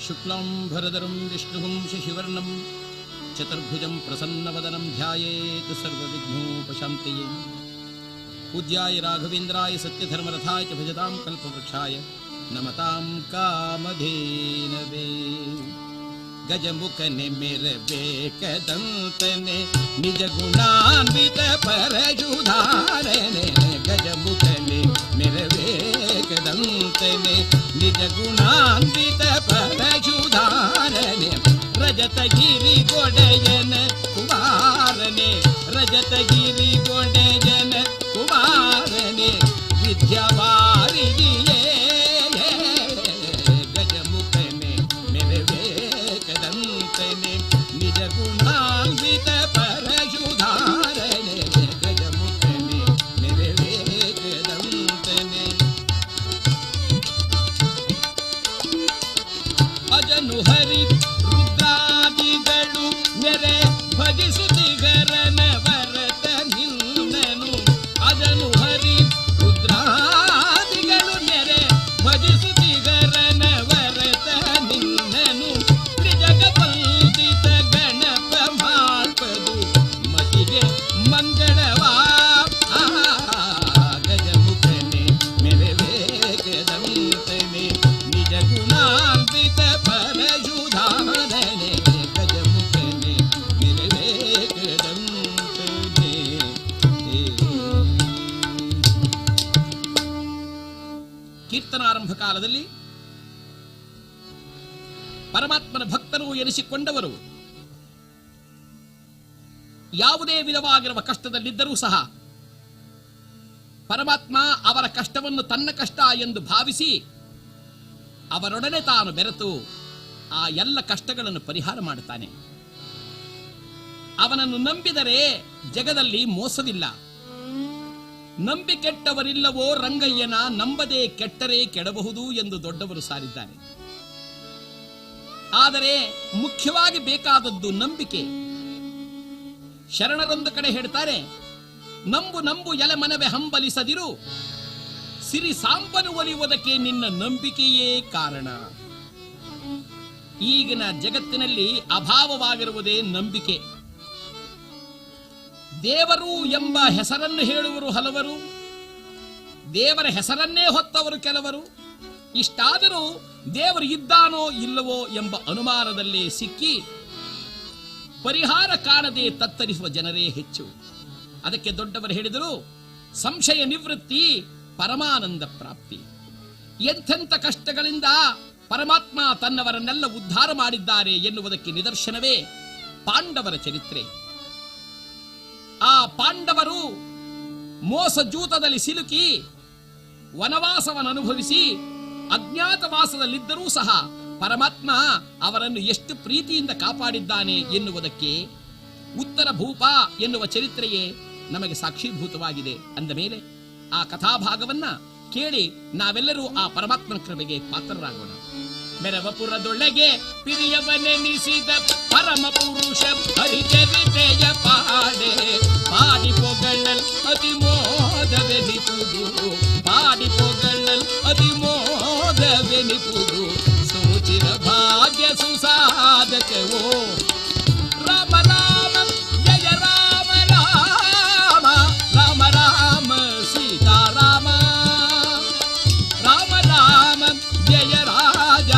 ಶುಕ್ಲಾಂಬರಧರಂ ವಿಷ್ಣುಂ ಶಶಿವರ್ಣಂ ಚತುರ್ಭುಜಂ ಪ್ರಸನ್ನವದನಂ ಧ್ಯಾಯೇತ್ ಸರ್ವವಿಘ್ನೋಪಶಾಂತಯೇ. ಪೂಜ್ಯಾಯ ರಾಘವೇಂದ್ರಾಯ ಸತ್ಯಧರ್ಮರಥಾಯ ಚ ಭಜತಾಂ ಕಲ್ಪವೃಕ್ಷಾಯ ನಮತಾಂ ಕಾಮಧೇನವೇ. ಗಜಮುಖನೆ ಮೆರಬೇಕದಂತನೆ ನಿಜ ಗುಣಾನ್ವಿತ ಪರಶುಧಾರನೆ. ಗಜಮುಖನೆ ಮೆರಬೇಕದಂತನೆ ನಿಜ ಗುಣಾನ್ವಿತ ಪರಶುಧಾರನೆ. ರಜತಗಿರಿ ಗೊಡೆಯನ ಕುಮಾರನೆ, ರಜತಗಿರಿ ಗೊಡೆಯನ ಕುಮಾರನೆ. ವಿದ್ಯಾವಾರಿದಿಯೇ ಗಜಮುಖನೆ ಮೆರಬೇಕದಂತನೆ ನಿಜ ಗುಣಾನ್ವಿತ ಪರಶುಧಾರನೆ. ಗಜಮುಖನೆ ಮೆರಬೇಕದಂತನೆ. ಅಜನು ಹರಿ ರುದ್ರಾದಿಗಳು ನೆರೆ ಭಜಿಸುತ್ತಿಗರನ ವರತ ನಿನ್ನನು. ಅಜನು ಹರಿ ರುದ್ರಾದಿಗಳು ನೆರೆ ಭಜಿಸುತ್ತಿಗರನ ವರತ ನಿನ್ನನು. ತ್ರಿಜಗ ವಂದಿತ ಗಣಪ ಮಾಡ್ಪದು ಮತಿಗೆ ಮಂಗಳವಾ. ಗಜಮುಖನೆ ಮೆರಬೇಕದಂತನೆ ನಿಜ ಗುಣಾನ್ವಿತ ಪರಶುಧಾರನೆ. ಗಜಮುಖನೆ ಮೆರಬೇಕದಂತನೆ. ಕೀರ್ತನಾರಂಭ ಕಾಲದಲ್ಲಿ ಪರಮಾತ್ಮನ ಭಕ್ತರು ಎನಿಸಿಕೊಂಡವರು ಯಾವುದೇ ವಿಧವಾಗಿರುವ ಕಷ್ಟದಲ್ಲಿದ್ದರೂ ಸಹ ಪರಮಾತ್ಮ ಅವರ ಕಷ್ಟವನ್ನು ತನ್ನ ಕಷ್ಟ ಎಂದು ಭಾವಿಸಿ ಅವರೊಡನೆ ತಾನು ಬೆರೆತು ಆ ಎಲ್ಲ ಕಷ್ಟಗಳನ್ನು ಪರಿಹಾರ ಮಾಡುತ್ತಾನೆ. ಅವನನ್ನು ನಂಬಿದರೆ ಜಗದಲ್ಲಿ ಮೋಸವಿಲ್ಲ. ನಂಬಿ ಕೆಟ್ಟವರಿಲ್ಲವೋ ರಂಗಯ್ಯನ, ನಂಬದೆ ಕೆಟ್ಟರೆ ಕೆಡಬಹುದು ಎಂದು ದೊಡ್ಡವರು ಸಾರಿದ್ದಾರೆ. ಆದರೆ ಮುಖ್ಯವಾಗಿ ಬೇಕಾದದ್ದು ನಂಬಿಕೆ. ಶರಣರೊಂದು ಕಡೆ ಹೇಳ್ತಾರೆ, ನಂಬು ನಂಬು ಎಲೆ ಮನವೇ ಹಂಬಲಿಸದಿರು, ಸಿರಿ ಸಾಂಬನು ಒಲಿಯುವುದಕ್ಕೆ ನಿನ್ನ ನಂಬಿಕೆಯೇ ಕಾರಣ. ಈಗಿನ ಜಗತ್ತಿನಲ್ಲಿ ಅಭಾವವಾಗಿರುವುದೇ ನಂಬಿಕೆ. ದೇವರು ಎಂಬ ಹೆಸರನ್ನು ಹೇಳುವರು ಹಲವರು, ದೇವರ ಹೆಸರನ್ನೇ ಹೊತ್ತವರು ಕೆಲವರು. ಇಷ್ಟಾದರೂ ದೇವರು ಇದ್ದಾನೋ ಇಲ್ಲವೋ ಎಂಬ ಅನುಮಾನದಲ್ಲೇ ಸಿಕ್ಕಿ ಪರಿಹಾರ ಕಾಣದೆ ತತ್ತರಿಸುವ ಜನರೇ ಹೆಚ್ಚು. ಅದಕ್ಕೆ ದೊಡ್ಡವರು ಹೇಳಿದರು, ಸಂಶಯ ನಿವೃತ್ತಿ ಪರಮಾನಂದ ಪ್ರಾಪ್ತಿ. ಎಂಥೆಂಥ ಕಷ್ಟಗಳಿಂದ ಪರಮಾತ್ಮ ತನ್ನವರನ್ನೆಲ್ಲ ಉದ್ಧಾರ ಮಾಡಿದ್ದಾರೆ ಎನ್ನುವುದಕ್ಕೆ ನಿದರ್ಶನವೇ ಪಾಂಡವರ ಚರಿತ್ರೆ. ಆ ಪಾಂಡವರು ಮೋಸಜೂತದಲ್ಲಿ ಸಿಲುಕಿ ವನವಾಸವನ್ನು ಅನುಭವಿಸಿ ಅಜ್ಞಾತವಾಸದಲ್ಲಿದ್ದರೂ ಸಹ ಪರಮಾತ್ಮ ಅವರನ್ನು ಎಷ್ಟು ಪ್ರೀತಿಯಿಂದ ಕಾಪಾಡಿದ್ದಾನೆ ಎನ್ನುವುದಕ್ಕೆ ಉತ್ತರ ಭೂಪ ಎನ್ನುವ ಚರಿತ್ರೆಯೇ ನಮಗೆ ಸಾಕ್ಷೀಭೂತವಾಗಿದೆ. ಅಂದ ಮೇಲೆ ಆ ಕಥಾಭಾಗವನ್ನ ಕೇಳಿ ನಾವೆಲ್ಲರೂ ಆ ಪರಮಾತ್ಮನ ಕೃಪೆಗೆ ಪಾತ್ರರಾಗೋಣ. ಮೆರವಪುರದೊಳಗೆ ಪಿರಿಯವನೆನಿಸಿದ ಪರಮ ಪುರುಷ ಹರಿಚರಿತೆಯ ಪಾಡೆ. ಪಾಡಿ ಪೊಗಳಲ್ ಅತಿಮೋದವೆನಿಪುದು, ಪಾಡಿ ಪೊಗಳಲ್ ಅತಿಮೋದವೆನಿಪುದು. ಸೋಚಿರ ಭಾಗ್ಯ ಸುಸಾಧಕವೋ ರಾಮ ರಾಮ ಜಯ ರಾಮ ರಾಮ, ರಾಮ ರಾಮ ಸೀತಾರಾಮ, ರಾಮ ರಾಮ ಜಯ ರಾಜ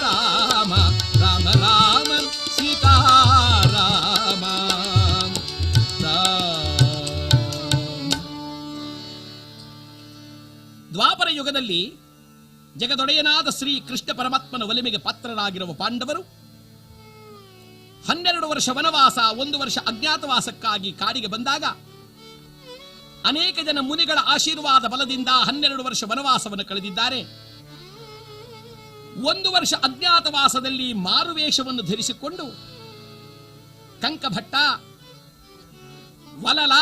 ರಾಮ, ರಾಮ ರಾಮ ಸೀತಾರಾಮ. ದ್ವಾಪರ ಯುಗದಲ್ಲಿ ಜಗದೊಡೆಯನಾದ ಶ್ರೀ ಕೃಷ್ಣ ಪರಮಾತ್ಮನ ಒಲಿಮೆಗೆ ಪಾತ್ರರಾಗಿರುವ ಪಾಂಡವರು 12 ವರ್ಷ ವನವಾಸ, 1 ವರ್ಷ ಅಜ್ಞಾತವಾಸಕ್ಕಾಗಿ ಕಾಡಿಗೆ ಬಂದಾಗ ಅನೇಕ ಜನ ಮುನಿಗಳ ಆಶೀರ್ವಾದ ಬಲದಿಂದ 12 ವರ್ಷ ವನವಾಸವನ್ನು ಕಳೆದಿದ್ದಾರೆ. 1 ವರ್ಷ ಅಜ್ಞಾತವಾಸದಲ್ಲಿ ಮಾರುವೇಷವನ್ನು ಧರಿಸಿಕೊಂಡು ಕಂಕಭಟ್ಟ, ವಲಲ,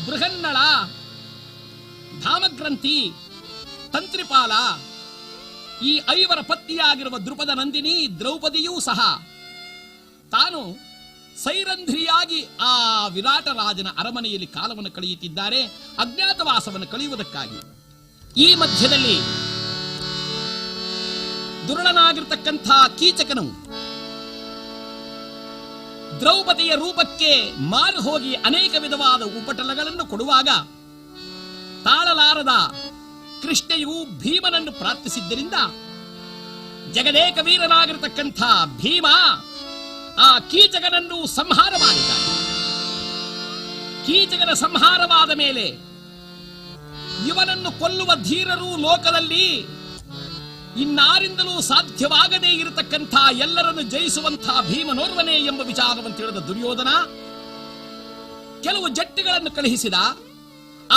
ಬೃಹನ್ನಳ, ಧಾಮಗ್ರಂಥಿ, ತಂತ್ರಿಪಾಲ ಈ 5 ಪತ್ನಿಯಾಗಿರುವ ದೃಪದ ನಂದಿನಿ ದ್ರೌಪದಿಯೂ ಸಹ ತಾನು ಸೈರಂಧ್ರಿಯಾಗಿ ಆ ವಿರಾಟ ರಾಜನ ಅರಮನೆಯಲ್ಲಿ ಕಾಲವನ್ನು ಕಳೆಯುತ್ತಿದ್ದಾರೆ, ಅಜ್ಞಾತವಾಸವನ್ನು ಕಳೆಯುವುದಕ್ಕಾಗಿ. ಈ ಮಧ್ಯದಲ್ಲಿ ದುರುಳನಾಗಿರ್ತಕ್ಕಂಥ ಕೀಚಕನು ದ್ರೌಪದಿಯ ರೂಪಕ್ಕೆ ಮಾರು ಹೋಗಿ ಅನೇಕ ವಿಧವಾದ ಉಪಟಳಗಳನ್ನು ಕೊಡುವಾಗ ತಾಳಲಾರದ ಕೃಷ್ಣೆಯು ಭೀಮನನ್ನು ಪ್ರಾರ್ಥಿಸಿದ್ದರಿಂದ ಜಗದೇಕ ವೀರನಾಗಿರತಕ್ಕಂಥ ಭೀಮ ಆ ಕೀಚಕನನ್ನು ಸಂಹಾರ ಮಾಡಿದ. ಕೀಚಕನ ಸಂಹಾರವಾದ ಮೇಲೆ ಇವನನ್ನು ಕೊಲ್ಲುವ ಧೀರರು ಲೋಕದಲ್ಲಿ ಇನ್ನಾರಿಂದಲೂ ಸಾಧ್ಯವಾಗದೇ ಇರತಕ್ಕಂಥ ಎಲ್ಲರನ್ನು ಜಯಿಸುವಂಥ ಭೀಮನೋರ್ವನೇ ಎಂಬ ವಿಚಾರವನ್ನು ತಿಳಿದ ದುರ್ಯೋಧನ ಕೆಲವು ಜಟ್ಟಿಗಳನ್ನು ಕಳುಹಿಸಿದ.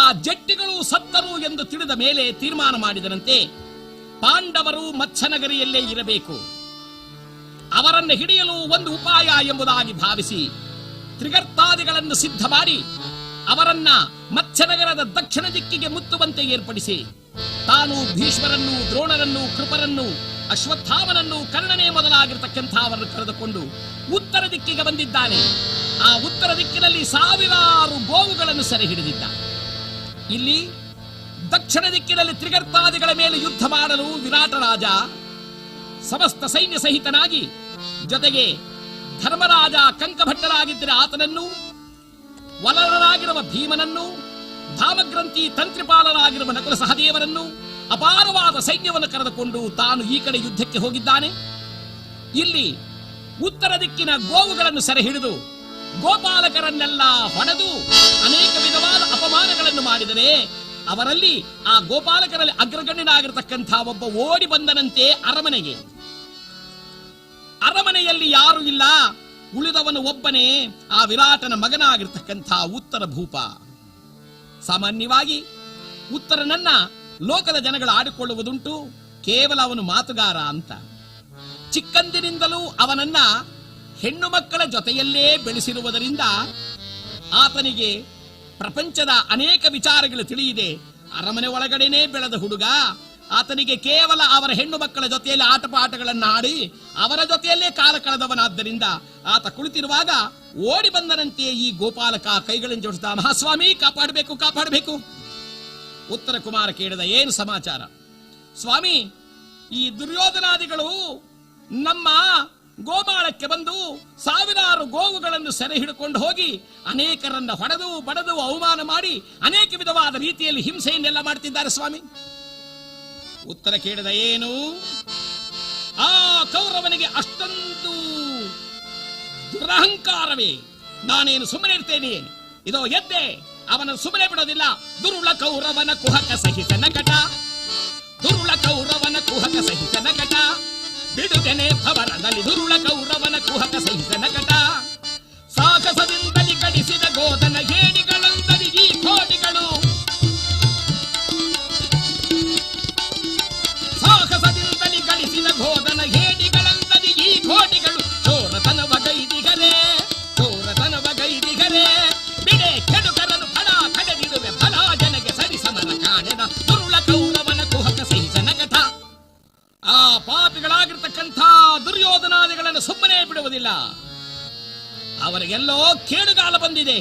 ಆ ಜಟ್ಟಿಗಳು ಸತ್ತರು ಎಂದು ತಿಳಿದ ಮೇಲೆ ತೀರ್ಮಾನ ಮಾಡಿದರಂತೆ ಪಾಂಡವರು ಮತ್ಸ್ಯನಗರಿಯಲ್ಲೇ ಇರಬೇಕು, ಅವರನ್ನು ಹಿಡಿಯಲು ಒಂದು ಉಪಾಯ ಎಂಬುದಾಗಿ ಭಾವಿಸಿ ತ್ರಿಗರ್ತಾದಿಗಳನ್ನು ಸಿದ್ಧ ಮಾಡಿ ಅವರನ್ನ ಮತ್ಸ್ಯನಗರದ ದಕ್ಷಿಣ ದಿಕ್ಕಿಗೆ ಮುತ್ತುವಂತೆ ಏರ್ಪಡಿಸಿ ತಾನು ಭೀಷ್ಮರನ್ನು, ದ್ರೋಣರನ್ನು, ಕೃಪರನ್ನು, ಅಶ್ವತ್ಥಾಮನನ್ನು, ಕರ್ಣನೇ ಮೊದಲಾಗಿರ್ತಕ್ಕಂಥ ಅವರನ್ನು ಕರೆದುಕೊಂಡು ಉತ್ತರ ದಿಕ್ಕಿಗೆ ಬಂದಿದ್ದಾನೆ. ಆ ಉತ್ತರ ದಿಕ್ಕಿನಲ್ಲಿ ಸಾವಿರಾರು ಗೋವುಗಳನ್ನು ಸೆರೆ ಹಿಡಿದಿದ್ದ. ಇಲ್ಲಿ ದಕ್ಷಿಣ ದಿಕ್ಕಿನಲ್ಲಿ ತ್ರಿಗರ್ತಾದಿಗಳ ಮೇಲೆ ಯುದ್ಧ ಮಾಡಲು ವಿರಾಟ ರಾಜ ಸಮಸ್ತ ಸೈನ್ಯ ಸಹಿತನಾಗಿ, ಜೊತೆಗೆ ಧರ್ಮರಾಜ ಕಂಕಭಟ್ಟರಾಗಿದ್ದರೆ ಆತನನ್ನು, ವಲರರಾಗಿರುವ ಭೀಮನನ್ನು, ಧಾಮಗ್ರಂಥಿ ತಂತ್ರಿಪಾಲರಾಗಿರುವ ನಕುಲ ಸಹದೇವರನ್ನು, ಅಪಾರವಾದ ಸೈನ್ಯವನ್ನು ಕರೆದುಕೊಂಡು ತಾನು ಈ ಕಡೆ ಯುದ್ಧಕ್ಕೆ ಹೋಗಿದ್ದಾನೆ. ಇಲ್ಲಿ ಉತ್ತರ ದಿಕ್ಕಿನ ಗೋವುಗಳನ್ನು ಸೆರೆ ಹಿಡಿದು ಗೋಪಾಲಕರನ್ನೆಲ್ಲ ಹೊಡೆದು ಅನೇಕ ವಿಧವಾದ ಅಪಮಾನಗಳನ್ನು ಮಾಡಿದರೆ ಅವರಲ್ಲಿ ಆ ಗೋಪಾಲಕರಲ್ಲಿ ಅಗ್ರಗಣ್ಯನಾಗಿರತಕ್ಕಂಥ ಒಬ್ಬ ಓಡಿ ಬಂದನಂತೆ ಅರಮನೆಗೆ. ಅರಮನೆಯಲ್ಲಿ ಯಾರು ಇಲ್ಲ, ಉಳಿದವನು ಒಬ್ಬನೇ ಆ ವಿರಾಟನ ಮಗನಾಗಿರ್ತಕ್ಕಂಥ ಉತ್ತರ ಭೂಪ. ಸಾಮಾನ್ಯವಾಗಿ ಉತ್ತರನನ್ನ ಲೋಕದ ಜನಗಳು ಆಡಿಕೊಳ್ಳುವುದುಂಟು, ಕೇವಲ ಅವನು ಮಾತುಗಾರ ಅಂತ. ಚಿಕ್ಕಂದಿನಿಂದಲೂ ಅವನನ್ನ ಹೆಣ್ಣು ಮಕ್ಕಳ ಜೊತೆಯಲ್ಲೇ ಬೆಳೆಸಿರುವುದರಿಂದ ಆತನಿಗೆ ಪ್ರಪಂಚದ ಅನೇಕ ವಿಚಾರಗಳು ತಿಳಿಯಿದೆ. ಅರಮನೆ ಒಳಗಡೆನೇ ಬೆಳೆದ ಹುಡುಗ, ಆತನಿಗೆ ಕೇವಲ ಅವರ ಹೆಣ್ಣು ಮಕ್ಕಳ ಜೊತೆಯಲ್ಲಿ ಆಟಪಾಠಗಳನ್ನು ಆಡಿ ಅವರ ಜೊತೆಯಲ್ಲೇ ಕಾಲ ಕಳೆದವನಾದ್ದರಿಂದ ಆತ ಕುಳಿತಿರುವಾಗ ಓಡಿ ಬಂದನಂತೆ ಈ ಗೋಪಾಲಕ ಕೈಗಳನ್ನು ಜೋಡಿಸಿದ, ಮಹಾಸ್ವಾಮಿ ಕಾಪಾಡಬೇಕು ಕಾಪಾಡಬೇಕು. ಉತ್ತರ ಕುಮಾರ ಕೇಳಿದ, ಏನು ಸಮಾಚಾರ? ಸ್ವಾಮಿ, ಈ ದುರ್ಯೋಧನಾದಿಗಳು ನಮ್ಮ ಗೋಮಾಳಕ್ಕೆ ಬಂದು ಸಾವಿರಾರು ಗೋವುಗಳನ್ನು ಸೆರೆ ಹಿಡಿಕೊಂಡು ಹೋಗಿ ಅನೇಕರನ್ನ ಹೊಡೆದು ಬಡದು ಅವಮಾನ ಮಾಡಿ ಅನೇಕ ವಿಧವಾದ ರೀತಿಯಲ್ಲಿ ಹಿಂಸೆಯನ್ನೆಲ್ಲ ಮಾಡ್ತಿದ್ದಾರೆ ಸ್ವಾಮಿ. ಉತ್ತರ ಕೇಳಿದ, ಏನು? ಆ ಕೌರವನಿಗೆ ಅಷ್ಟೊಂದು ದುರಹಂಕಾರವೇ? ನಾನೇನು ಸುಮ್ಮನೆ ಇರ್ತೇನೆ? ಇದೋ ಎದ್ದೆ, ಅವನ ಸುಮ್ಮನೆ ಬಿಡೋದಿಲ್ಲ. ದುರುಳ ಕೌರವನ ಕುಹಕ ಸಹಿತ ನಕಟ, ದುರುಳ ಕೌರವನ ಕುಹಕ ಸಹಿತ ನಕಟ, ಬಿಡುಗನೆ ಭವರದಲ್ಲಿ ದುರುಳ ಕೌರವನ ಕುಹಕ ಸಹಿತ ನಕಟ, ಸಾಹಸದಿಂದಲಿ ಕಡಿಸಿದ ಗೋದನ ಹೇಡಿಗಳಂದರಿ ಈ ಕೋಟಿಗಳು, ಸಾಹಸದಿಂದಲಿ ಗಳಿಸಿದ ಗೋದನ ಹೇಡಿಗಳಂದರಿ ಈ ಕೋಟಿಗಳು, ಚೋರತನವ ಗೈದಿಗರೇ ಚೋರತನವ ಗೈದಿಗರೇ, ಬಿಡೆ ಕೆಡುಕರನು ಫಲ ಕಡೆದಿರುವೆ ಫಲ ಜನಗೆ ಸರಿಸಮನ ಕಾಣೆದ ದುರುಳ ಕೌರವನ ಕುಹಕ ಸಹಿತ ನಕಟ. ಆ ಪಾಪಿಗಳಾಗಿರ್ತಕ್ಕಂಥ ದುರ್ಯೋಧನಾದಿಗಳನ್ನು ಸುಮ್ಮನೆ ಬಿಡುವುದಿಲ್ಲ. ಅವರಿಗೆಲ್ಲೋ ಕೇಡುಗಾಲ ಬಂದಿದೆ.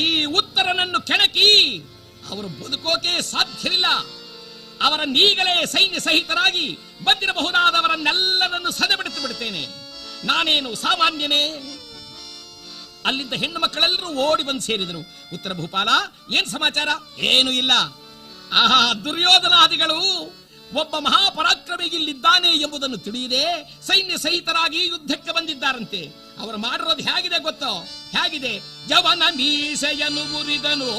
ಈ ಉತ್ತರನನ್ನು ಕೆಣಕಿ ಅವರು ಬದುಕೋಕೆ ಸಾಧ್ಯವಿಲ್ಲ. ಅವರನ್ನೀಗಲೇ ಸೈನ್ಯ ಸಹಿತರಾಗಿ ಬಂದಿರಬಹುದಾದವರನ್ನೆಲ್ಲರನ್ನು ಸದೆಬಡಿಸಿ ಬಿಡುತ್ತೇನೆ. ನಾನೇನು ಸಾಮಾನ್ಯನೇ? ಅಲ್ಲಿದ್ದ ಹೆಣ್ಣು ಮಕ್ಕಳೆಲ್ಲರೂ ಓಡಿ ಬಂದು ಸೇರಿದರು. ಉತ್ತರ ಭೂಪಾಲ, ಏನ್ ಸಮಾಚಾರ? ಏನು ಇಲ್ಲ. ಆಹಾ, ದುರ್ಯೋಧನಾದಿಗಳು ಒಬ್ಬ ಮಹಾಪರಾಕ್ರಮಿ ಇಲ್ಲಿದ್ದಾನೆ ಎಂಬುದನ್ನು ತಿಳಿಯದೆ ಸೈನ್ಯ ಸಹಿತರಾಗಿ ಯುದ್ಧಕ್ಕೆ ಬಂದಿದ್ದಾರಂತೆ. ಅವರು ಮಾಡಿರೋದು ಹೇಗಿದೆ ಗೊತ್ತೋ? ಹೇಗಿದೆ? ಜವನ ಮೀಸೆಯನ್ನು ಮುರಿದನು,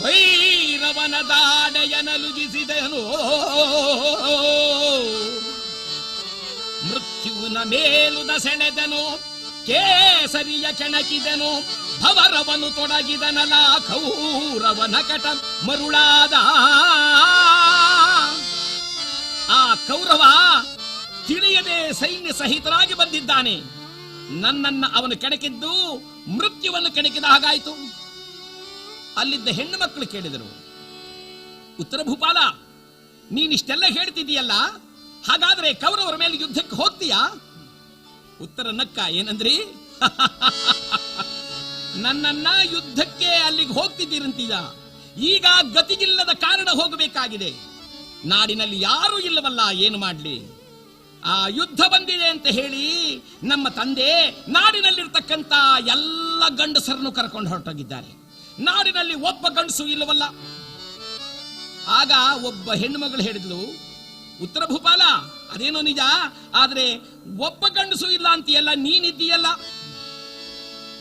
ಭೈರವನ ದಾಡೆಯನಲುಗಿಸಿದನು, ಮೃತ್ಯುವಿನ ಮೇಲುದ ಸೆಳೆದನು, ಕೇಸರಿಯ ಕೆಣಕಿದನು, ಭವರವನು ತೊಡಗಿದನಲ ಕೌರವನ ಕಟ ಮರುಳಾದ. ಆ ಕೌರವ ತಿಳಿಯದೆ ಸೈನ್ಯ ಸಹಿತರಾಗಿ ಬಂದಿದ್ದಾನೆ. ನನ್ನನ್ನ ಅವನು ಕೆಣಕಿದ್ದು ಮೃತ್ಯುವನ್ನು ಕೆಣಕಿದ ಹಾಗಾಯಿತು. ಅಲ್ಲಿದ್ದ ಹೆಣ್ಣು ಮಕ್ಕಳು ಕೇಳಿದರು, ಉತ್ತರ ಭೂಪಾಲ, ನೀನಿಷ್ಟೆಲ್ಲ ಹೇಳ್ತಿದ್ದೀಯಲ್ಲ, ಹಾಗಾದ್ರೆ ಕೌರವರ ಮೇಲೆ ಯುದ್ಧಕ್ಕೆ ಹೋಗ್ತೀಯಾ? ಉತ್ತರ ನಕ್ಕ, ಏನಂದ್ರಿ? ನನ್ನನ್ನ ಯುದ್ಧಕ್ಕೆ ಅಲ್ಲಿಗೆ ಹೋಗ್ತಿದ್ದೀರಂತೀಯ. ಈಗ ಗತಿಗಿಲ್ಲದ ಕಾರಣ ಹೋಗಬೇಕಾಗಿದೆ. ನಾಡಿನಲ್ಲಿ ಯಾರೂ ಇಲ್ಲವಲ್ಲ, ಏನು ಮಾಡ್ಲಿ? ಆ ಯುದ್ಧ ಬಂದಿದೆ ಅಂತ ಹೇಳಿ ನಮ್ಮ ತಂದೆ ನಾಡಿನಲ್ಲಿರ್ತಕ್ಕಂಥ ಎಲ್ಲ ಗಂಡಸರನ್ನು ಕರ್ಕೊಂಡು ಹೊರಟೋಗಿದ್ದಾರೆ. ನಾಡಿನಲ್ಲಿ ಒಬ್ಬ ಗಂಡಸು ಇಲ್ಲವಲ್ಲ. ಆಗ ಒಬ್ಬ ಹೆಣ್ಣು ಮಗಳು ಹೇಳಿದ್ಲು, ಉತ್ತರ ಭೂಪಾಲ, ಅದೇನೋ ನಿಜ, ಆದ್ರೆ ಒಬ್ಬ ಗಂಡಸು ಇಲ್ಲ ಅಂತೀಯಲ್ಲ, ನೀನಿದ್ದೀಯಲ್ಲ.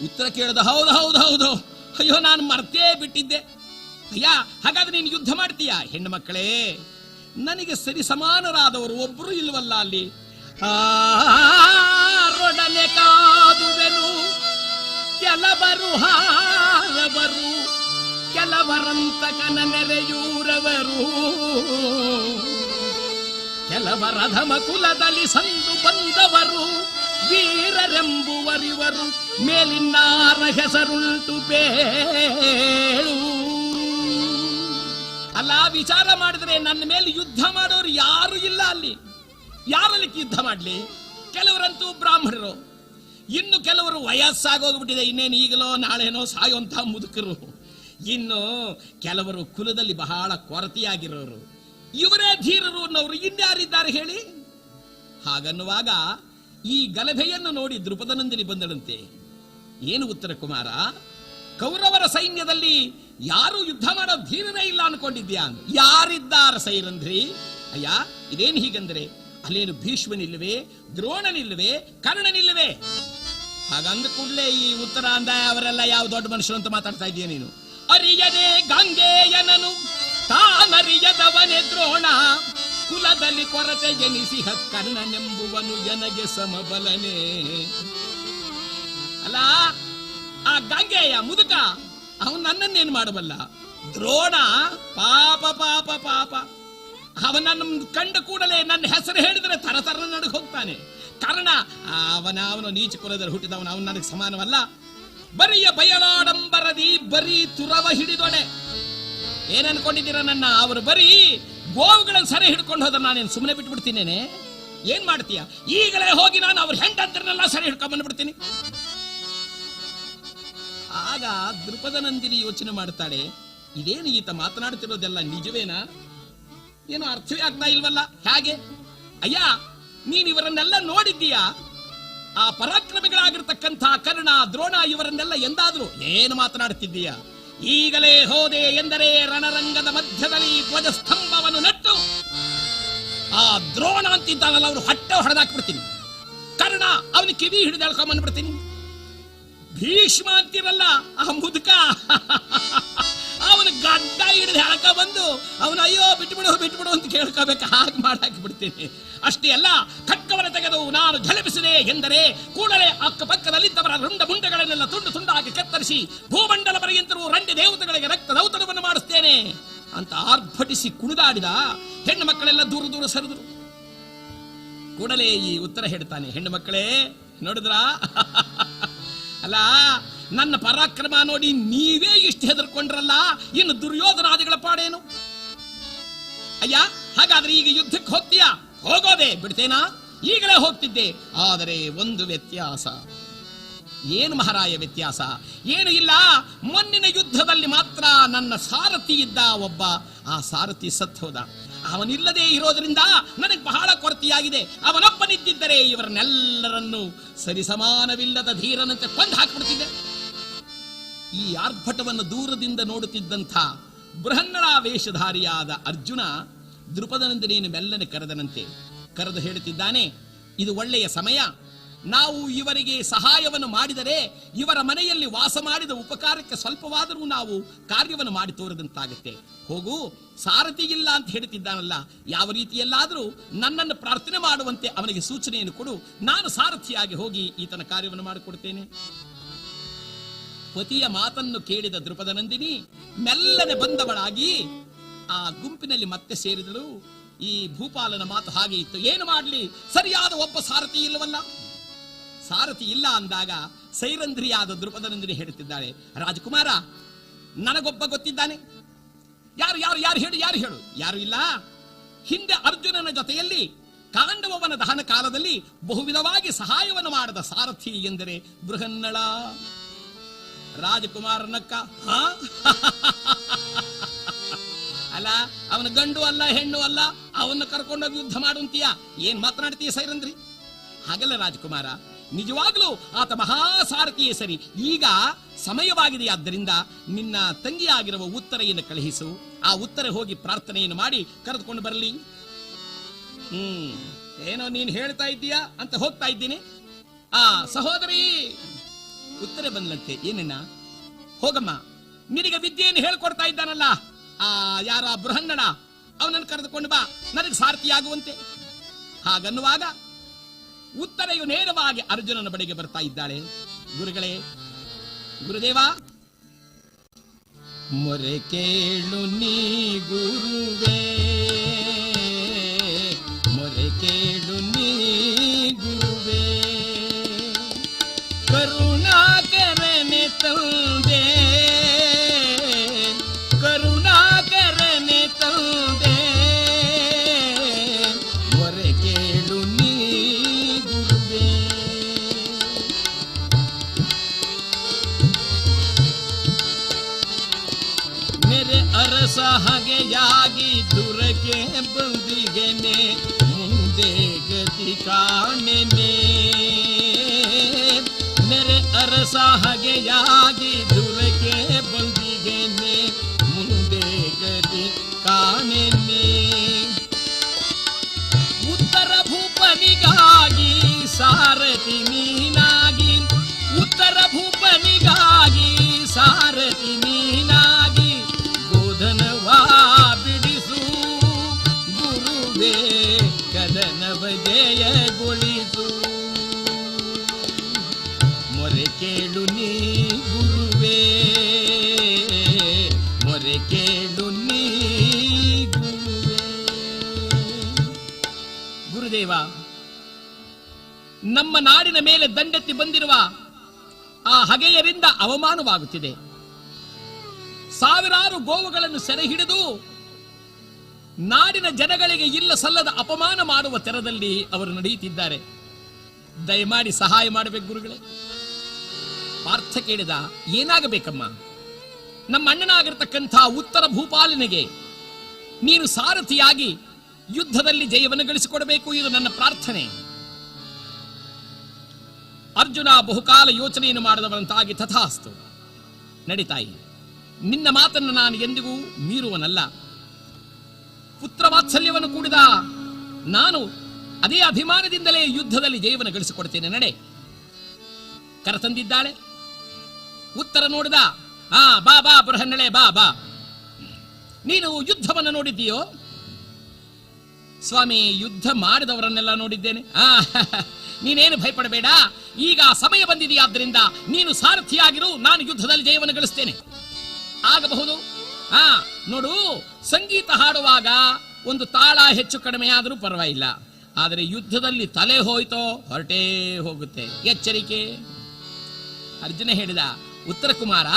ಉತ್ತರ ಕೇಳಿದ, ಹೌದು ಹೌದು ಹೌದು, ಅಯ್ಯೋ ನಾನು ಮರ್ತೇ ಬಿಟ್ಟಿದ್ದೆ. ಅಯ್ಯ, ಹಾಗಾದ್ರೆ ನೀನು ಯುದ್ಧ ಮಾಡ್ತೀಯ? ಹೆಣ್ಣು ಮಕ್ಕಳೇ, ನನಗೆ ಸರಿ ಸಮಾನರಾದವರು ಒಬ್ರು ಇಲ್ವಲ್ಲ ಅಲ್ಲಿ. ರೊಡನೆ ಕಾದುವೆನು, ಕೆಲವರು ಹಾರವರು, ಕೆಲವರಂತ ಕನ ನೆರೆಯೂರವರು, ಕೆಲವರ ಧಮ ಕುಲದಲ್ಲಿ ಸಂದು ಬಂದವರು, ವೀರರೆಂಬುವರಿವರು, ಮೇಲಿನ್ನಾರ ಹೆಸರುಂಟು ಬೇಳು. ಅಲ್ಲ, ವಿಚಾರ ಮಾಡಿದ್ರೆ ನನ್ನ ಮೇಲೆ ಯುದ್ಧ ಮಾಡೋರು ಯಾರು ಇಲ್ಲ ಅಲ್ಲಿ. ಯಾರಲ್ಲಿ ಯುದ್ಧ ಮಾಡ್ಲಿ? ಕೆಲವರಂತೂ ಬ್ರಾಹ್ಮಣರು, ಇನ್ನು ಕೆಲವರು ವಯಸ್ಸಾಗೋಗ್ಬಿಟ್ಟಿದೆ, ಇನ್ನೇನು ಈಗಲೋ ನಾಳೆನೋ ಸಾಯುವಂತ ಮುದುಕರು, ಇನ್ನು ಕೆಲವರು ಕುಲದಲ್ಲಿ ಬಹಳ ಕೊರತೆಯಾಗಿರೋರು. ಇವರೇ ಧೀರರು ಅನ್ನೋರು ಇನ್ಯಾರಿದ್ದಾರೆ ಹೇಳಿ? ಹಾಗನ್ನುವಾಗ ಈ ಗಲಭೆಯನ್ನು ನೋಡಿ ದ್ರುಪದನಂದಿನಿ ಬಂದಳಂತೆ. ಏನು ಉತ್ತರ ಕುಮಾರ, ಕೌರವರ ಸೈನ್ಯದಲ್ಲಿ ಯಾರು ಯುದ್ಧ ಮಾಡೋ ಧೀರನೇ ಇಲ್ಲ ಅನ್ಕೊಂಡಿದ್ಯಾ? ಯಾರಿದ್ದಾರ ಸೈರಂಧ್ರಿ? ಅಯ್ಯ, ಇದೇನು ಹೀಗಂದ್ರೆ ಅಲ್ಲೇನು ಭೀಷ್ಮನಿಲ್ಲವೇ, ದ್ರೋಣನಿಲ್ಲವೇ, ಕರ್ಣನಿಲ್ಲವೇ? ಹಾಗಂದ ಕೂಡಲೇ ಈ ಉತ್ತರ ಅಂದ ಅವರೆಲ್ಲ ಯಾವ ದೊಡ್ಡ ಮನುಷ್ಯರು ಅಂತ ಮಾತಾಡ್ತಾ ಇದೀಯ ನೀನು. ಅರಿಯದೆ ಗಂಗೆಯನನು ತಾನರಿಯದವನೇ ದ್ರೋಣ, ಕುಲದಲ್ಲಿ ಕೊರತೆ ಜನಿಸಿ ಕರ್ಣನೆಂಬುವನು ಎನಗೆ ಸಮಬಲನೇ. ಅಲ್ಲ, ಆ ಗಂಗೆಯ ಮುದುಕ ಅವನು ನನ್ನನ್ನೇನು ಮಾಡಬಲ್ಲ? ದ್ರೋಣ ಪಾಪ ಪಾಪ ಪಾಪ, ಅವನನ್ನು ಕಂಡ ಕೂಡಲೇ ನನ್ನ ಹೆಸರು ಹೇಳಿದ್ರೆ ತರತರ ನಡಗ ಹೋಗ್ತಾನೆ. ಕರ್ಣ ಅವನು ನೀಚ ಕುಲದಲ್ಲಿ ಹುಟ್ಟಿದವನು, ಅವನು ನನಗೆ ಸಮಾನವಲ್ಲ. ಬರಿಯ ಬಯಲಾಡಂಬರದಿ ಬರೀ ತುರವ ಹಿಡಿದೊಡೆ. ಏನ್ ಅನ್ಕೊಂಡಿದ್ದೀರ ನನ್ನ? ಅವರು ಬರೀ ಗೋವುಗಳನ್ನು ಸೆರೆ ಹಿಡ್ಕೊಂಡು ಹೋದ್ರೆ ನಾನೇನು ಸುಮ್ಮನೆ ಬಿಟ್ಬಿಡ್ತೀನೇನೆ? ಏನ್ ಮಾಡ್ತೀಯ? ಈಗಲೇ ಹೋಗಿ ನಾನು ಅವ್ರ ಹೆಂಡಂತರನ್ನೆಲ್ಲ ಸೆರೆ ಹಿಡ್ಕೊಂಡ್ ಬಂದ್ಬಿಡ್ತೀನಿ. ಆಗ ದ್ರುಪದನಂದಿನಿ ಯೋಚನೆ ಮಾಡ್ತಾಳೆ, ಇದೇನು ಈತ ಮಾತನಾಡ್ತಿರೋದೆಲ್ಲ ನಿಜವೇನಾ? ಏನು ಅರ್ಥವೇ ಆಗ್ತಾ ಇಲ್ವಲ್ಲ. ಹೇಗೆ? ಅಯ್ಯ, ನೀನ್ ಇವರನ್ನೆಲ್ಲ ನೋಡಿದ್ದೀಯಾ? ಆ ಪರಾಕ್ರಮಿಗಳಾಗಿರ್ತಕ್ಕಂಥ ಕರ್ಣ, ದ್ರೋಣ ಇವರನ್ನೆಲ್ಲ ಎಂದಾದ್ರು ಏನು ಮಾತನಾಡ್ತಿದ್ದೀಯಾ? ಈಗಲೇ ಹೋದೆ ಎಂದರೆ ರಣರಂಗದ ಮಧ್ಯದಲ್ಲಿ ಧ್ವಜಸ್ತಂಭವನ್ನು ನೆಟ್ಟು ಆ ದ್ರೋಣ ಅಂತಿದ್ದಾನಲ್ಲ ಅವನು ಹೊಟ್ಟೆ ಹೊಡೆದಾಕ್ಬಿಡ್ತೀನಿ. ಕರ್ಣ ಅವನ ಕಿವಿ ಹಿಡಿದು ಎಳ್ಕೊಂಡ್ ಬಂದ್ಬಿಡ್ತೀನಿ. ಭೀಷ್ಮ ಅಂತಿರಲ್ಲ ಆ ಮುದುಕ, ಅವನು ಗಡ್ಡ ಹಿಡಿದು ಎಳ್ಕ ಬಂದು ಅವನು ಅಯ್ಯೋ ಬಿಟ್ಬಿಡು ಬಿಟ್ಬಿಡು ಅಂತ ಕೇಳ್ಕೋಬೇಕು, ಹಾಗೆ ಮಾಡಾಕಿ ಬಿಡ್ತೀನಿ. ಅಷ್ಟೇ ಅಲ್ಲ, ಖಡ್ಗವನ್ನು ತೆಗೆದು ನಾನು ಝಳಪಿಸಿದೆ ಎಂದರೆ ಕೂಡಲೇ ಅಕ್ಕಪಕ್ಕದಲ್ಲಿದ್ದವರ ರುಂಡ ಮುಂಡಗಳನ್ನೆಲ್ಲ ತುಂಡು ತುಂಡಾಗಿ ಕತ್ತರಿಸಿ ಭೂಮಂಡಲ ಪರ್ಯಂತರೂ ರಂಡಿ ದೇವತೆಗಳಿಗೆ ರಕ್ತ ದೌತಣವನ್ನು ಮಾಡಿಸ್ತೇನೆ ಅಂತ ಆರ್ಭಟಿಸಿ ಕುಣಿದಾಡಿದ. ಹೆಣ್ಣು ಮಕ್ಕಳೆಲ್ಲ ದೂರ ದೂರ ಸರಿದ್ರು. ಕೂಡಲೇ ಈ ಉತ್ತರ ಹೇಳ್ತಾನೆ, ಹೆಣ್ಣು ಮಕ್ಕಳೇ ನೋಡಿದ್ರ, ಅಲ್ಲ ನನ್ನ ಪರಾಕ್ರಮ ನೋಡಿ ನೀವೇ ಇಷ್ಟು ಹೆದರ್ಕೊಂಡ್ರಲ್ಲ, ಇನ್ನು ದುರ್ಯೋಧನಾದಿಗಳ ಪಾಡೇನು? ಅಯ್ಯ, ಹಾಗಾದ್ರೆ ಈಗ ಯುದ್ಧಕ್ಕೆ ಹೋಗ್ತೀಯಾ? ಹೋಗೋದೆ ಬಿಡ್ತೇನಾ? ಈಗಲೇ ಹೋಗ್ತಿದ್ದೆ. ಆದರೆ ಒಂದು ವ್ಯತ್ಯಾಸ. ಏನು ಮಹಾರಾಯ ವ್ಯತ್ಯಾಸ? ಏನು ಇಲ್ಲ, ಮೊನ್ನಿನ ಯುದ್ಧದಲ್ಲಿ ಮಾತ್ರ ನನ್ನ ಸಾರಥಿ ಇದ್ದ ಒಬ್ಬ, ಆ ಸಾರಥಿ ಸತ್ ಹೋದ. ಅವನಿಲ್ಲದೆ ಇರೋದ್ರಿಂದ ನನಗೆ ಬಹಳ ಕೊರತೆಯಾಗಿದೆ. ಅವನೊಬ್ಬನಿದ್ದಿದ್ದರೆ ಇವರನ್ನೆಲ್ಲರನ್ನು ಸರಿಸಮಾನವಿಲ್ಲದ ಧೀರನಂತೆ ಕೊಂದು ಹಾಕಿಬಿಡ್ತಿದ್ದೆ. ಈ ಆರ್ಭಟವನ್ನು ದೂರದಿಂದ ನೋಡುತ್ತಿದ್ದಂಥ ಬೃಹನ್ನಳ ವೇಷಧಾರಿಯಾದ ಅರ್ಜುನ ದ್ರುಪದನಂದಿನಿಯನ್ನು ಮೆಲ್ಲನೆ ಕರೆದನಂತೆ. ಕರೆದು ಹೇಳುತ್ತಿದ್ದಾನೆ, ಇದು ಒಳ್ಳೆಯ ಸಮಯ. ನಾವು ಇವರಿಗೆ ಸಹಾಯವನ್ನು ಮಾಡಿದರೆ ಇವರ ಮನೆಯಲ್ಲಿ ವಾಸ ಮಾಡಿದ ಉಪಕಾರಕ್ಕೆ ಸ್ವಲ್ಪವಾದರೂ ನಾವು ಕಾರ್ಯವನ್ನು ಮಾಡಿ ತೋರದಂತಾಗುತ್ತೆ. ಹೋಗು, ಸಾರಥಿ ಇಲ್ಲ ಅಂತ ಹೇಳುತ್ತಿದ್ದಾನಲ್ಲ, ಯಾವ ರೀತಿಯಲ್ಲಾದರೂ ನನ್ನನ್ನು ಪ್ರಾರ್ಥನೆ ಮಾಡುವಂತೆ ಅವನಿಗೆ ಸೂಚನೆಯನ್ನು ಕೊಡು. ನಾನು ಸಾರಥಿಯಾಗಿ ಹೋಗಿ ಈತನ ಕಾರ್ಯವನ್ನು ಮಾಡಿಕೊಡ್ತೇನೆ. ಪತಿಯ ಮಾತನ್ನು ಕೇಳಿದ ದ್ರುಪದನಂದಿನಿ ಮೆಲ್ಲನೆ ಬಂದವಳಾಗಿ ಆ ಗುಂಪಿನಲ್ಲಿ ಮತ್ತೆ ಸೇರಿದಳು. ಈ ಭೂಪಾಲನ ಮಾತು ಹಾಗೆ ಇತ್ತು. ಏನು ಮಾಡಲಿ, ಸರಿಯಾದ ಒಬ್ಬ ಸಾರಥಿ ಇಲ್ಲವಲ್ಲ. ಸಾರಥಿ ಇಲ್ಲ ಅಂದಾಗ ಸೈರಂಧ್ರಿಯಾದ ದ್ರುಪದನಂದಿನಿ ಹೇಳುತ್ತಿದ್ದಾಳೆ, ರಾಜಕುಮಾರ ನನಗೊಬ್ಬ ಗೊತ್ತಿದ್ದಾನೆ. ಯಾರು ಯಾರು ಯಾರು ಹೇಳು, ಯಾರು ಹೇಳು? ಯಾರು ಇಲ್ಲ. ಹಿಂದೆ ಅರ್ಜುನನ ಜೊತೆಯಲ್ಲಿ ಕಾಂಡವನ ದಹನ ಕಾಲದಲ್ಲಿ ಬಹುವಿಧವಾಗಿ ಸಹಾಯವನ್ನು ಮಾಡದ ಸಾರಥಿ ಎಂದರೆ ಬೃಹನ್ನಳ. ರಾಜಕುಮಾರನಕ್ಕ ಅಲ್ಲ ಅವನ ಗಂಡು ಅಲ್ಲ ಹೆಣ್ಣು ಅಲ್ಲ, ಅವನ್ನ ಕರ್ಕೊಂಡೋಗಿ ಯುದ್ಧ ಮಾಡುವಂತೀಯ, ಏನ್ ಮಾತನಾಡ್ತೀಯ ಸೈರಂದ್ರಿ? ಹಾಗಲ್ಲ ರಾಜಕುಮಾರ, ನಿಜವಾಗ್ಲೂ ಆತ ಮಹಾಸಾರಥಿಯೇ ಸರಿ. ಈಗ ಸಮಯವಾಗಿದೆಯಾದ್ದರಿಂದ ನಿನ್ನ ತಂಗಿಯಾಗಿರುವ ಉತ್ತರೆಯನ್ನು ಕಳುಹಿಸು. ಆ ಉತ್ತರ ಹೋಗಿ ಪ್ರಾರ್ಥನೆಯನ್ನು ಮಾಡಿ ಕರೆದುಕೊಂಡು ಬರಲಿ. ಏನೋ ನೀನ್ ಹೇಳ್ತಾ ಇದ್ದೀಯಾ ಅಂತ ಹೋಗ್ತಾ ಇದ್ದೀನಿ. ಆ ಸಹೋದರಿ ಉತ್ತರೆ ಬಂದ್ಲಂತೆ. ಏನಣ್ಣ? ಹೋಗಮ್ಮ, ನಿನಗೆ ವಿದ್ಯೆಯನ್ನು ಹೇಳ್ಕೊಡ್ತಾ ಇದ್ದಾನಲ್ಲ ಯಾರ ಬೃಹನ್ನಡ, ಅವನನ್ನು ಕರೆದುಕೊಂಡು ಬಾ, ನನಗೆ ಸಾರಥಿಯಾಗುವಂತೆ. ಹಾಗನ್ನುವಾಗ ಉತ್ತರೆಯು ನೇರವಾಗಿ ಅರ್ಜುನನ ಬಳಿಗೆ ಬರ್ತಾ ಇದ್ದಾಳೆ. ಗುರುಗಳೇ, ಗುರುದೇವ, ಮೊರೆ ಕೇಳು ನೀ ಗುರುವೇ, ಮೊರೆ ಕೇಳು ನೀ ಗುರುವೇ, ಕರುಣಾಕರನೆ ತಂದೆ, ಕರುಣಾಕರನೆ ತಂದೆ, ಮೊರೆ ಕೇಳು ನೀ ಗುರುವೇ. ಮೇರೆ ಅರಸ ಹಗೆಯಾಗಿ ದುರಗೆ ಬಂದಿಗೆನೆ, ಮುಂದೆ ಗತಿ ಕಾಣೆನೆ. ಮೇರೆ ಅರಸ ಹಗೆಯಾಗಿ ದುರಗೆ ಬಂದಿಗೆನೆ, ಮುಂದೆ ಗತಿ ಕಾಣೆನೆ. ಉತ್ತರ ಭೂಪನಿಗಾಗಿ ಸಾರಥಿ ನೀನಾಗಿ, ಉತ್ತರ ಭೂಪನಿಗಾಗಿ ಸಾರಥಿ ನೀನಾಗಿ, ಗೋಧನವಾ ಬಿಡಿಸು ಗುರುವೇ, ಕದನವ ಜಯಗೊಳಿಸು. ಮೊರೆ ಕೇಳು ನೀ ಗುರುವೇ, ಮೊರೆ ಕೇಳು ನೀ ಗುರುವೇ. ಗುರುದೇವ, ನಮ್ಮ ನಾಡಿನ ಮೇಲೆ ದಂಡೆತ್ತಿ ಬಂದಿರುವ ಆ ಹಗೆಯರಿಂದ ಅವಮಾನವಾಗುತ್ತಿದೆ. ಸಾವಿರಾರು ಗೋವುಗಳನ್ನು ಸೆರೆ ಹಿಡಿದು ನಾಡಿನ ಜನಗಳಿಗೆ ಇಲ್ಲ ಸಲ್ಲದ ಅಪಮಾನ ಮಾಡುವ ತೆರದಲ್ಲಿ ಅವರು ನಡೆಯುತ್ತಿದ್ದಾರೆ. ದಯಮಾಡಿ ಸಹಾಯ ಮಾಡಬೇಕು ಗುರುಗಳೇ. ಪಾರ್ಥ ಕೇಳಿದ, ಏನಾಗಬೇಕಮ್ಮ? ನಮ್ಮ ಅಣ್ಣನಾಗಿರ್ತಕ್ಕಂಥ ಉತ್ತರ ಭೂಪಾಲನಿಗೆ ನೀನು ಸಾರಥಿಯಾಗಿ ಯುದ್ಧದಲ್ಲಿ ಜಯವನ್ನು ಗಳಿಸಿಕೊಡಬೇಕು, ಇದು ನನ್ನ ಪ್ರಾರ್ಥನೆ. ಅರ್ಜುನ ಬಹುಕಾಲ ಯೋಚನೆಯನ್ನು ಮಾಡದವರಂತಾಗಿ ತಥಾಸ್ತು, ನಡಿತಾಯಿ, ನಿನ್ನ ಮಾತನ್ನು ನಾನು ಎಂದಿಗೂ ಮೀರುವನಲ್ಲ. ಪುತ್ರ ವಾತ್ಸಲ್ಯವನ್ನು ಕೂಡಿದ ನಾನು ಅದೇ ಅಭಿಮಾನದಿಂದಲೇ ಯುದ್ಧದಲ್ಲಿ ಜಯವನ್ನು ಗಳಿಸಿಕೊಡ್ತೇನೆ, ನಡೆ. ಕರೆತಂದಿದ್ದಾಳೆ. ಉತ್ತರ ನೋಡಿದ, ಬಾ ಬಾ ಬೃಹನ್ನಳೆ, ಬಾ ಬಾ. ನೀನು ಯುದ್ಧವನ್ನು ನೋಡಿದ್ದೀಯೋ? ಸ್ವಾಮಿ, ಯುದ್ಧ ಮಾಡಿದವರನ್ನೆಲ್ಲ ನೋಡಿದ್ದೇನೆ. ನೀನೇನು ಭಯಪಡಬೇಡ, ಈಗ ಸಮಯ ಬಂದಿದೆಯಾದ್ದರಿಂದ ನೀನು ಸಾರಥಿಯಾಗಿರು, ನಾನು ಯುದ್ಧದಲ್ಲಿ ಜಯವನ್ನು ಗಳಿಸ್ತೇನೆ. ಆಗಬಹುದು. ನೋಡು, ಸಂಗೀತ ಹಾಡುವಾಗ ಒಂದು ತಾಳ ಹೆಚ್ಚು ಕಡಿಮೆ ಆದರೂ ಪರವಾಗಿಲ್ಲ, ಆದರೆ ಯುದ್ಧದಲ್ಲಿ ತಲೆ ಹೋಯ್ತೋ ಹೊರಟೇ ಹೋಗುತ್ತೆ, ಎಚ್ಚರಿಕೆ. ಅರ್ಜುನ ಹೇಳಿದ, ಉತ್ತರ ಕುಮಾರ,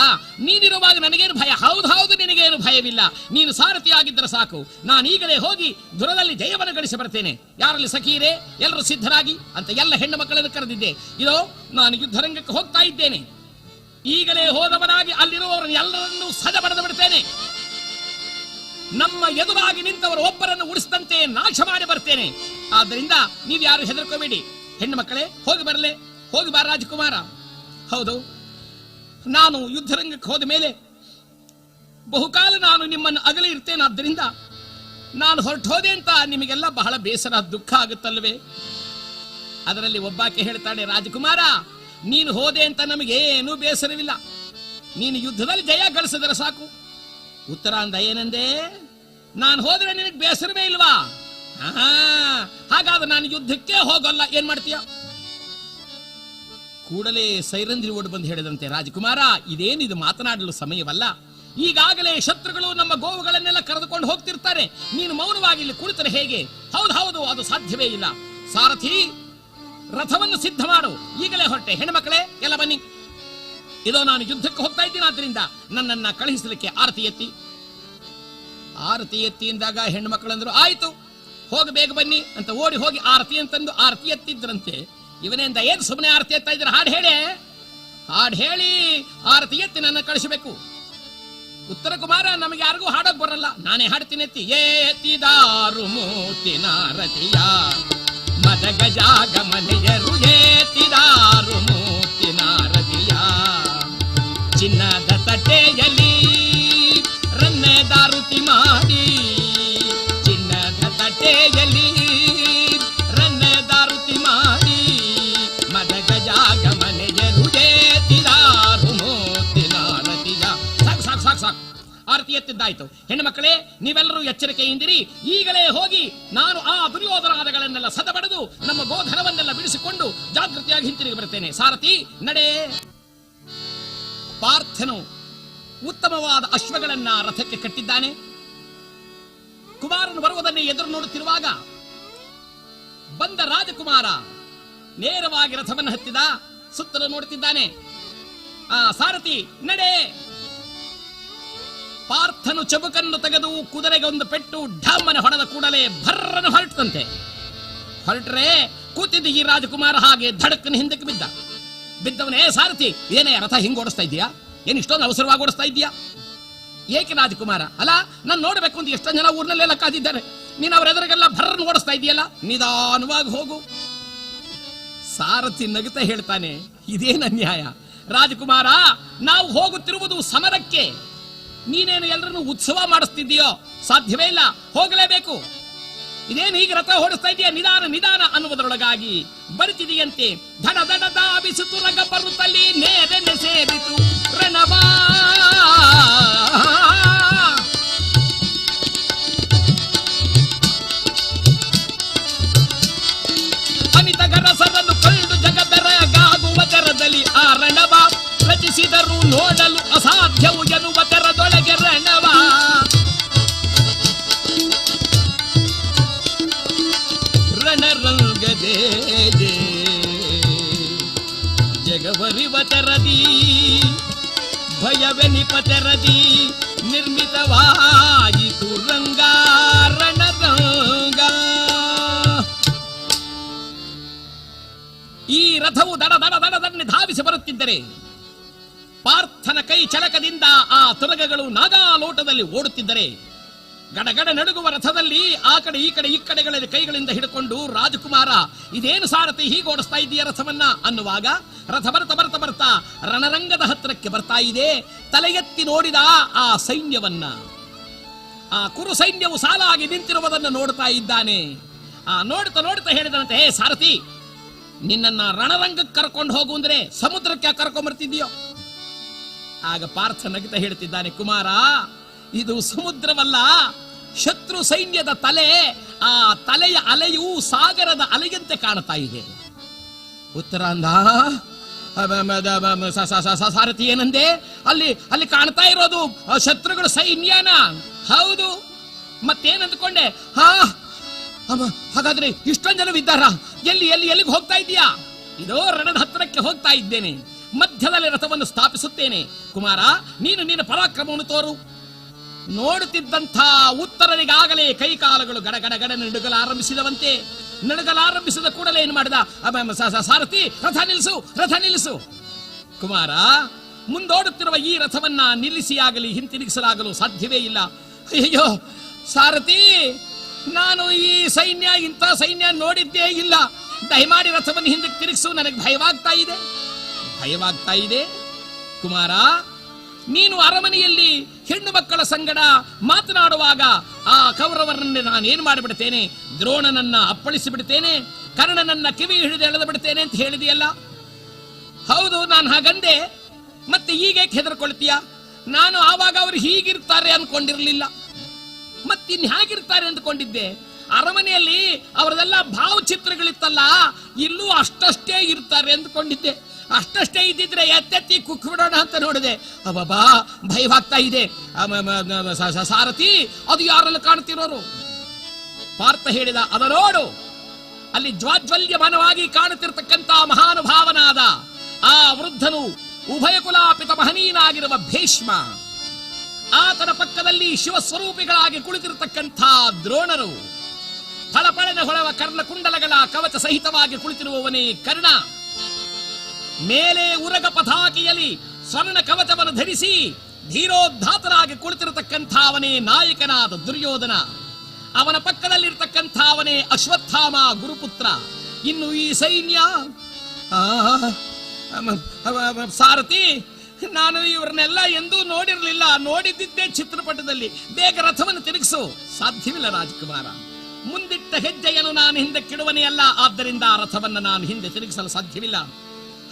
ನೀನಿರುವಾಗ ನನಗೇನು ಭಯ? ಹೌದು, ನಿನಗೇನು ಭಯವಿಲ್ಲ. ನೀನು ಸಾರಥಿಯಾಗಿದ್ದರೆ ಸಾಕು, ನಾನೀಗಲೇ ಹೋಗಿ ದುರದಲ್ಲಿ ಜಯವನ್ನು ಗಳಿಸಿ ಬರ್ತೇನೆ. ಯಾರಲ್ಲಿ ಸಖೀರೆ, ಎಲ್ಲರೂ ಸಿದ್ಧರಾಗಿ ಅಂತ ಎಲ್ಲ ಹೆಣ್ಣು ಮಕ್ಕಳನ್ನು ಕರೆದಿದ್ದೆ. ಇದೋ ನಾನು ಯುದ್ಧರಂಗಕ್ಕೆ ಹೋಗ್ತಾ ಇದ್ದೇನೆ. ಈಗಲೇ ಹೋದವನಾಗಿ ಅಲ್ಲಿರುವವರನ್ನು ಎಲ್ಲರನ್ನೂ ಸಜ ಬರೆದು ಬಿಡ್ತೇನೆ. ನಮ್ಮ ಎದುರಾಗಿ ನಿಂತವರು ಒಬ್ಬರನ್ನು ಉಳಿಸಿದಂತೆ ನಾಶ ಮಾಡಿ ಬರ್ತೇನೆ. ಆದ್ದರಿಂದ ನೀವ್ಯಾರು ಹೆದರ್ಕೋಬೇಡಿ. ಹೆಣ್ಣು ಮಕ್ಕಳೇ, ಹೋಗಿ ಬರಲೇ, ಹೋಗಿ ಬಾ ರಾಜಕುಮಾರ. ಹೌದು, ನಾನು ಯುದ್ಧರಂಗಕ್ಕೆ ಹೋದ ಮೇಲೆ ಬಹುಕಾಲ ನಾನು ನಿಮ್ಮನ್ನು ಅಗಲಿ ಇರ್ತೇನಾದ್ದರಿಂದ ನಾನು ಹೊರಟು ಹೋದೆ ಅಂತ ನಿಮಗೆಲ್ಲ ಬಹಳ ಬೇಸರ, ದುಃಖ ಆಗುತ್ತಲ್ವೇ? ಅದರಲ್ಲಿ ಒಬ್ಬಾಕೆ ಹೇಳ್ತಾಳೆ, ರಾಜಕುಮಾರ, ನೀನು ಹೋದೆ ಅಂತ ನಮಗೇನೂ ಬೇಸರವಿಲ್ಲ, ನೀನು ಯುದ್ಧದಲ್ಲಿ ಜಯ ಗಳಿಸಿದರೆ ಸಾಕು. ಉತ್ತರ ಅಂದ, ಏನಂದೆ? ನಾನು ಹೋದ್ರೆ ನಿನಗೆ ಬೇಸರವೇ ಇಲ್ವಾ? ಹಾಗಾದ್ರೆ ನಾನು ಯುದ್ಧಕ್ಕೆ ಹೋಗಲ್ಲ, ಏನ್ ಮಾಡ್ತೀಯ? ಕೂಡಲೇ ಸೈರಂಧ್ರಿ ಓಡಿ ಬಂದು ಹೇಳಿದಂತೆ, ರಾಜಕುಮಾರ, ಇದೇನಿದು ಮಾತನಾಡಲು ಸಮಯವಲ್ಲ. ಈಗಾಗಲೇ ಶತ್ರುಗಳು ನಮ್ಮ ಗೋವುಗಳನ್ನೆಲ್ಲ ಕರೆದುಕೊಂಡು ಹೋಗ್ತಿರ್ತಾರೆ. ನೀನು ಮೌನವಾಗಿ ಇಲ್ಲಿ ಕುಳಿತರೆ ಹೇಗೆ? ಹೌದು, ಅದು ಸಾಧ್ಯವೇ ಇಲ್ಲ. ಸಾರಥಿ, ರಥವನ್ನು ಸಿದ್ಧ ಮಾಡು, ಈಗಲೇ ಹೊರಟೆ. ಹೆಣ್ಮಕ್ಳೇ ಎಲ್ಲ ಬನ್ನಿ. ಇದೋ ನಾನು ಯುದ್ಧಕ್ಕೆ ಹೋಗ್ತಾ ಇದ್ದೀನಿ, ಆದ್ರಿಂದ ನನ್ನನ್ನ ಕಳುಹಿಸಲಿಕ್ಕೆ ಆರತಿ ಎತ್ತಿ. ಆರತಿ ಎತ್ತಿ ಎಂದಾಗ ಹೆಣ್ಮಕ್ಳಂದ್ರು, ಆಯ್ತು, ಹೋಗಿ ಬೇಗ ಬನ್ನಿ ಅಂತ ಓಡಿ ಹೋಗಿ ಆರತಿ ಅಂತಂದು ಆರತಿ ಎತ್ತಿದ್ರಂತೆ. ಇವನಿಂದ ಏನು ಸುಮ್ಮನೆ ಆರತಿ ಎತ್ತಾ ಇದ್ರೆ? ಹಾಡು ಹೇಳಿ ಆರತಿ ಎತ್ತಿ ನನ್ನ ಕಳಿಸಬೇಕು. ಉತ್ತರ ಕುಮಾರ, ನಮಗೆ ಯಾರಿಗೂ ಹಾಡಕ್ ಬರಲ್ಲ, ನಾನೇ ಹಾಡ್ತೀನಿ. ಏತಿದಾರು ಮೂತಿನ ರತಿಯ ಮದ ಗಜಾಗಮನೆಯರು, ಏತಿದಾರು ಮೂತಿನ ರತಿಯ ಚಿನ್ನದ ತಟ್ಟೆಯಲ್ಲಿ ರನ್ನೆದಾರುತಿ ಮಾಡಿ, ಚಿನ್ನದ ತಟ್ಟೆಯಲ್ಲಿ ರನ್ನೆದಾರುತಿ ಮಾಡಿ ಮದ ಗಜಾಗಮನೆಯರು, ಏತಿದಾರು ಮೂತಿನ ರತಿಯ. ಸಾಕು ಸಾಕು ಸಾಕು ಸಾಕು, ಆರತಿ ಎತ್ತಿದ್ದಾಯ್ತು. ಹೆಣ್ಣು ಮಕ್ಕಳೇ, ನೀವೆಲ್ಲರೂ ಎಚ್ಚರಿಕೆಯಿಂದಿರಿ. ಈಗಲೇ ಹೋಗಿ ನಾನು ಆ ದುರ್ಯೋಧನಾದಗಳನ್ನೆಲ್ಲ ಸದಬಡೆದು ನಮ್ಮ ಗೋಧನವನ್ನೆಲ್ಲ ಬಿಡಿಸಿಕೊಂಡು ಜಾಗೃತಿಯಾಗಿ ಹಿಂತಿರುಗಿ ಬರುತ್ತೇನೆ. ಸಾರಥಿ ನಡೆ. ಪಾರ್ಥನು ಉತ್ತಮವಾದ ಅಶ್ವಗಳನ್ನ ರಥಕ್ಕೆ ಕಟ್ಟಿದ್ದಾನೆ. ಕುಮಾರನು ಬರುವುದನ್ನೇ ಎದುರು ನೋಡುತ್ತಿರುವಾಗ ಬಂದ ರಾಜಕುಮಾರ ನೇರವಾಗಿ ರಥವನ್ನು ಹತ್ತಿದ, ಸುತ್ತಲೂ ನೋಡುತ್ತಿದ್ದಾನೆ. ಸಾರಥಿ ನಡೆ. ಪಾರ್ಥನು ಚಬುಕನ್ನು ತೆಗೆದು ಕುದುರೆಗೆ ಒಂದು ಪೆಟ್ಟು ಢಮ್ಮನೆ ಹೊಡೆದ ಕೂಡಲೇ ಭರ್ರನ್ನು ಹೊರಟಂತೆ. ಹೊರಟ್ರೆ ಕೂತಿದ್ದ ಈ ರಾಜಕುಮಾರ ಹಾಗೆ ಧಡಕ್ಕನ ಹಿಂದಕ್ಕೆ ಬಿದ್ದವನೇ. ಸಾರಥಿ, ಏನೇ ರಥ ಹಿಂಗ್ ಓಡಿಸ್ತಾ ಇದೀಯಾ? ಏನ್ ಇಷ್ಟೊಂದು ಅವಸರವಾಗಿ ಓಡಿಸ್ತಾ ಇದೀಯಾ? ಏಕೆ ರಾಜಕುಮಾರ? ಅಲ್ಲ, ನಾನು ನೋಡ್ಬೇಕು ಅಂತ ಎಷ್ಟೊಂದು ಜನ ಊರ್ನಲ್ಲೆಲ್ಲ ಕಾದಿದ್ದಾರೆ, ನೀನು ಅವ್ರ ಎದುರಿಗೆಲ್ಲ ಭರ್ರನ್ನು ಓಡಿಸ್ತಾ ಇದೆಯಲ್ಲ, ನಿಧಾನವಾಗಿ ಹೋಗು. ಸಾರಥಿ ನಗುತ್ತಾ ಹೇಳ್ತಾನೆ, ಇದೇನು ಅನ್ಯಾಯ ರಾಜಕುಮಾರ, ನಾವು ಹೋಗುತ್ತಿರುವುದು ಸಮರಕ್ಕೆ, ನೀನೇನು ಎಲ್ಲರನ್ನು ಉತ್ಸವ ಮಾಡಿಸ್ತಿದ್ದೀಯೋ? ಸಾಧ್ಯವೇ ಇಲ್ಲ, ಹೋಗಲೇಬೇಕು. ಇದೇನು ಹೀಗೆ ರಥ ಓಡಿಸ್ತಾ ಇದೆಯಾ? ನಿಧಾನ ನಿಧಾನ ಅನ್ನುವುದರೊಳಗಾಗಿ ಬರುತ್ತಿದೆಯಂತೆ. ಧಡ ದಡ ದಾಬಿಸಿತು ರಗ ಬರುತ್ತಲ್ಲಿ ನೇರನೆ ಸೇರಿತು ರಣವಾ. ಅಮಿತಗರಸರನ್ನು ಕಂಡು ಜಗದರಗಾಗುವ ತೆರದಲ್ಲಿ ಆ ರಣವ ರಚಿಸಿದರು ನೋಡಲು ಅಸಾಧ್ಯವು ಎನ್ನುವ ತೆರದೊಳಗೆ ರಣವ. ರಣರಂಗದೇ ಜಗವರಿವ ತೆರದಿ ಭಯವೆನಿಪ ತೆರದಿ ನಿರ್ಮಿತವಾಯಿತು ರಂಗ ರಣರಂಗ. ಈ ರಥವು ದಡ ದಡ ದಡದನ್ನೇ ಧಾವಿಸಿ ಬರುತ್ತಿದ್ದರೆ ಪಾರ್ಥನ ಕೈ ಚಳಕದಿಂದ ಆ ತುರಗಗಳು ನಾಗಾಲೋಟದಲ್ಲಿ ಓಡುತ್ತಿದ್ದರೆ ಗಡಗಡ ನಡುಗುವ ರಥದಲ್ಲಿ ಆ ಕಡೆ ಈ ಕಡೆಗಳಲ್ಲಿ ಕೈಗಳಿಂದ ಹಿಡ್ಕೊಂಡು ರಾಜಕುಮಾರ, ಇದೇನು ಸಾರಥಿ ಹೀಗೆ ಓಡಿಸ್ತಾ ಇದೆಯಾ ರಥವನ್ನ ಅನ್ನುವಾಗ ರಥ ಬರ್ತಾ ರಣರಂಗದ ಹತ್ತಿರಕ್ಕೆ ಬರ್ತಾ ಇದೆ. ತಲೆ ಎತ್ತಿ ನೋಡಿದ ಆ ಸೈನ್ಯವನ್ನ, ಆ ಕುರು ಸೈನ್ಯವು ಸಾಲಾಗಿ ನಿಂತಿರುವುದನ್ನು ನೋಡ್ತಾ ಇದ್ದಾನೆ. ನೋಡ್ತಾ ಹೇಳಿದಂತೆ, ಹೇ ಸಾರಥಿ, ನಿನ್ನನ್ನ ರಣರಂಗಕ್ಕೆ ಕರ್ಕೊಂಡು ಹೋಗು ಅಂದ್ರೆ ಸಮುದ್ರಕ್ಕೆ ಕರ್ಕೊಂಡ್ ಬರ್ತಿದ್ಯೋ? ಆಗ ಪಾರ್ಥ ನಗುತ್ತಾ ಹೇಳ್ತಿದ್ದಾನೆ, ಕುಮಾರ, ಇದು ಸಮುದ್ರವಲ್ಲ, ಶತ್ರು ಸೈನ್ಯದ ತಲೆ. ಆ ತಲೆಯ ಅಲೆಯು ಸಾಗರದ ಅಲೆಯಂತೆ ಕಾಣ್ತಾ ಇದೆ. ಉತ್ತರಾಂಧ ಸಾರಥಿ ಏನಂದೆ? ಅಲ್ಲಿ ಕಾಣ್ತಾ ಇರೋದು ಶತ್ರುಗಳ ಸೈನ್ಯನ? ಹೌದು, ಮತ್ತೇನಂದ್ಕೊಂಡೆ? ಹಾಗಾದ್ರೆ ಇಷ್ಟೊಂದು ಜನವಿದ್ದಾರ? ಎಲ್ಲಿಗೆ ಹೋಗ್ತಾ ಇದೀಯಾ? ಇದೋ ರಣದ ಹತ್ತಿರಕ್ಕೆ ಹೋಗ್ತಾ ಇದ್ದೇನೆ, ಮಧ್ಯದಲ್ಲಿ ರಥವನ್ನು ಸ್ಥಾಪಿಸುತ್ತೇನೆ. ಕುಮಾರ, ನೀನು ನಿನ್ನ ಪರಾಕ್ರಮವನ್ನು ತೋರು. ನೋಡುತ್ತಿದ್ದಂಥ ಉತ್ತರನಿಗಾಗಲೇ ಕೈಕಾಲಗಳು ಗಡಗಡ ನಡುಗಲಾರಂಭಿಸಿದವಂತೆ. ನಡುಗಲಾರಂಭಿಸಿದ ಕೂಡಲೇ ಏನು ಮಾಡಿದ? ಸಾರಥಿ, ರಥ ನಿಲ್ಲಿಸು. ಕುಮಾರ, ಮುಂದೋಡುತ್ತಿರುವ ಈ ರಥವನ್ನ ನಿಲ್ಲಿಸಿಯಾಗಲಿ ಹಿಂತಿರುಗಿಸಲಾಗಲು ಸಾಧ್ಯವೇ ಇಲ್ಲ. ಅಯ್ಯೋ ಸಾರಥಿ, ನಾನು ಈ ಸೈನ್ಯ, ಇಂಥ ಸೈನ್ಯ ನೋಡಿದ್ದೇ ಇಲ್ಲ. ದಯಮಾಡಿ ರಥವನ್ನು ಹಿಂದಕ್ಕೆ ತಿರುಗಿಸು, ನನಗೆ ಭಯವಾಗ್ತಾ ಇದೆ. ಕುಮಾರ, ನೀನು ಅರಮನೆಯಲ್ಲಿ ಹೆಣ್ಣು ಮಕ್ಕಳ ಸಂಗಡ ಮಾತನಾಡುವಾಗ ಆ ಕೌರವರನ್ನೇ ನಾನೇನು ಮಾಡಿಬಿಡ್ತೇನೆ, ದ್ರೋಣನನ್ನ ಅಪ್ಪಳಿಸಿ ಬಿಡ್ತೇನೆ, ಕರ್ಣನನ್ನ ಕಿವಿ ಹಿಡಿದು ಎಳೆದು ಬಿಡ್ತೇನೆ ಅಂತ ಹೇಳಿದೆಯಲ್ಲ. ಹೌದು, ನಾನು ಹಾಗಂದೆ. ಮತ್ತೆ ಈಗ ಹೆದರ್ಕೊಳ್ತೀಯ? ನಾನು ಆವಾಗ ಅವರು ಹೀಗಿರ್ತಾರೆ ಅನ್ಕೊಂಡಿರ್ಲಿಲ್ಲ, ಮತ್ತಿನ್ ಹೇಗಿರ್ತಾರೆ ಅಂದ್ಕೊಂಡಿದ್ದೆ. ಅರಮನೆಯಲ್ಲಿ ಅವರದೆಲ್ಲ ಭಾವಚಿತ್ರಗಳಿತ್ತಲ್ಲ, ಇಲ್ಲೂ ಅಷ್ಟಷ್ಟೇ ಇರ್ತಾರೆ ಅಂದ್ಕೊಂಡಿದ್ದೆ. ಅಷ್ಟಷ್ಟೇ ಇದ್ದಿದ್ರೆ ಎತ್ತೆತ್ತಿ ಕುಕ್ ಬಿಡೋಣ ಅಂತ ನೋಡಿದೆ. ಅಬ್ಬಾ, ಭಯವಾಗ್ತಾ ಇದೆ. ಸಾರಥಿ, ಅದು ಯಾರೆಲ್ಲ ಕಾಣ್ತಿರೋರು? ಪಾರ್ಥ ಹೇಳಿದ, ಅದ ನೋಡು, ಅಲ್ಲಿ ಜ್ವಾಜ್ವಲ್ಯಮಾನವಾಗಿ ಕಾಣುತ್ತಿರತಕ್ಕಂತ ಮಹಾನುಭಾವನಾದ ಆ ವೃದ್ಧನು, ಉಭಯ ಕುಲಾಪಿತ ಮಹನೀಯನಾಗಿರುವ ಭೀಷ್ಮ, ಆತನ ಪಕ್ಕದಲ್ಲಿ ಶಿವಸ್ವರೂಪಿಗಳಾಗಿ ಕುಳಿತಿರತಕ್ಕಂಥ ದ್ರೋಣರು, ಫಳಫಳನೆ ಹೊಳವ ಕರ್ಣಕುಂಡಲಗಳ ಕವಚ ಸಹಿತವಾಗಿ ಕುಳಿತಿರುವವನೇ ಕರ್ಣ, ಮೇಲೆ ಉರಗ ಪತಾಕೆಯಲ್ಲಿ ಸ್ವರ್ಣ ಕವಚವನ್ನು ಧರಿಸಿ ಧೀರೋದ್ಧಾತರಾಗಿ ಕುಳಿತಿರತಕ್ಕಂಥ ಅವನೇ ನಾಯಕನಾದ ದುರ್ಯೋಧನ, ಅವನ ಪಕ್ಕದಲ್ಲಿರ್ತಕ್ಕಂಥ ಅವನೇ ಅಶ್ವತ್ಥಾಮ ಗುರುಪುತ್ರ. ಇನ್ನು ಈ ಸೈನ್ಯ ಸಾರಥಿ, ನಾನು ಇವರನ್ನೆಲ್ಲ ಎಂದೂ ನೋಡಿರಲಿಲ್ಲ, ನೋಡಿದ್ದಿದ್ದೇ ಚಿತ್ರಪಟದಲ್ಲಿ. ಬೇಗ ರಥವನ್ನು ತಿರುಗಿಸು. ಸಾಧ್ಯವಿಲ್ಲ ರಾಜಕುಮಾರ, ಮುಂದಿಟ್ಟ ಹೆಜ್ಜೆಯನ್ನು ನಾನು ಹಿಂದಕ್ಕಿಡುವನೇ ಅಲ್ಲ, ಆದ್ದರಿಂದ ಆ ರಥವನ್ನು ನಾನು ಹಿಂದೆ ತಿರುಗಿಸಲು ಸಾಧ್ಯವಿಲ್ಲ.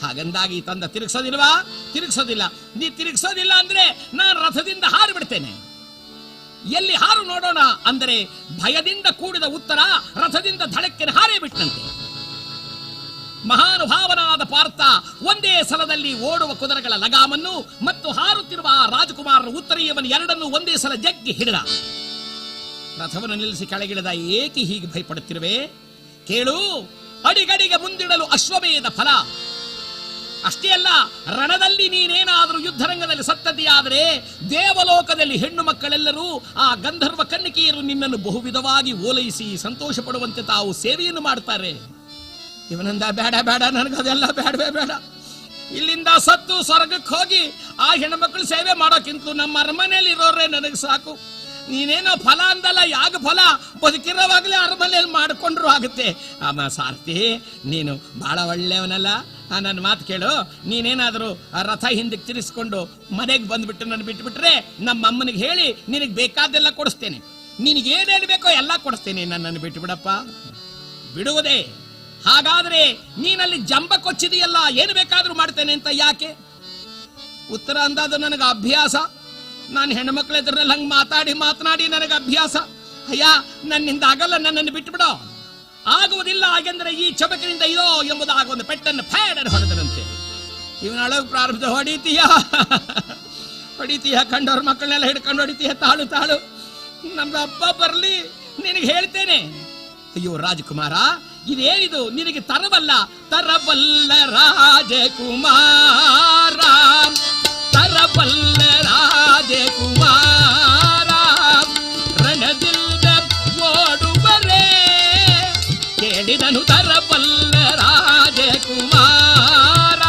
ಹಾಗಂದಾಗಿ ತಂದ ತಿರುಗಿಸೋದಿಲ್ವಾ? ತಿರುಗಿಸೋದಿಲ್ಲ. ನೀ ತಿರುಗಿಸೋದಿಲ್ಲ ಅಂದ್ರೆ ನಾನು ರಥದಿಂದ ಹಾರು ಬಿಡ್ತೇನೆ. ಎಲ್ಲಿ ಹಾರು ನೋಡೋಣ ಅಂದರೆ ಭಯದಿಂದ ಕೂಡಿದ ಉತ್ತರ ರಥದಿಂದ ಧಡಕ್ಕಿನ ಹಾರೇ ಬಿಟ್ಟಂತೆ. ಮಹಾನುಭಾವನಾದ ಪಾರ್ಥ ಒಂದೇ ಸಲದಲ್ಲಿ ಓಡುವ ಕುದುರೆಗಳ ಲಗಾಮನ್ನು ಮತ್ತು ಹಾರುತ್ತಿರುವ ಆ ರಾಜಕುಮಾರರ ಉತ್ತರೀಯವನ್ನು ಎರಡನ್ನೂ ಒಂದೇ ಸಲ ಜಗ್ಗಿ ಹಿಡಿದ. ರಥವನ್ನು ನಿಲ್ಲಿಸಿ ಕೆಳಗಿಳಿದ. ಏಕೆ ಹೀಗೆ ಭಯಪಡುತ್ತಿರುವೆ? ಕೇಳು, ಅಡಿಗಡಿಗೆ ಮುಂದಿಡಲು ಅಶ್ವಮೇಧ ಫಲ. ಅಷ್ಟೇ ಅಲ್ಲ, ರಣದಲ್ಲಿ ನೀನೇನಾದರೂ ಯುದ್ಧರಂಗದಲ್ಲಿ ಸತ್ತದೆಯಾದರೆ ದೇವಲೋಕದಲ್ಲಿ ಹೆಣ್ಣು ಮಕ್ಕಳೆಲ್ಲರೂ ಆ ಗಂಧರ್ವ ಕನ್ನಿಕೆಯರು ನಿನ್ನನ್ನು ಬಹುವಿಧವಾಗಿ ಓಲೈಸಿ ಸಂತೋಷ ಪಡುವಂತೆ ತಾವು ಸೇವೆಯನ್ನು ಮಾಡ್ತಾರೆ. ಇವನಂದ, ಬೇಡ ಬೇಡ, ನನಗದೆಲ್ಲ ಬೇಡವೇ ಬೇಡ. ಇಲ್ಲಿಂದ ಸತ್ತು ಸ್ವರ್ಗಕ್ಕೆ ಹೋಗಿ ಆ ಹೆಣ್ಮಕ್ಳು ಸೇವೆ ಮಾಡೋಕ್ಕಿಂತಲೂ ನಮ್ಮ ಅರಮನೆಯಲ್ಲಿ ಇರೋರೇ ನನಗೆ ಸಾಕು. ನೀನೇನೋ ಫಲ ಅಂದಲ್ಲ, ಯಾಗ ಫಲ ಬದುಕಿರೋವಾಗಲೇ ಅರಮನೆಯಲ್ಲಿ ಮಾಡಿಕೊಂಡ್ರು ಆಗುತ್ತೆ. ಅಮ್ಮ ಸಾರ್ಥಿ, ನೀನು ಬಹಳ ಒಳ್ಳೆಯವನಲ್ಲ. ನನ್ನ ಮಾತು ಕೇಳು, ನೀನೇನಾದರೂ ರಥ ಹಿಂದಕ್ಕೆ ತಿರ್ಸ್ಕೊಂಡು ಮನೆಗೆ ಬಂದ್ಬಿಟ್ಟು ನನ್ನ ಬಿಟ್ಟುಬಿಟ್ರೆ ನಮ್ಮ ಅಮ್ಮನಿಗೆ ಹೇಳಿ ನಿನಗೆ ಬೇಕಾದೆಲ್ಲ ಕೊಡಿಸ್ತೇನೆ. ನಿನಗೇನೇನು ಬೇಕೋ ಎಲ್ಲ ಕೊಡಿಸ್ತೇನೆ. ನನ್ನನ್ನು ಬಿಟ್ಟು ಬಿಡಪ್ಪ. ಬಿಡುವುದೇ? ಹಾಗಾದ್ರೆ ನೀನಲ್ಲಿ ಜಂಬ ಕೊಚ್ಚಿದೆಯಲ್ಲ, ಏನು ಬೇಕಾದ್ರೂ ಮಾಡ್ತೇನೆ ಅಂತ ಯಾಕೆ? ಉತ್ತರ ಅಂದಾದ ನನಗೆ ಅಭ್ಯಾಸ. ನಾನು ಹೆಣ್ಮಕ್ಳ ಎದುರಲ್ಲಿ ಹಂಗೆ ಮಾತನಾಡಿ ನನಗೆ ಅಭ್ಯಾಸ. ಅಯ್ಯ, ನನ್ನಿಂದ ಆಗಲ್ಲ, ನನ್ನನ್ನು ಬಿಟ್ಟು ಬಿಡೋ. ಆಗುವುದಿಲ್ಲ. ಹಾಗೆಂದ್ರೆ ಈ ಚಬಕಿನಿಂದ ಇದೋ ಎಂಬುದಾಗ ಒಂದು ಪೆಟ್ಟನ್ನು ಫೇಡನ್ನು ಹೊಡೆದರಂತೆ. ಇವನೊಳಗೆ ಪ್ರಾರಂಭ ಹೊಡಿತೀಯ ಕಂಡವ್ರ ಮಕ್ಕಳನ್ನೆಲ್ಲ ಹಿಡ್ಕೊಂಡು ಹೊಡಿತೀಯ. ತಾಳು ತಾಳು, ನಮ್ದು ಅಪ್ಪ ಬರ್ಲಿ, ನಿನಗೆ ಹೇಳ್ತೇನೆ. ಅಯ್ಯೋ ರಾಜಕುಮಾರ, ಇದೇನಿದು? ನಿನಗೆ ತರಬಲ್ಲ ರಾಜಕುಮಾರ, ತರಬಲ್ಲ ರಾಜಕುಮಾರ, ರಣದಿಂದ ಓಡುವರೇ ಕೇಳಿದನು ತರಬಲ್ಲ ರಾಜಕುಮಾರ.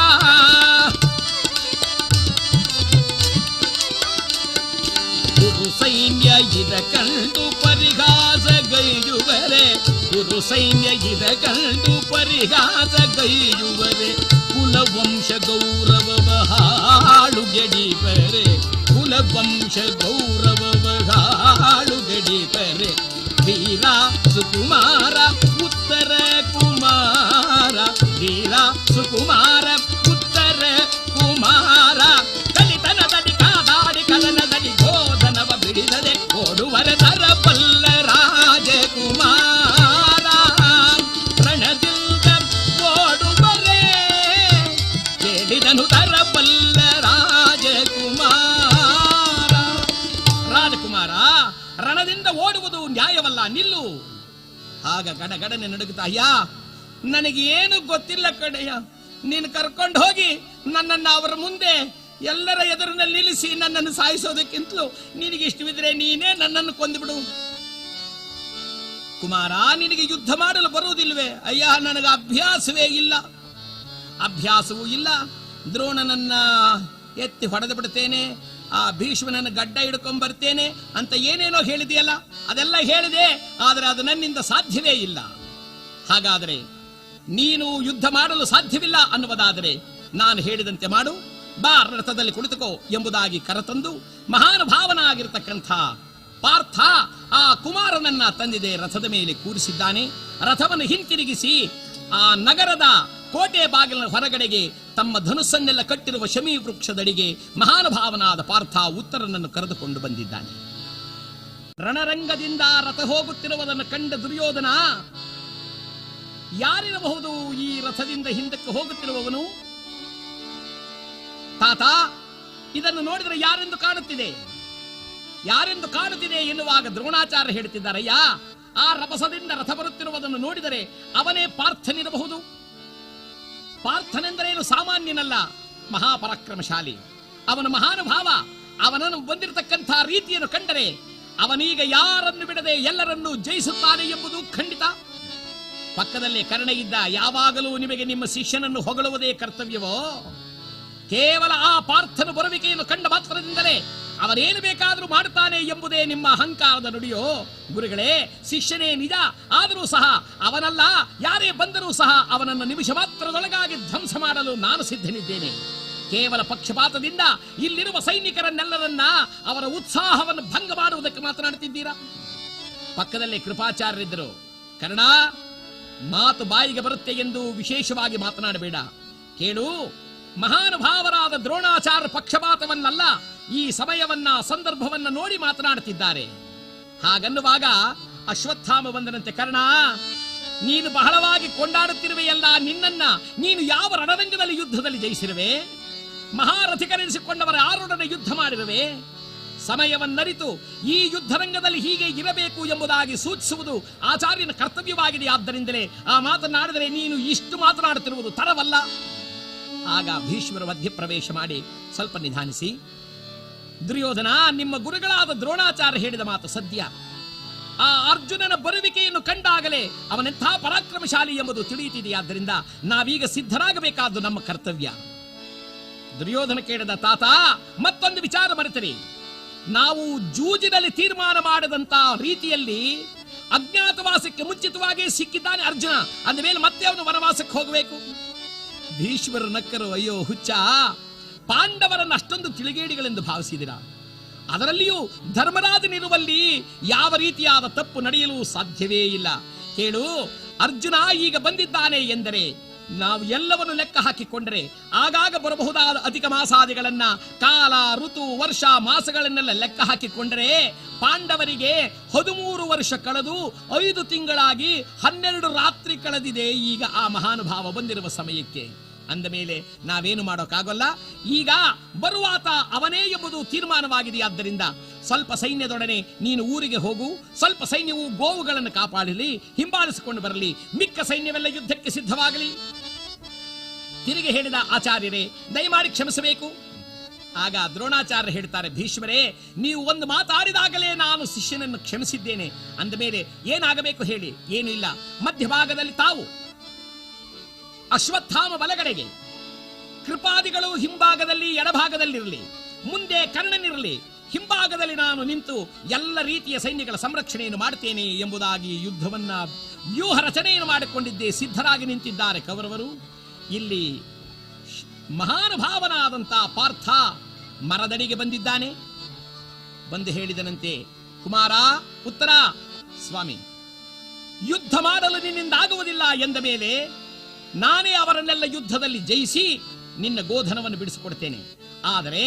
ಗುರು ಸೈನ್ಯ ಇದ ಕಂಡು ಪರಿಹಾಸ ಗೈಯುವರೆ, ಗುರು ಸೈನ್ಯ ಇದ ಕಂಡು ಪರಿಹಾಸ ಗೈಯುವರೆ, ಕುಲವಂಶ ಗೌರವವ ಹಾಳು ಗೆಡಿಪರೆ, ಕುಲವಂಶ ಗೌರವವ ಹಾಳು ಗೆಡಿಪರೆ, ಧೀರ ಸುಕುಮಾರ ಉತ್ತರ ಕುಮಾರ, ಧೀರ ಸುಕುಮಾರ ಉತ್ತರ ಕುಮಾರ, ಕಲಿತನದಡಿ ಕಾದಾಡಿ ಕಲನದಡಿ ಗೋಧನವ ಬಿಡಿದದೆ ಓಡುವರ ತರಬಲ್ಲ ರಾಜಕುಮಾರ, ರಣದಿಂದ ಓಡುವರೇ ಕೇಳಿದನು ತರಬಲ್ಲ ರಾಜಕುಮಾರ. ರಾಜಕುಮಾರ, ರಣದಿಂದ ಓಡುವುದು ನ್ಯಾಯವಲ್ಲ, ನಿಲ್ಲು. ಆಗ ಗಡಗಡನೆ ನಡುಗುತ್ತಾ, ಅಯ್ಯ ನನಗೆ ಏನು ಗೊತ್ತಿಲ್ಲ ಕಡೆಯ, ನೀನು ಕರ್ಕೊಂಡು ಹೋಗಿ ನನ್ನನ್ನು ಅವರ ಮುಂದೆ ಎಲ್ಲರ ಎದುರಿನಲ್ಲಿ ನಿಲ್ಲಿಸಿ ನನ್ನನ್ನು ಸಾಯಿಸೋದಕ್ಕಿಂತಲೂ ನಿನಗೆ ಇಷ್ಟವಿದ್ರೆ ನೀನೇ ನನ್ನನ್ನು ಕೊಂದುಬಿಡು. ಕುಮಾರ, ನಿನಗೆ ಯುದ್ಧ ಮಾಡಲು ಬರುವುದಿಲ್ವೇ? ಅಯ್ಯ, ನನಗೆ ಅಭ್ಯಾಸವೇ ಇಲ್ಲ, ಅಭ್ಯಾಸವೂ ಇಲ್ಲ. ದ್ರೋಣನನ್ನ ಎತ್ತಿ ಹೊಡೆದು ಬಿಡ್ತೇನೆ, ಆ ಭೀಷ್ಮನನ್ನ ಗಡ್ಡ ಹಿಡ್ಕೊಂಡ್ ಬರ್ತೇನೆ ಅಂತ ಏನೇನೋ ಹೇಳಿದೆಯಲ್ಲ, ಅದೆಲ್ಲ ಹೇಳಿದೆ, ಆದರೆ ಅದು ನನ್ನಿಂದ ಸಾಧ್ಯವೇ ಇಲ್ಲ. ಹಾಗಾದರೆ ನೀನು ಯುದ್ಧ ಮಾಡಲು ಸಾಧ್ಯವಿಲ್ಲ ಅನ್ನುವುದಾದರೆ ನಾನು ಹೇಳಿದಂತೆ ಮಾಡು, ಬಾ ರಥದಲ್ಲಿ ಕುಳಿತುಕೋ ಎಂಬುದಾಗಿ ಕರೆತಂದು ಮಹಾನುಭಾವನಾಗಿರ್ತಕ್ಕಂಥ ಪಾರ್ಥ ಆ ಕುಮಾರನನ್ನ ತಂದಿದೆ, ರಥದ ಮೇಲೆ ಕೂರಿಸಿದ್ದಾನೆ. ರಥವನ್ನು ಹಿಂತಿರುಗಿಸಿ ಆ ನಗರದ ಕೋಟೆ ಬಾಗಿಲಿನ ಹೊರಗಡೆಗೆ ತಮ್ಮ ಧನುಸ್ಸನ್ನೆಲ್ಲ ಕಟ್ಟಿರುವ ಶಮಿ ವೃಕ್ಷದಡಿಗೆ ಮಹಾನುಭಾವನಾದ ಪಾರ್ಥ ಉತ್ತರನನ್ನು ಕರೆದುಕೊಂಡು ಬಂದಿದ್ದಾನೆ. ರಣರಂಗದಿಂದ ರಥ ಹೋಗುತ್ತಿರುವುದನ್ನು ಕಂಡ ದುರ್ಯೋಧನ, ಯಾರಿರಬಹುದು ಈ ರಥದಿಂದ ಹಿಂದಕ್ಕೆ ಹೋಗುತ್ತಿರುವವನು? ತಾತ, ಇದನ್ನು ನೋಡಿದರೆ ಯಾರೆಂದು ಕಾಣುತ್ತಿದೆ, ಯಾರೆಂದು ಕಾಣುತ್ತಿದೆ ಎನ್ನುವಾಗ ದ್ರೋಣಾಚಾರ್ಯ ಹೇಳುತ್ತಿದ್ದಾರಯ್ಯ, ಆ ರಭಸದಿಂದ ರಥ ಬರುತ್ತಿರುವುದನ್ನು ನೋಡಿದರೆ ಅವನೇ ಪಾರ್ಥನಿರಬಹುದು. ಪಾರ್ಥನೆಂದರೇನು ಸಾಮಾನ್ಯನಲ್ಲ, ಮಹಾಪರಾಕ್ರಮಶಾಲಿ, ಅವನ ಮಹಾನುಭಾವ. ಅವನನ್ನು ಬಂದಿರತಕ್ಕಂಥ ರೀತಿಯನ್ನು ಕಂಡರೆ ಅವನೀಗ ಯಾರನ್ನು ಬಿಡದೆ ಎಲ್ಲರನ್ನೂ ಜಯಿಸುತ್ತಾನೆ ಎಂಬುದು ಖಂಡಿತ. ಪಕ್ಕದಲ್ಲೇ ಕರ್ಣ ಇದ್ದ. ಯಾವಾಗಲೂ ನಿಮಗೆ ನಿಮ್ಮ ಶಿಷ್ಯನನ್ನು ಹೊಗಳುವುದೇ ಕರ್ತವ್ಯವೋ? ಕೇವಲ ಆ ಪಾರ್ಥನ ಬರುವಿಕೆಯನ್ನು ಕಂಡ ಮಾತ್ರದಿಂದಲೇ ಅವನೇನು ಬೇಕಾದರೂ ಮಾಡುತ್ತಾನೆ ಎಂಬುದೇ ನಿಮ್ಮ ಅಹಂಕಾರದ ನುಡಿಯೋ? ಗುರುಗಳೇ, ಶಿಷ್ಯನೇ ನಿಜ, ಆದರೂ ಸಹ ಅವನಲ್ಲ, ಯಾರೇ ಬಂದರೂ ಸಹ ಅವನನ್ನು ನಿಮಿಷ ಮಾತ್ರದೊಳಗಾಗಿ ಧ್ವಂಸ ಮಾಡಲು ನಾನು ಸಿದ್ಧನಿದ್ದೇನೆ. ಕೇವಲ ಪಕ್ಷಪಾತದಿಂದ ಇಲ್ಲಿರುವ ಸೈನಿಕರನ್ನೆಲ್ಲರನ್ನ ಅವರ ಉತ್ಸಾಹವನ್ನು ಭಂಗ ಮಾಡುವುದಕ್ಕೆ ಮಾತನಾಡುತ್ತಿದ್ದೀರಾ? ಪಕ್ಕದಲ್ಲೇ ಕೃಪಾಚಾರ್ಯರಿದ್ದರು. ಕರ್ಣ, ಮಾತು ಬಾಯಿಗೆ ಬರುತ್ತೆ ಎಂದು ವಿಶೇಷವಾಗಿ ಮಾತನಾಡಬೇಡ. ಕೇಳು, ಮಹಾನುಭಾವರಾದ ದ್ರೋಣಾಚಾರ್ಯ ಪಕ್ಷಪಾತವನ್ನಲ್ಲ, ಈ ಸಮಯವನ್ನ ಸಂದರ್ಭವನ್ನ ನೋಡಿ ಮಾತನಾಡುತ್ತಿದ್ದಾರೆ. ಹಾಗನ್ನುವಾಗ ಅಶ್ವತ್ಥಾಮ ಬಂದನಂತೆ. ಕರ್ಣ, ನೀನು ಬಹಳವಾಗಿ ಕೊಂಡಾಡುತ್ತಿರುವೆಯಲ್ಲ, ನಿನ್ನನ್ನ ನೀನು ಯಾವ ರಣರಂಗದಲ್ಲಿ ಯುದ್ಧದಲ್ಲಿ ಜಯಿಸಿರುವೆ? ಮಹಾರಥಿಕರೆನಿಸಿಕೊಂಡವರ ಆರೊಡನೆ ಯುದ್ಧ ಮಾಡಿರುವೆ. ಸಮಯವನ್ನರಿತು ಈ ಯುದ್ಧರಂಗದಲ್ಲಿ ಹೀಗೆ ಇರಬೇಕು ಎಂಬುದಾಗಿ ಸೂಚಿಸುವುದು ಆಚಾರ್ಯನ ಕರ್ತವ್ಯವಾಗಿದೆ. ಆದ್ದರಿಂದಲೇ ಆ ಮಾತನಾಡಿದರೆ ನೀನು ಇಷ್ಟು ಮಾತನಾಡುತ್ತಿರುವುದು ತರವಲ್ಲ. ಆಗ ಭೀಷ್ಮರ ಮಧ್ಯಪ್ರವೇಶ ಮಾಡಿ ಸ್ವಲ್ಪ ನಿಧಾನಿಸಿ, ದುರ್ಯೋಧನ, ನಿಮ್ಮ ಗುರುಗಳಾದ ದ್ರೋಣಾಚಾರ್ಯ ಹೇಳಿದ ಮಾತು ಸತ್ಯ. ಆ ಅರ್ಜುನನ ಬರುವಿಕೆಯನ್ನು ಕಂಡಾಗಲೇ ಅವನೆಂಥ ಪರಾಕ್ರಮಶಾಲಿ ಎಂಬುದು ತಿಳಿಯುತ್ತಿದೆಯಾದ್ದರಿಂದ ನಾವೀಗ ಸಿದ್ಧರಾಗಬೇಕಾದ್ದು ನಮ್ಮ ಕರ್ತವ್ಯ. ದುರ್ಯೋಧನ ಕೇಳಿದ, ತಾತ, ಮತ್ತೊಂದು ವಿಚಾರ ಮರೆತರಿ. ನಾವು ಜೂಜಿನಲ್ಲಿ ತೀರ್ಮಾನ ಮಾಡದಂತ ರೀತಿಯಲ್ಲಿ ಅಜ್ಞಾತವಾಸಕ್ಕೆ ಮುಂಚಿತವಾಗಿ ಸಿಕ್ಕಿದ್ದಾನೆ ಅರ್ಜುನ. ಅಂದ ಮೇಲೆ ಮತ್ತೆ ಅವನು ವನವಾಸಕ್ಕೆ ಹೋಗಬೇಕು. ಭೀಷ್ಮರು ನಕ್ಕರು. ಅಯ್ಯೋ ಹುಚ್ಚ, ಪಾಂಡವರನ್ನು ಅಷ್ಟೊಂದು ತಿಳಿಗೇಡಿಗಳೆಂದು ಭಾವಿಸಿದಿರಾ? ಅದರಲ್ಲಿಯೂ ಧರ್ಮರಾಜನಿರುವಲ್ಲಿ ಯಾವ ರೀತಿಯಾದ ತಪ್ಪು ನಡೆಯಲು ಸಾಧ್ಯವೇ ಇಲ್ಲ. ಕೇಳು, ಅರ್ಜುನ ಈಗ ಬಂದಿದ್ದಾನೆ ಎಂದರೆ ನಾವು ಎಲ್ಲವನ್ನು ಲೆಕ್ಕ ಹಾಕಿಕೊಂಡರೆ ಆಗಾಗ ಬರಬಹುದಾದ ಅಧಿಕ ಮಾಸಾದಿಗಳನ್ನ, ಕಾಲ, ಋತು, ವರ್ಷ, ಮಾಸಗಳನ್ನೆಲ್ಲ ಲೆಕ್ಕ ಹಾಕಿಕೊಂಡರೆ ಪಾಂಡವರಿಗೆ 13 ವರ್ಷ ಕಳೆದು 5 ತಿಂಗಳಾಗಿ 12 ರಾತ್ರಿ ಕಳೆದಿದೆ ಈಗ ಆ ಮಹಾನುಭಾವ ಬಂದಿರುವ ಸಮಯಕ್ಕೆ. ಅಂದ ಮೇಲೆ ನಾವೇನು ಮಾಡೋಕ್ಕಾಗಲ್ಲ. ಈಗ ಬರುವಾತ ಅವನೇ ಎಂಬುದು ತೀರ್ಮಾನವಾಗಿದೆಯಾದ್ದರಿಂದ ಸ್ವಲ್ಪ ಸೈನ್ಯದೊಡನೆ ನೀನು ಊರಿಗೆ ಹೋಗು. ಸ್ವಲ್ಪ ಸೈನ್ಯವು ಗೋವುಗಳನ್ನು ಕಾಪಾಡಲಿ, ಹಿಂಬಾಲಿಸಿಕೊಂಡು ಬರಲಿ. ಮಿಕ್ಕ ಸೈನ್ಯವೆಲ್ಲ ಯುದ್ಧಕ್ಕೆ ಸಿದ್ಧವಾಗಲಿ. ತಿರುಗಿ ಹೇಳಿದ, ಆಚಾರ್ಯರೇ, ದಯಮಾಡಿ ಕ್ಷಮಿಸಬೇಕು. ಆಗ ದ್ರೋಣಾಚಾರ್ಯ ಹೇಳ್ತಾರೆ, ಭೀಷ್ಮರೇ, ನೀವು ಒಂದು ಮಾತಾಡಿದಾಗಲೇ ನಾನು ಶಿಷ್ಯನನ್ನು ಕ್ಷಮಿಸಿದ್ದೇನೆ. ಅಂದ ಮೇಲೆ ಏನಾಗಬೇಕು ಹೇಳಿ? ಏನೂ ಇಲ್ಲ. ಮಧ್ಯಭಾಗದಲ್ಲಿ ತಾವು, ಅಶ್ವತ್ಥಾಮ ಬಲಗಡೆಗೆ, ಕೃಪಾದಿಗಳು ಹಿಂಭಾಗದಲ್ಲಿ ಎಡಭಾಗದಲ್ಲಿರಲಿ, ಮುಂದೆ ಕರ್ಣನಿರಲಿ, ಹಿಂಭಾಗದಲ್ಲಿ ನಾನು ನಿಂತು ಎಲ್ಲ ರೀತಿಯ ಸೈನ್ಯಗಳ ಸಂರಕ್ಷಣೆಯನ್ನು ಮಾಡುತ್ತೇನೆ ಎಂಬುದಾಗಿ ಯುದ್ಧವನ್ನ ವ್ಯೂಹ ರಚನೆಯನ್ನು ಮಾಡಿಕೊಂಡಿದ್ದೇ ಸಿದ್ಧರಾಗಿ ನಿಂತಿದ್ದಾರೆ ಕೌರವರು. ಇಲ್ಲಿ ಮಹಾನುಭಾವನಾದಂಥ ಪಾರ್ಥ ಮರದಡಿಗೆ ಬಂದಿದ್ದಾನೆ. ಬಂದು ಹೇಳಿದನಂತೆ, ಕುಮಾರ, ಉತ್ತರ. ಸ್ವಾಮಿ, ಯುದ್ಧ ಮಾಡಲು ನಿನ್ನಿಂದ ಆಗುವುದಿಲ್ಲ ಎಂದ ಮೇಲೆ ನಾನೇ ಅವರನ್ನೆಲ್ಲ ಯುದ್ಧದಲ್ಲಿ ಜಯಿಸಿ ನಿನ್ನ ಗೋಧನವನ್ನು ಬಿಡಿಸಿಕೊಡ್ತೇನೆ. ಆದರೆ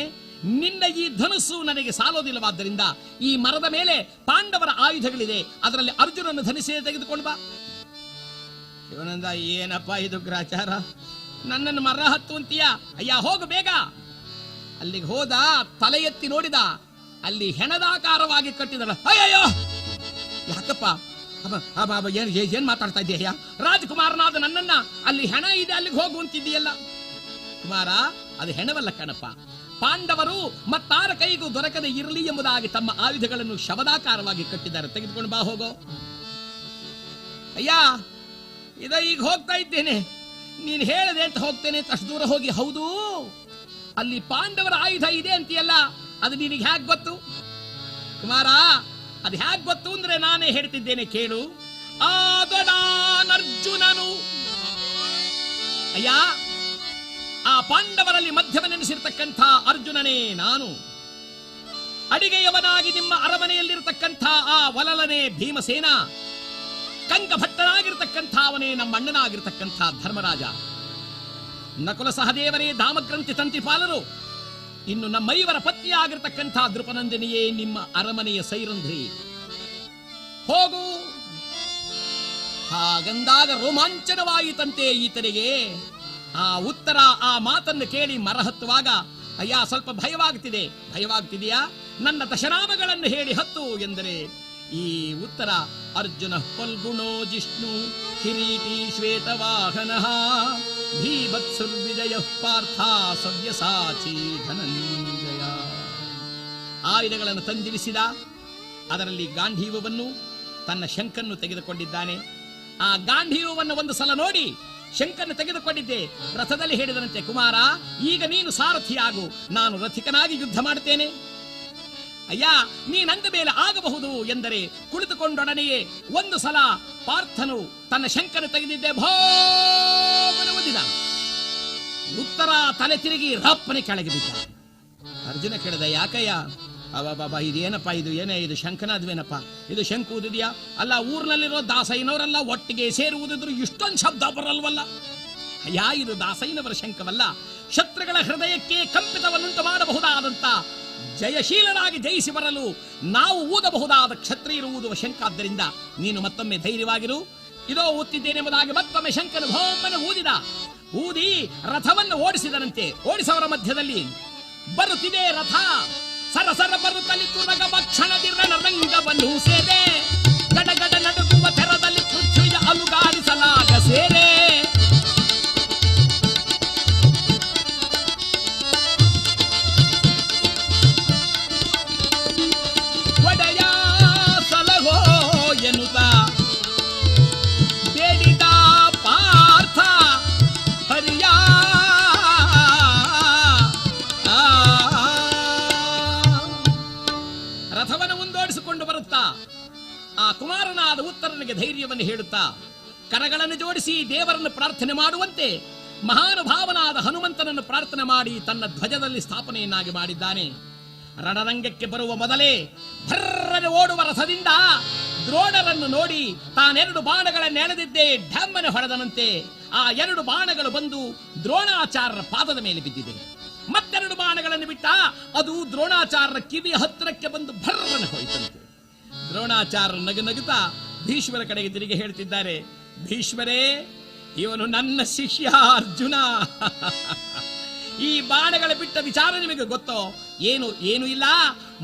ನಿನ್ನ ಈ ಧನುಸ್ಸು ನನಗೆ ಸಾಲೋದಿಲ್ಲವಾದ್ದರಿಂದ ಈ ಮರದ ಮೇಲೆ ಪಾಂಡವರ ಆಯುಧಗಳಿದೆ, ಅದರಲ್ಲಿ ಅರ್ಜುನನ ಧನುಸ್ಸೇ ತೆಗೆದುಕೊಂಡು ಬಾ. ಶಿವನಂದ, ಏನಪ್ಪ ಇದು ಗ್ರಾಚಾರ? ನನ್ನನ್ನು ಮರ ಹತ್ತುವಂತೀಯ? ಅಯ್ಯ, ಹೋಗು ಬೇಗ. ಅಲ್ಲಿಗೆ ಹೋದ, ತಲೆ ಎತ್ತಿ ನೋಡಿದ, ಅಲ್ಲಿ ಹೆಣದಾಕಾರವಾಗಿ ಕಟ್ಟಿದಳ. ಅಯ್ಯಯ್ಯೋ, ಯಾಕಪ್ಪ ಏನ್ ಮಾತಾಡ್ತಾ ಇದ್ದೀಯ? ರಾಜಕುಮಾರನಾದ ನನ್ನನ್ನ ಅಲ್ಲಿ ಹೆಣ ಇದೆ, ಅಲ್ಲಿಗೆ ಹೋಗು ಅಂತಿದ್ದೀಯಲ್ಲ. ಕುಮಾರ, ಅದು ಹೆಣವಲ್ಲ ಕಣಪ್ಪ. ಪಾಂಡವರು ಮತ್ತಾರ ಕೈಗೂ ದೊರಕದೆ ಇರಲಿ ಎಂಬುದಾಗಿ ತಮ್ಮ ಆಯುಧಗಳನ್ನು ಶವದಾಕಾರವಾಗಿ ಕಟ್ಟಿದ್ದಾರೆ. ತೆಗೆದುಕೊಂಡು ಬಾ, ಹೋಗೋ. ಅಯ್ಯ, ಈಗ ಹೋಗ್ತಾ ಇದ್ದೇನೆ, ನೀನು ಹೇಳದೆ ಅಂತ ಹೋಗ್ತೇನೆ ಅಂತ ಅಷ್ಟು ದೂರ ಹೋಗಿ, ಹೌದು ಅಲ್ಲಿ ಪಾಂಡವರ ಆಯುಧ ಇದೆ ಅಂತೀಯಲ್ಲ, ಅದು ನಿನಗೆ ಹೇಗೆ ಗೊತ್ತು? ಕುಮಾರ, ಅದು ಹೇಗೆ ಗೊತ್ತು ಅಂದ್ರೆ ನಾನೇ ಹೇಳ್ತಿದ್ದೇನೆ ಕೇಳು. ಆದಡಾನರ್ಜುನನು, ಅಯ್ಯ, ಆ ಪಾಂಡವರಲ್ಲಿ ಮಧ್ಯಮನೆನಿಸಿರ್ತಕ್ಕಂಥ ಅರ್ಜುನನೇ ನಾನು. ಅಡಿಗೆಯವನಾಗಿ ನಿಮ್ಮ ಅರಮನೆಯಲ್ಲಿರತಕ್ಕಂಥ ಆ ವಲಲನೇ ಭೀಮಸೇನ. ಕಂಕಭಟ್ಟನಾಗಿರ್ತಕ್ಕಂಥ ಅವನೇ ನಮ್ಮ ಅಣ್ಣನಾಗಿರ್ತಕ್ಕಂಥ ಧರ್ಮರಾಜ. ನಕುಲ ಸಹದೇವರೇ ದಾಮಗ್ರಂಥಿ ತಂತಿಪಾಲರು. ಇನ್ನು ನಮ್ಮೈವರ ಪತ್ನಿಯಾಗಿರ್ತಕ್ಕಂಥ ದೃಪನಂದಿನಿಯೇ ನಿಮ್ಮ ಅರಮನೆಯ ಸೈರಂಧ್ರಿ. ಹೋಗು. ಹಾಗಂದಾಗ ರೋಮಾಂಚನವಾಯಿತಂತೆ ಈತನಿಗೆ. ಆ ಉತ್ತರ, ಆ ಮಾತನ್ನು ಕೇಳಿ ಮರ ಹತ್ತುವಾಗ, ಅಯ್ಯ, ಸ್ವಲ್ಪ ಭಯವಾಗ್ತಿದೆಯಾ? ನನ್ನ ದಶನಾಮಗಳನ್ನು ಹೇಳಿ ಹತ್ತು ಎಂದರೆ ಈ ಉತ್ತರ, ಅರ್ಜುನ ಫಲ್ಗುಣೋ ಜಿಷ್ಣು ಕಿರೀಟಿ ಶ್ವೇತವಾಹನ ಭೀಭತ್ಸುರ್ವಿಜಯ ಪಾರ್ಥ ಸವ್ಯಸಾಚಿ ಧನಂಜಯ. ಆಯುಧಗಳನ್ನು ತಂದಿರಿಸಿದ. ಅದರಲ್ಲಿ ಗಾಂಧೀವವನ್ನು, ತನ್ನ ಶಂಕನ್ನು ತೆಗೆದುಕೊಂಡಿದ್ದಾನೆ. ಆ ಗಾಂಧೀವವನ್ನು ಒಂದು ಸಲ ನೋಡಿ ಶಂಕನ್ನು ತೆಗೆದುಕೊಂಡಿದ್ದೆ. ರಥದಲ್ಲಿ ಹೇಳಿದನಂತೆ, ಕುಮಾರ, ಈಗ ನೀನು ಸಾರಥಿಯಾಗು, ನಾನು ರಥಿಕನಾಗಿ ಯುದ್ಧ ಮಾಡುತ್ತೇನೆ. ಅಯ್ಯ, ನೀನಂದ ಮೇಲೆ ಆಗಬಹುದು ಎಂದರೆ ಕುಳಿತುಕೊಂಡೊಡನೆಯೇ ಒಂದು ಸಲ ಪಾರ್ಥನು ತನ್ನ ಶಂಕನ್ನು ತೆಗೆದಿದ್ದೆ, ಭೋಮನುವುದಿದ. ಉತ್ತರ ತಲೆ ತಿರುಗಿ ರಪ್ಪನೆ ಕೆಳಗೆ ಬಿದ್ದ. ಅರ್ಜುನ ಕೇಳಿದ, ಯಾಕಯ್ಯ? ಬಾಬಾ, ಇದೇನಪ್ಪ, ಇದು ಶಂಕನಾದ್ವೇನಪ್ಪ, ಇದು ಶಂಕು ಊದಿದ್ಯಾ? ಅಲ್ಲ, ಊರಿನಲ್ಲಿರೋ ದಾಸಯ್ಯನವರೆಲ್ಲ ಒಟ್ಟಿಗೆ ಸೇರುವುದಿದ್ರು ಇಷ್ಟೊಂದು ಶಬ್ದ ಬರಲ್ವಲ್ಲ? ಅಯ್ಯ, ಇದು ದಾಸಯ್ಯನವರ ಶಂಕವಲ್ಲ, ಶತ್ರುಗಳ ಹೃದಯಕ್ಕೆ ಕಂಪಿತವನ್ನುಂಟು ಮಾಡಬಹುದಾದಂತ, ಜಯಶೀಲನಾಗಿ ಜಯಿಸಿ ಬರಲು ನಾವು ಊದಬಹುದಾದ ಕ್ಷತ್ರಿಯರು ಊದುವ ಶಂಕ. ಆದ್ದರಿಂದ ನೀನು ಮತ್ತೊಮ್ಮೆ ಧೈರ್ಯವಾಗಿರು. ಇದೋ ಊತ್ತಿದ್ದೇನೆಂಬುದಾಗಿ ಮತ್ತೊಮ್ಮೆ ಶಂಕನು ಭೋಮನ ಊದಿದ. ಊದಿ ರಥವನ್ನು ಓಡಿಸಿದನಂತೆ. ಓಡಿಸವರ ಮಧ್ಯದಲ್ಲಿ ಬರುತ್ತಿದೆ ರಥ, ಸರಸರ ಬರುತ್ತಲಿ ತುರಗ ಭಕ್ಷಣದಿರ ರಂಗವನ್ನು ಸೇರೆ, ಗಡಗಡ ನಡುಗುವ ತೆರದಲ್ಲಿ ಪೃಥ್ವಿಯ ಅಲುಗಾಡಿಸಲಾಗ ಸೇರೆ. ಒಡೆಯ ಸಲಹೋ ಎನ್ನುತ್ತ ಬೇಡಿದ ಪಾರ್ಥ ಹರಿಯ. ರಥವನ್ನು ಮುಂದೋಡಿಸಿಕೊಂಡು ಬರುತ್ತಾ ಆ ಕುಮಾರನಾದ ಉತ್ತರನಿಗೆ ಧೈರ್ಯವನ್ನು ಹೇಳುತ್ತಾ ಕರಗಳನ್ನು ಜೋಡಿಸಿ ದೇವರನ್ನು ಪ್ರಾರ್ಥನೆ ಮಾಡುವಂತೆ ಮಹಾನುಭಾವನಾದ ಹನುಮಂತನನ್ನು ಪ್ರಾರ್ಥನೆ ಮಾಡಿ ತನ್ನ ಧ್ವಜದಲ್ಲಿ ಸ್ಥಾಪನೆಯನ್ನಾಗಿ ಮಾಡಿದ್ದಾನೆ. ರಣರಂಗಕ್ಕೆ ಬರುವ ಮೊದಲೇ ಭರ್ರನೆ ಓಡುವ ರಥದಿಂದ ದ್ರೋಣರನ್ನು ನೋಡಿ ತಾನೆರಡು ಬಾಣಗಳನ್ನು ಎಳೆದಿದ್ದೇ ಢಮ್ಮನೆ ಹೊಡೆದನಂತೆ. ಆ ಎರಡು ಬಾಣಗಳು ಬಂದು ದ್ರೋಣಾಚಾರ್ಯರ ಪಾದದ ಮೇಲೆ ಬಿದ್ದಿದೆ. ಮತ್ತೆರಡು ಬಾಣಗಳನ್ನು ಬಿಟ್ಟ, ಅದು ದ್ರೋಣಾಚಾರ್ಯರ ಕಿವಿಯ ಹತ್ತಿರಕ್ಕೆ ಬಂದು ಭರ್ರನೆ ಹೋಯಿತಂತೆ. ದ್ರೋಣಾಚಾರ್ಯರು ನಗುತ್ತಾ ಭೀಷ್ಮರ ಕಡೆಗೆ ತಿರುಗಿ ಹೇಳ್ತಿದ್ದಾರೆ, ಭೀಷ್ಮರೇ, ಇವನು ನನ್ನ ಶಿಷ್ಯ ಅರ್ಜುನ. ಈ ಬಾಣಗಳ ಬಿಟ್ಟ ವಿಚಾರ ನಿಮಗೆ ಗೊತ್ತೋ? ಏನು ಇಲ್ಲ.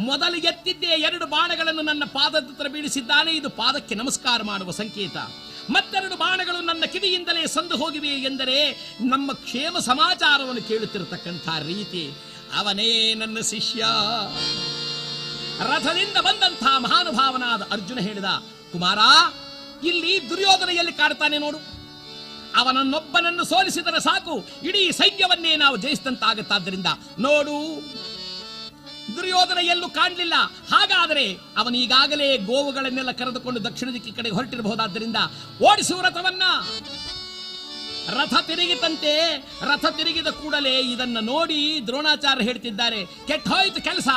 ಮೊದಲು ಎತ್ತಿದ್ದೇ ಎರಡು ಬಾಣಗಳನ್ನು ನನ್ನ ಪಾದದ ಹತ್ರ ಬೀಳಿಸಿದ್ದಾನೆ. ಇದು ಪಾದಕ್ಕೆ ನಮಸ್ಕಾರ ಮಾಡುವ ಸಂಕೇತ. ಮತ್ತೆರಡು ಬಾಣಗಳು ನನ್ನ ಕಿವಿಯಿಂದಲೇ ಸಂದು ಹೋಗಿವೆ ಎಂದರೆ ನಮ್ಮ ಕ್ಷೇಮ ಸಮಾಚಾರವನ್ನು ಕೇಳುತ್ತಿರತಕ್ಕಂಥ ರೀತಿ. ಅವನೇ ನನ್ನ ಶಿಷ್ಯ. ರಥದಿಂದ ಬಂದಂಥ ಮಹಾನುಭಾವನಾದ ಅರ್ಜುನ ಹೇಳಿದ, ಕುಮಾರ, ಇಲ್ಲಿ ದುರ್ಯೋಧನ ಎಲ್ಲಿ ಕಾಡ್ತಾನೆ ನೋಡು. ಅವನನ್ನೊಬ್ಬನನ್ನು ಸೋಲಿಸಿದರೆ ಸಾಕು, ಇಡೀ ಸೈನ್ಯವನ್ನೇ ನಾವು ಜಯಿಸಿದಂತಾಗುತ್ತಾದ್ದರಿಂದ ನೋಡು. ದುರ್ಯೋಧನ ಎಲ್ಲೂ ಕಾಣಲಿಲ್ಲ. ಹಾಗಾದರೆ ಅವನೀಗಾಗಲೇ ಗೋವುಗಳನ್ನೆಲ್ಲ ಕರೆದುಕೊಂಡು ದಕ್ಷಿಣ ದಿಕ್ಕಿ ಕಡೆ ಹೊರಟಿರಬಹುದಾದ್ದರಿಂದ ಓಡಿಸುವ ರಥವನ್ನ. ರಥ ತಿರುಗಿತಂತೆ. ರಥ ತಿರುಗಿದ ಕೂಡಲೇ ಇದನ್ನ ನೋಡಿ ದ್ರೋಣಾಚಾರ್ಯ ಹೇಳ್ತಿದ್ದಾರೆ, ಕೆಟ್ಟೋಯ್ತು ಕೆಲಸ.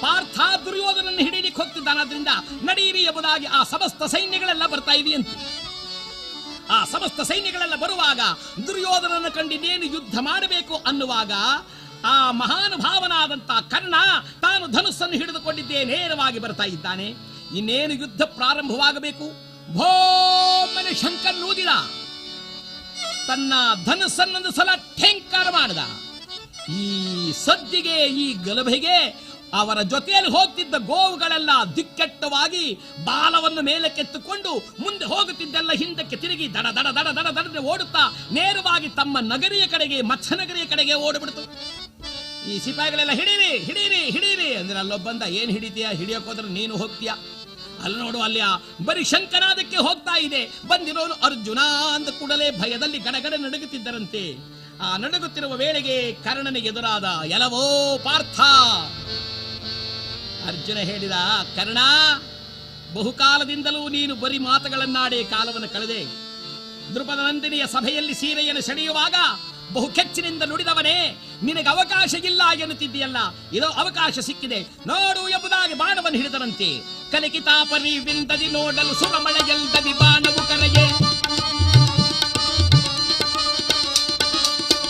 ಪಾರ್ಥ ದುರ್ಯೋಧನನ್ನು ಹಿಡಿಯಲಿಕ್ಕೆ ಹೋಗ್ತಿದ್ದಾನಾದ್ರಿಂದ ನಡೀರಿ ಎಂಬುದಾಗಿ ಆ ಸಮಸ್ತ ಸೈನ್ಯಗಳೆಲ್ಲ ಬರ್ತಾ ಇದೆಯಂತೆ. ಆ ಸಮಸ್ತ ಸೈನ್ಯಗಳೆಲ್ಲ ಬರುವಾಗ ದುರ್ಯೋಧನನ್ನು ಕಂಡಿದ್ದೇನು ಯುದ್ಧ ಮಾಡಬೇಕು ಅನ್ನುವಾಗ ಆ ಮಹಾನುಭಾವನಾದಂತ ಕರ್ಣ ತಾನು ಧನುಸ್ಸನ್ನು ಹಿಡಿದುಕೊಂಡಿದ್ದೇ ನೇರವಾಗಿ ಬರ್ತಾ ಇದ್ದಾನೆ. ಇನ್ನೇನು ಯುದ್ಧ ಪ್ರಾರಂಭವಾಗಬೇಕು. ಭೋಮನೆ ಶಂಕನ್ನೂದಿದ. ತನ್ನ ಧನುಸ್ಸನ್ನೊಂದು ಸಲ ಠೇಂಕಾರ ಮಾಡಿದ. ಈ ಸದ್ದಿಗೆ, ಈ ಗಲಭೆಗೆ ಅವರ ಜೊತೆಯಲ್ಲಿ ಹೋಗ್ತಿದ್ದ ಗೋವುಗಳೆಲ್ಲ ದಿಕ್ಕೆಟ್ಟವಾಗಿ ಬಾಲವನ್ನು ಮೇಲಕ್ಕೆತ್ತುಕೊಂಡು ಮುಂದೆ ಹೋಗುತ್ತಿದ್ದೆಲ್ಲ ಹಿಂದಕ್ಕೆ ತಿರುಗಿ ದಡ ದಡ ದಡ ದಡ ದಡದೆ ಓಡುತ್ತಾ ನೇರವಾಗಿ ತಮ್ಮ ನಗರಿಯ ಕಡೆಗೆ, ಮತ್ಸ್ಯನಗರಿಯ ಕಡೆಗೆ ಓಡಿಬಿಡ್ತು. ಈ ಸಿಪಾಯಿಗಳೆಲ್ಲ ಹಿಡೀರಿ ಹಿಡೀರಿ ಹಿಡೀರಿ ಅಂದ್ರೆ ಅಲ್ಲೊಬ್ಬಂದ, ಏನ್ ಹಿಡಿತೀಯ? ಹಿಡಿಯೋಕ್ ಹೋದ್ರೆ ನೀನು ಹೋಗ್ತೀಯ. ಅಲ್ಲಿ ನೋಡು, ಅಲ್ಲಿ ಬರೀ ಶಂಕನಾದಕ್ಕೆ ಹೋಗ್ತಾ ಇದೆ. ಬಂದಿರೋನು ಅರ್ಜುನ ಅಂದ ಕೂಡಲೇ ಭಯದಲ್ಲಿ ಗಡಗಡ ನಡುಗುತ್ತಿದ್ದರಂತೆ. ಆ ನಡುಗುತ್ತಿರುವ ವೇಳೆಗೆ ಕರ್ಣನ ಎದುರಾದ ಎಲವೋ ಪಾರ್ಥ. ಅರ್ಜುನ ಹೇಳಿದ, ಕರ್ಣ, ಬಹುಕಾಲದಿಂದಲೂ ನೀನು ಬರೀ ಮಾತುಗಳನ್ನಾಡೇ ಕಾಲವನ್ನು ಕಳೆದೆ. ದೃಪದ ನಂದಿನಿಯ ಸಭೆಯಲ್ಲಿ ಸೀರೆಯನ್ನು ಸೆಳೆಯುವಾಗ ಬಹು ಕೆಚ್ಚಿನಿಂದ ನುಡಿದವನೇ, ನಿನಗೆ ಅವಕಾಶ ಇಲ್ಲ ಎನ್ನುತ್ತಿದ್ದೀಯಲ್ಲ, ಇದೋ ಅವಕಾಶ ಸಿಕ್ಕಿದೆ ನೋಡು ಎಂಬುದಾಗಿ ಬಾಣವನ್ನು ಹಿಡಿದರಂತೆ. ಕಲಿಕಿತಾಪರಿ ವಿಂದದಿ ನೋಡಲು ಸುರಮಳೆಯಲ್ದದಿ ಬಾಣವು ಕರೆಗೆ,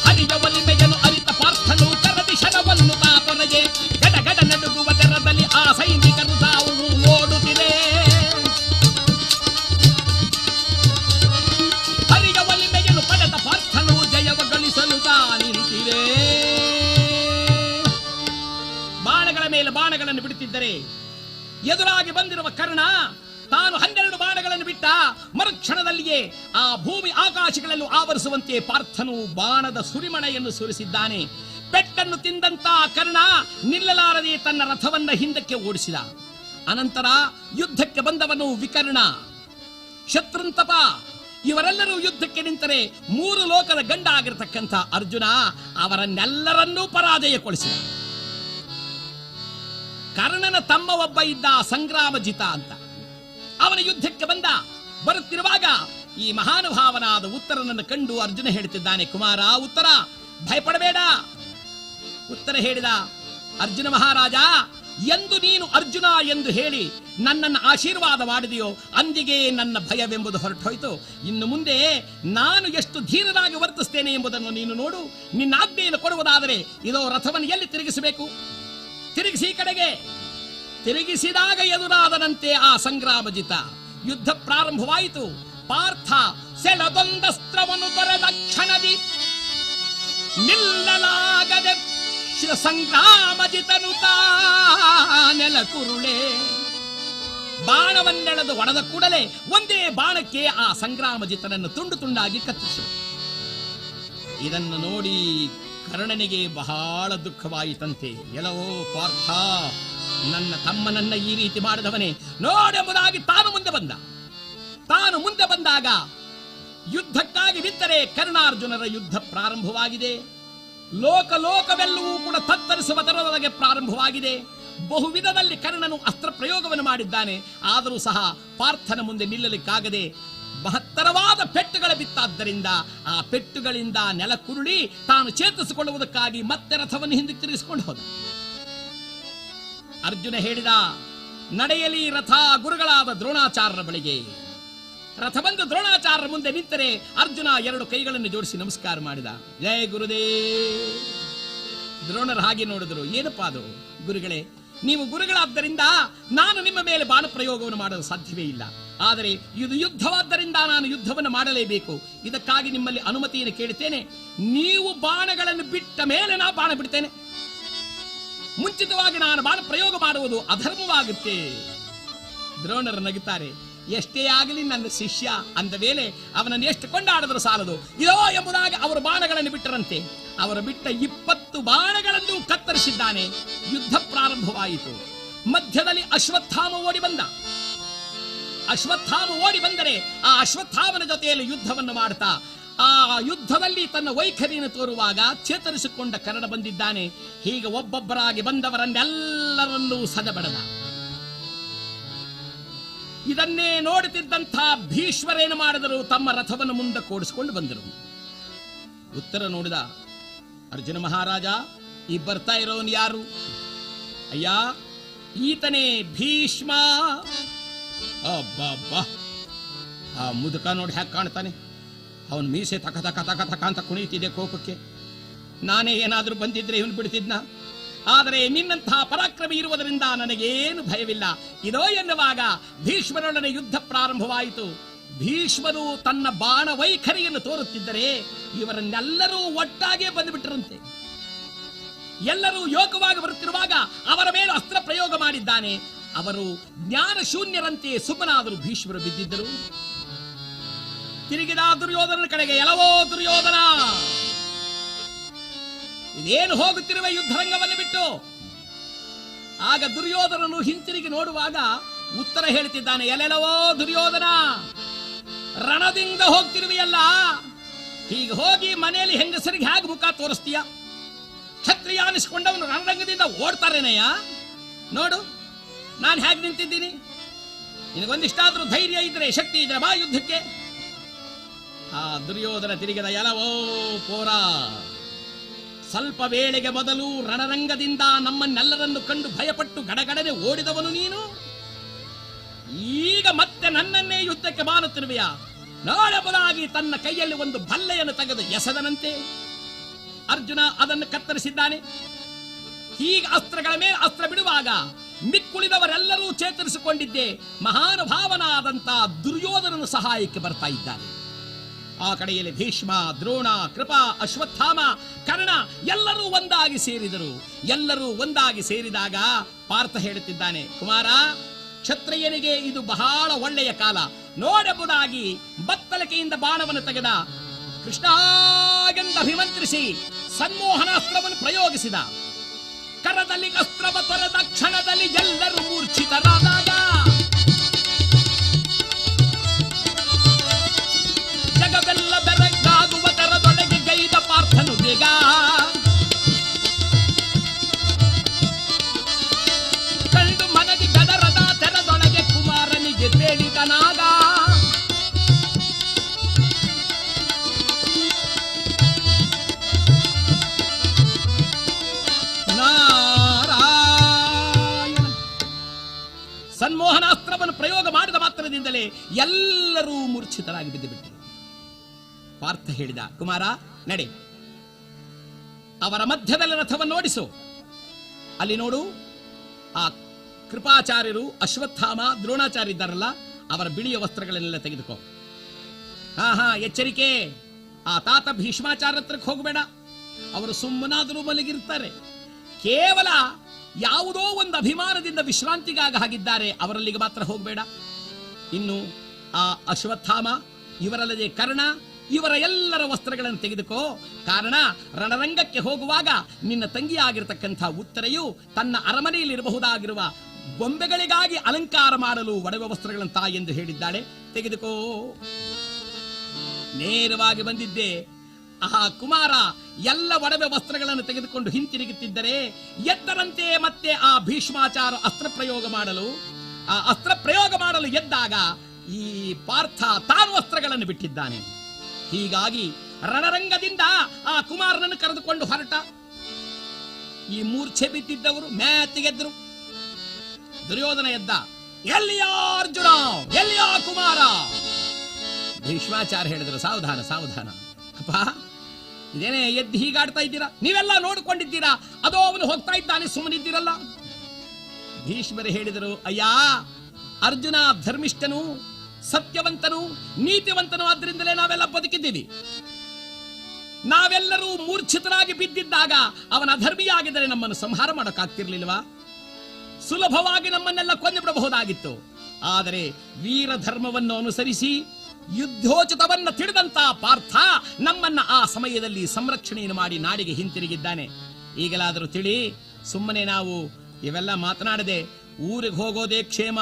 ಹರಿಯ ಒಲಿಮೆಯನ್ನು ಅರಿತ ಪಾರ್ಥನು ಕರದಿ ಶರವನ್ನು ತಾತೊರೆಗೆ, ಗಡ ಗಡ ನಡುಗುವ ತೆರದಲ್ಲಿ ಆ ಸೈನಿಕರು ತಾವು ಓಡುತ್ತಿದೆ. ಹರಿಯ ಒಲಿಮೆಯನ್ನು ಪಡೆದ ಪಾರ್ಥನು ಜಯವ ಗಳಿಸಲು ನಿಂತಿದೆ. ಬಾಣಗಳ ಮೇಲೆ ಬಾಣಗಳನ್ನು ಬಿಡುತ್ತಿದ್ದರೆ ಎದುರಾಗಿ ಬಂದಿರುವ ಕರ್ಣ ತಾನು 12 ಬಾಣಗಳನ್ನು ಬಿಟ್ಟ. ಮರುಕ್ಷಣದಲ್ಲಿಯೇ ಆ ಭೂಮಿ ಆಕಾಶಗಳಲ್ಲೂ ಆವರಿಸುವಂತೆ ಪಾರ್ಥನು ಬಾಣದ ಸುರಿಮಳೆಯನ್ನು ಸುರಿಸಿದ್ದಾನೆ. ಪೆಟ್ಟನ್ನು ತಿಂದಂತ ಕರ್ಣ ನಿಲ್ಲಲಾರದೆ ತನ್ನ ರಥವನ್ನ ಹಿಂದಕ್ಕೆ ಓಡಿಸಿದ. ಅನಂತರ ಯುದ್ಧಕ್ಕೆ ಬಂದವನು ವಿಕರ್ಣ, ಶತ್ರುಂತಪ ಇವರೆಲ್ಲರೂ ಯುದ್ಧಕ್ಕೆ ನಿಂತರೆ 3 ಲೋಕದ ಗಂಡ ಆಗಿರತಕ್ಕಂಥ ಅರ್ಜುನ ಅವರನ್ನೆಲ್ಲರನ್ನೂ ಪರಾಜಯಗೊಳಿಸಿದ. ಕರ್ಣನ ತಮ್ಮ ಒಬ್ಬ ಇದ್ದ ಸಂಗ್ರಾಮಜಿತ ಅಂತ. ಅವನ ಯುದ್ಧಕ್ಕೆ ಬರುತ್ತಿರುವಾಗ ಈ ಮಹಾನುಭಾವನಾದ ಉತ್ತರನನ್ನು ಕಂಡು ಅರ್ಜುನ ಹೇಳ್ತಿದ್ದಾನೆ, ಕುಮಾರ ಉತ್ತರ, ಭಯಪಡಬೇಡ. ಉತ್ತರ ಹೇಳಿದ, ಅರ್ಜುನ ಮಹಾರಾಜ, ಎಂದು ನೀನು ಅರ್ಜುನ ಎಂದು ಹೇಳಿ ನನ್ನನ್ನು ಆಶೀರ್ವಾದ ಮಾಡಿದೆಯೋ ಅಂದಿಗೆ ನನ್ನ ಭಯವೆಂಬುದು ಹೊರಟೋಯ್ತು. ಇನ್ನು ಮುಂದೆ ನಾನು ಎಷ್ಟು ಧೀರನಾಗಿ ವರ್ತಿಸ್ತೇನೆ ಎಂಬುದನ್ನು ನೀನು ನೋಡು. ನಿನ್ನ ಆಜ್ಞೆಯನ್ನು ಕೊಡುವುದಾದರೆ ಇದೋ ರಥವನ್ನು ಎಲ್ಲಿ ತಿರುಗಿಸಬೇಕು, ತಿರುಗಿಸಿ ಕಡೆಗೆ. ತಿರುಗಿಸಿದಾಗ ಎದುರಾದನಂತೆ ಆ ಸಂಗ್ರಾಮಜಿತ. ಯುದ್ಧ ಪ್ರಾರಂಭವಾಯಿತು. ಪಾರ್ಥ ಸೆಳೆದೊಂದಸ್ತ್ರವನ್ನು ತೊರೆದ ಕ್ಷಣದಿ ನಿಲ್ಲಲಾಗದೆ ಸಂಗ್ರಾಮಜಿತನು ನೆಲ ಕುರುಳೆ. ಬಾಣವನ್ನೆಳೆದು ಹೊಡೆದ ಕೂಡಲೇ ಒಂದೇ ಬಾಣಕ್ಕೆ ಆ ಸಂಗ್ರಾಮಜಿತನನ್ನು ತುಂಡು ತುಂಡಾಗಿ ಕತ್ತರಿಸಿದ. ಇದನ್ನು ನೋಡಿ ಕರ್ಣನಿಗೆ ಬಹಳ ದುಃಖವಾಯಿತಂತೆ. ಎಲ್ಲವೋ ಪಾರ್ಥ, ನನ್ನ ತಮ್ಮನನ್ನ ಈ ರೀತಿ ಮಾಡಿದವನೇ ನೋಡೆಂಬುದಾಗಿ ತಾನು ಮುಂದೆ ಬಂದಾಗ ಯುದ್ಧಕ್ಕಾಗಿ ನಿಂತರೆ ಕರ್ಣಾರ್ಜುನರ ಯುದ್ಧ ಪ್ರಾರಂಭವಾಗಿದೆ. ಲೋಕವೆಲ್ಲವೂ ಕೂಡ ತತ್ತರಿಸುವ ತರದೊಳಗೆ ಪ್ರಾರಂಭವಾಗಿದೆ. ಬಹುವಿಧದಲ್ಲಿ ಕರ್ಣನು ಅಸ್ತ್ರ ಪ್ರಯೋಗವನ್ನು ಮಾಡಿದ್ದಾನೆ. ಆದರೂ ಸಹ ಪಾರ್ಥನ ಮುಂದೆ ನಿಲ್ಲಲಿಕ್ಕಾಗದೆ ಮಹತ್ತರವಾದ ಪೆಟ್ಟುಗಳ ಬಿತ್ತಾದ್ದರಿಂದ ಆ ಪೆಟ್ಟುಗಳಿಂದ ನೆಲ ಕುರುಳಿ ತಾನು ಚೇತರಿಸಿಕೊಳ್ಳುವುದಕ್ಕಾಗಿ ಮತ್ತೆ ರಥವನ್ನು ಹಿಂದೆ ತಿರುಗಿಸಿಕೊಂಡು ಹೋದ. ಅರ್ಜುನ ಹೇಳಿದ, ನಡೆಯಲಿ ರಥ ಗುರುಗಳಾದ ದ್ರೋಣಾಚಾರ್ಯರ ಬಳಿಗೆ. ರಥ ಬಂದು ದ್ರೋಣಾಚಾರ್ಯರ ಮುಂದೆ ನಿಂತರೆ ಅರ್ಜುನ 2 ಕೈಗಳನ್ನು ಜೋಡಿಸಿ ನಮಸ್ಕಾರ ಮಾಡಿದ. ಜಯ ಗುರುದೇವ್. ದ್ರೋಣರು ಹಾಗೆ ನೋಡಿದ್ರು. ಏನಪ್ಪಾ ಅದು ಗುರುಗಳೇ, ನೀವು ಗುರುಗಳಾದ್ದರಿಂದ ನಾನು ನಿಮ್ಮ ಮೇಲೆ ಬಾಣ ಪ್ರಯೋಗವನ್ನು ಮಾಡಲು ಸಾಧ್ಯವೇ ಇಲ್ಲ. ಆದರೆ ಇದು ಯುದ್ಧವಾದ್ದರಿಂದ ನಾನು ಯುದ್ಧವನ್ನು ಮಾಡಲೇಬೇಕು. ಇದಕ್ಕಾಗಿ ನಿಮ್ಮಲ್ಲಿ ಅನುಮತಿಯನ್ನು ಕೇಳುತ್ತೇನೆ. ನೀವು ಬಾಣಗಳನ್ನು ಬಿಟ್ಟ ಮೇಲೆ ನಾ ಬಾಣ ಬಿಡ್ತೇನೆ. ಮುಂಚಿತವಾಗಿ ನಾನು ಬಾಣ ಪ್ರಯೋಗ ಮಾಡುವುದು ಅಧರ್ಮವಾಗುತ್ತೆ. ದ್ರೋಣರು ನಗುತ್ತಾರೆ. ಎಷ್ಟೇ ಆಗಲಿ ನನ್ನ ಶಿಷ್ಯ ಅಂದ ಮೇಲೆ ಅವನನ್ನು ಎಷ್ಟು ಕೊಂಡಾಡಿದ್ರು ಸಾಲದು. ಇದೋ ಎಂಬುದಾಗಿ ಅವರು ಬಾಣಗಳನ್ನು ಬಿಟ್ಟರಂತೆ. ಅವರು ಬಿಟ್ಟ 20 ಬಾಣಗಳನ್ನು ಕತ್ತರಿಸಿದ್ದಾನೆ. ಯುದ್ಧ ಪ್ರಾರಂಭವಾಯಿತು. ಮಧ್ಯದಲ್ಲಿ ಅಶ್ವತ್ಥಾಮ ಓಡಿ ಬಂದರೆ ಆ ಅಶ್ವತ್ಥಾಮನ ಜೊತೆಯಲ್ಲಿ ಯುದ್ಧವನ್ನು ಮಾಡ್ತಾ ಆ ಯುದ್ಧದಲ್ಲಿ ತನ್ನ ವೈಖರಿಯನ್ನು ತೋರುವಾಗ ಚೇತರಿಸಿಕೊಂಡ ಕರ್ಣ ಬಂದಿದ್ದಾನೆ. ಹೀಗೆ ಒಬ್ಬೊಬ್ಬರಾಗಿ ಬಂದವರನ್ನೆಲ್ಲರನ್ನೂ ಸದಬಡದ. ಇದನ್ನೇ ನೋಡುತ್ತಿದ್ದಂಥ ಭೀಷ್ಮರೇನು ಮಾಡಿದರು, ತಮ್ಮ ರಥವನ್ನು ಮುಂದೆ ಕೂಡಿಸಿಕೊಂಡು ಬಂದರು. ಉತ್ತರ ನೋಡಿದ, ಅರ್ಜುನ ಮಹಾರಾಜ, ಈ ಬರ್ತಾ ಇರೋನು ಯಾರು? ಅಯ್ಯ, ಈತನೇ ಭೀಷ್ಮ. ಅಬ್ಬಾ, ಆ ಮುದುಕ ನೋಡಿ ಹ್ಯಾಕ್ ಕಾಣ್ತಾನೆ. ಅವನು ಮೀಸೆ ತಕ ತಕ ತಕ ತಕ ಅಂತ ಕುಣಿತಿದೆ ಕೋಪಕ್ಕೆ. ನಾನೇ ಏನಾದ್ರೂ ಬಂದಿದ್ರೆ ಇವನು ಬಿಡ್ತಿದ್ನ. ಆದರೆ ನಿನ್ನಂತಹ ಪರಾಕ್ರಮಿ ಇರುವುದರಿಂದ ನನಗೇನು ಭಯವಿಲ್ಲ. ಇದೋ ಎನ್ನುವಾಗ ಭೀಷ್ಮರೊಡನೆ ಯುದ್ಧ ಪ್ರಾರಂಭವಾಯಿತು. ಭೀಷ್ಮರು ತನ್ನ ಬಾಣ ವೈಖರಿಯನ್ನು ತೋರುತ್ತಿದ್ದರೆ ಇವರನ್ನೆಲ್ಲರೂ ಒಟ್ಟಾಗೆ ಬಂದುಬಿಟ್ಟರಂತೆ. ಎಲ್ಲರೂ ಯೋಗವಾಗಿ ಬರುತ್ತಿರುವಾಗ ಅವರ ಮೇಲೆ ಅಸ್ತ್ರ ಪ್ರಯೋಗ ಮಾಡಿದ್ದಾನೆ. ಅವರು ಜ್ಞಾನ ಶೂನ್ಯರಂತೆ ಸುಮ್ಮನಾದರೂ ಭೀಷ್ಮರು ಬಿದ್ದಿದ್ದರು. ತಿರುಗಿದ ದುರ್ಯೋಧನ ಕಡೆಗೆ, ಎಲ್ಲವೋ ದುರ್ಯೋಧನ, ಇದೇನು ಹೋಗುತ್ತಿರುವ ಯುದ್ಧರಂಗವನ್ನು ಬಿಟ್ಟು. ಆಗ ದುರ್ಯೋಧನನು ಹಿಂತಿರುಗಿ ನೋಡುವಾಗ ಉತ್ತರ ಹೇಳ್ತಿದ್ದಾನೆ, ಎಲ್ಲೆಲ್ಲವೋ ದುರ್ಯೋಧನ, ರಣದಿಂದ ಹೋಗ್ತಿರುವೆಯಲ್ಲ, ಹೀಗೆ ಹೋಗಿ ಮನೆಯಲ್ಲಿ ಹೆಂಗಸರಿಗೆ ಹೇಗೆ ಮುಖ ತೋರಿಸ್ತೀಯ? ಕ್ಷತ್ರಿಯ ಅನಿಸ್ಕೊಂಡವನು ರಣರಂಗದಿಂದ ಓಡ್ತಾರೇನಯ್ಯ? ನೋಡು ನಾನು ಹೇಗೆ ನಿಂತಿದ್ದೀನಿ. ನಿನಗೊಂದಿಷ್ಟಾದ್ರೂ ಧೈರ್ಯ ಇದ್ರೆ, ಶಕ್ತಿ ಇದ್ರೆ ಬಾ ಯುದ್ಧಕ್ಕೆ. ಆ ದುರ್ಯೋಧನ ತಿರುಗಿದ, ಎಲ್ಲವೋ ಪೋರ, ಸ್ವಲ್ಪ ವೇಳೆಗೆ ಮೊದಲು ರಣರಂಗದಿಂದ ನಮ್ಮನ್ನೆಲ್ಲರನ್ನು ಕಂಡು ಭಯಪಟ್ಟು ಗಡಗಡನೆ ಓಡಿದವನು ನೀನು. ಈಗ ಮತ್ತೆ ನನ್ನನ್ನೇ ಯುದ್ಧಕ್ಕೆ ಬಾನುತ್ತಿರುವೆಯಾ? ನೋಡಬಹುದಾಗಿ ತನ್ನ ಕೈಯಲ್ಲಿ ಒಂದು ಬಲ್ಲೆಯನ್ನು ತೆಗೆದು ಎಸೆದನಂತೆ. ಅರ್ಜುನ ಅದನ್ನು ಕತ್ತರಿಸಿದ್ದಾನೆ. ಹೀಗೆ ಅಸ್ತ್ರಗಳ ಮೇಲೆ ಅಸ್ತ್ರ ಬಿಡುವಾಗ ಮಿಕ್ಕುಳಿದವರೆಲ್ಲರೂ ಚೇತರಿಸಿಕೊಂಡಿದ್ದೆ ಮಹಾನುಭಾವನಾದಂತ ದುರ್ಯೋಧನನ ಸಹಾಯಕ್ಕೆ ಬರ್ತಾ ಇದ್ದಾನೆ. ಆ ಕಡೆಯಲ್ಲಿ ಭೀಷ್ಮ, ದ್ರೋಣ, ಕೃಪಾ, ಅಶ್ವತ್ಥಾಮ, ಕರ್ಣ ಎಲ್ಲರೂ ಒಂದಾಗಿ ಸೇರಿದರು. ಎಲ್ಲರೂ ಒಂದಾಗಿ ಸೇರಿದಾಗ ಪಾರ್ಥ ಹೇಳುತ್ತಿದ್ದಾನೆ, ಕುಮಾರ, ಕ್ಷತ್ರಿಯನಿಗೆ ಇದು ಬಹಳ ಒಳ್ಳೆಯ ಕಾಲ. ನೋಡೆಂಬುದಾಗಿ ಬತ್ತಲಿಕೆಯಿಂದ ಬಾಣವನ್ನು ತೆಗೆದ. ಕೃಷ್ಣಾಗೆಂದು ಅಭಿಮಂತ್ರಿಸಿ ಸನ್ಮೋಹನಾಸ್ತ್ರವನ್ನು ಪ್ರಯೋಗಿಸಿದ. ಕರದಲ್ಲಿ ಅಸ್ತ್ರವ ತೊರೆದ ಕ್ಷಣದಲ್ಲಿ ಎಲ್ಲರೂ ಮೂರ್ಛಿತರಾದಾಗ ಎಲ್ಲರೂ ಮೂರ್ಛಿತರಾಗಿ ಬಿದ್ದುಬಿಟ್ಟರು. ಪಾರ್ಥ ಹೇಳಿದ, ಕುಮಾರ ನಡೆ, ಅವರ ಮಧ್ಯದಲ್ಲಿ ರಥವನ್ನು ಓಡಿಸು. ಅಲ್ಲಿ ನೋಡು, ಆ ಕೃಪಾಚಾರ್ಯರು, ಅಶ್ವತ್ಥಾಮ, ದ್ರೋಣಾಚಾರ್ಯ ಇದ್ದಾರಲ್ಲ, ಅವರ ಬಿಳಿಯ ವಸ್ತ್ರಗಳನ್ನೆಲ್ಲ ತೆಗೆದುಕೋ. ಎಚ್ಚರಿಕೆ, ಆ ತಾತ ಭೀಷ್ಮಾಚಾರ್ಯ ಹತ್ರಕ್ಕೆ ಹೋಗಬೇಡ. ಅವರು ಸುಮ್ಮನಾದರೂ ಮಲಗಿರ್ತಾರೆ. ಕೇವಲ ಯಾವುದೋ ಒಂದು ಅಭಿಮಾನದಿಂದ ವಿಶ್ರಾಂತಿಗಾಗಿ ಹಾಗಿದ್ದಾರೆ, ಅವರಲ್ಲಿಗೆ ಮಾತ್ರ ಹೋಗಬೇಡ. ಇನ್ನು ಆ ಅಶ್ವತ್ಥಾಮ, ಇವರಲ್ಲದೆ ಕರ್ಣ, ಇವರ ಎಲ್ಲರ ವಸ್ತ್ರಗಳನ್ನು ತೆಗೆದುಕೋ. ಕಾರಣ, ರಣರಂಗಕ್ಕೆ ಹೋಗುವಾಗ ನಿನ್ನ ತಂಗಿಯಾಗಿರತಕ್ಕಂಥ ಉತ್ತರೆಯು ತನ್ನ ಅರಮನೆಯಲ್ಲಿರಬಹುದಾಗಿರುವ ಗೊಂಬೆಗಳಿಗಾಗಿ ಅಲಂಕಾರ ಮಾಡಲು ಒಡವೆ ವಸ್ತ್ರಗಳಂತ ಎಂದು ಹೇಳಿದ್ದಾಳೆ. ತೆಗೆದುಕೋ. ನೇರವಾಗಿ ಬಂದಿದ್ದೆ. ಆ ಕುಮಾರ ಎಲ್ಲ ಒಡವೆ ವಸ್ತ್ರಗಳನ್ನು ತೆಗೆದುಕೊಂಡು ಹಿಂತಿರುಗುತ್ತಿದ್ದರೆ ಎದ್ದರಂತೆ ಮತ್ತೆ ಆ ಭೀಷ್ಮಾಚಾರ ಅಸ್ತ್ರ ಪ್ರಯೋಗ ಮಾಡಲು ಎದ್ದಾಗ ಈ ಪಾರ್ಥ ತಾನು ವಸ್ತ್ರಗಳನ್ನು ಬಿಟ್ಟಿದ್ದಾನೆ. ಹೀಗಾಗಿ ರಣರಂಗದಿಂದ ಆ ಕುಮಾರನನ್ನು ಕರೆದುಕೊಂಡು ಹೊರಟ. ಈ ಮೂರ್ಛೆ ಬಿದ್ದಿದ್ದವರು ಮ್ಯಾತಿಗೆದ್ರು. ದುರ್ಯೋಧನ ಎದ್ದ, ಎಲ್ಲಿಯಾ ಅರ್ಜುನ, ಎಲ್ಲಿಯಾ ಕುಮಾರ? ಭೀಷ್ಮಾಚಾರ್ಯ ಹೇಳಿದರು, ಸಾವಧಾನ ಸಾವಧಾನ ಅಪ್ಪ, ಇದೇನೇ ಎದ್ದು ಹೀಗಾಡ್ತಾ ಇದ್ದೀರಾ? ನೀವೆಲ್ಲ ನೋಡಿಕೊಂಡಿದ್ದೀರಾ, ಅದೋ ಅವನು ಹೋಗ್ತಾ ಇದ್ದಾನೆ, ಸುಮ್ಮನಿದ್ದೀರಲ್ಲ. ಭೀಷ್ಮರು ಹೇಳಿದರು, ಅಯ್ಯ, ಅರ್ಜುನ ಧರ್ಮಿಷ್ಠನು, ಸತ್ಯವಂತನು, ನೀತಿವಂತನು, ಆದ್ರಿಂದಲೇ ನಾವೆಲ್ಲ ಬದುಕಿದ್ದೀವಿ. ನಾವೆಲ್ಲರೂ ಮೂರ್ಛಿತರಾಗಿ ಬಿದ್ದಿದ್ದಾಗ ಅವನ ಅಧರ್ಮಿಯಾಗಿದ್ದರೆ ನಮ್ಮನ್ನು ಸಂಹಾರ ಮಾಡೋಕ್ಕಾಗ್ತಿರ್ಲಿಲ್ವಾ? ಸುಲಭವಾಗಿ ನಮ್ಮನ್ನೆಲ್ಲ ಕೊಂದು ಬಿಡಬಹುದಾಗಿತ್ತು. ಆದರೆ ವೀರ ಧರ್ಮವನ್ನು ಅನುಸರಿಸಿ ಯುದ್ಧೋಚಿತವನ್ನ ತಿಳಿದಂತ ಪಾರ್ಥ ನಮ್ಮನ್ನ ಆ ಸಮಯದಲ್ಲಿ ಸಂರಕ್ಷಣೆಯನ್ನು ಮಾಡಿ ನಾಡಿಗೆ ಹಿಂತಿರುಗಿದ್ದಾನೆ. ಈಗಲಾದರೂ ತಿಳಿ, ಸುಮ್ಮನೆ ನಾವು ಇವೆಲ್ಲ ಮಾತನಾಡದೆ ಊರಿಗೆ ಹೋಗೋದೇ ಕ್ಷೇಮ.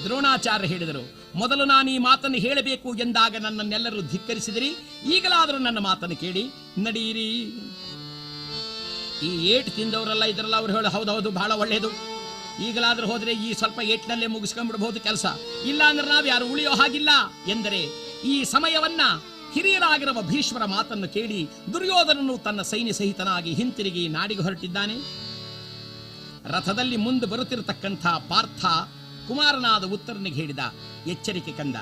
ದ್ರೋಣಾಚಾರ್ಯ ಹೇಳಿದರು, ಮೊದಲು ನಾನು ಈ ಮಾತನ್ನು ಹೇಳಬೇಕು ಎಂದಾಗ ನನ್ನನ್ನೆಲ್ಲರೂ ಧಿಕ್ಕರಿಸಿದಿರಿ. ಈಗಲಾದರೂ ನನ್ನ ಮಾತನ್ನು ಕೇಳಿ ನಡೀರಿ. ಈ ಏಟು ತಿಂದವರೆಲ್ಲ ಇದರಲ್ಲ, ಅವ್ರು ಹೇಳಿ ಹೌದೌದು, ಬಹಳ ಒಳ್ಳೆಯದು. ಈಗಲಾದ್ರೂ ಹೋದ್ರೆ ಈ ಸ್ವಲ್ಪ ಏಟ್ನಲ್ಲೇ ಮುಗಿಸ್ಕೊಂಡ್ಬಿಡಬಹುದು ಕೆಲಸ. ಇಲ್ಲ ಅಂದ್ರೆ ನಾವು ಯಾರು ಉಳಿಯೋ ಹಾಗಿಲ್ಲ ಎಂದರೆ ಈ ಸಮಯವನ್ನ ಹಿರಿಯರಾಗಿರುವ ಭೀಷ್ಮರ ಮಾತನ್ನು ಕೇಳಿ ದುರ್ಯೋಧನನು ತನ್ನ ಸೈನ್ಯ ಸಹಿತನಾಗಿ ಹಿಂತಿರುಗಿ ನಾಡಿಗೆ ಹೊರಟಿದ್ದಾನೆ. ರಥದಲ್ಲಿ ಮುಂದೆ ಬರುತ್ತಿರತಕ್ಕಂಥ ಪಾರ್ಥ ಕುಮಾರನಾದ ಉತ್ತರನಿಗೆ ಹೇಳಿದ, ಎಚ್ಚರಿಕೆ ಕಂದ.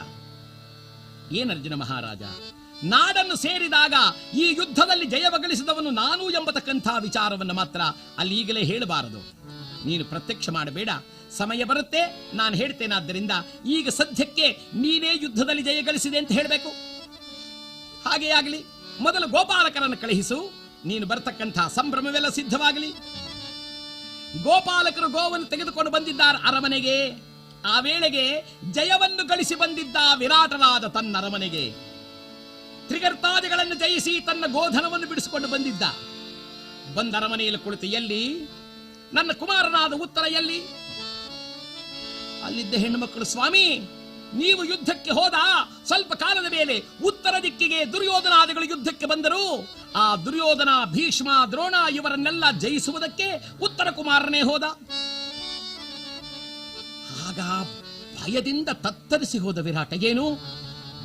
ಏನರ್ಜುನ ಮಹಾರಾಜ, ನಾಡನ್ನು ಸೇರಿದಾಗ ಈ ಯುದ್ಧದಲ್ಲಿ ಜಯಗಳಿಸಿದವನು ನಾನು ಎಂಬತಕ್ಕಂಥ ವಿಚಾರವನ್ನು ಮಾತ್ರ ಅಲ್ಲಿ ಈಗಲೇ ಹೇಳಬಾರದು. ನೀನು ಪ್ರತ್ಯಕ್ಷ ಮಾಡಬೇಡ, ಸಮಯ ಬರುತ್ತೆ ನಾನು ಹೇಳ್ತೇನಾದ್ದರಿಂದ ಈಗ ಸದ್ಯಕ್ಕೆ ನೀನೇ ಯುದ್ಧದಲ್ಲಿ ಜಯಗಳಿಸಿದೆ ಅಂತ ಹೇಳಬೇಕು. ಹಾಗೇ ಆಗಲಿ. ಮೊದಲು ಗೋಪಾಲಕರನ್ನು ಕಳುಹಿಸು, ನೀನು ಬರತಕ್ಕಂಥ ಸಂಭ್ರಮವೆಲ್ಲ ಸಿದ್ಧವಾಗಲಿ. ಗೋಪಾಲಕರು ಗೋವನ್ನು ತೆಗೆದುಕೊಂಡು ಬಂದಿದ್ದಾರೆ ಅರಮನೆಗೆ. ಆ ವೇಳೆಗೆ ಜಯವನ್ನು ಗಳಿಸಿ ಬಂದಿದ್ದ ವಿರಾಟರಾದ ತನ್ನ ಅರಮನೆಗೆ ತ್ರಿಗರ್ತಾದಿಗಳನ್ನು ಜಯಿಸಿ ತನ್ನ ಗೋಧನವನ್ನು ಬಿಡಿಸಿಕೊಂಡು ಬಂದಿದ್ದ. ಬಂದ ಅರಮನೆಯಲ್ಲಿ ಕುಳಿತು, ಎಲ್ಲಿ ನನ್ನ ಕುಮಾರನಾದ ಉತ್ತರ ಎಲ್ಲಿ? ಅಲ್ಲಿದ್ದ ಹೆಣ್ಣು ಮಕ್ಕಳು, ಸ್ವಾಮಿ, ನೀವು ಯುದ್ಧಕ್ಕೆ ಹೋದ ಸ್ವಲ್ಪ ಕಾಲದ ಮೇಲೆ ಉತ್ತರ ದಿಕ್ಕಿಗೆ ದುರ್ಯೋಧನಾದಿಗಳು ಯುದ್ಧಕ್ಕೆ ಬಂದರು. ಆ ದುರ್ಯೋಧನ, ಭೀಷ್ಮ, ದ್ರೋಣ ಇವರನ್ನೆಲ್ಲ ಜಯಿಸುವುದಕ್ಕೆ ಉತ್ತರ ಕುಮಾರನೇ ಹೋದ. ಆಗ ಭಯದಿಂದ ತತ್ತರಿಸಿ ಹೋದ ವಿರಾಟ, ಏನು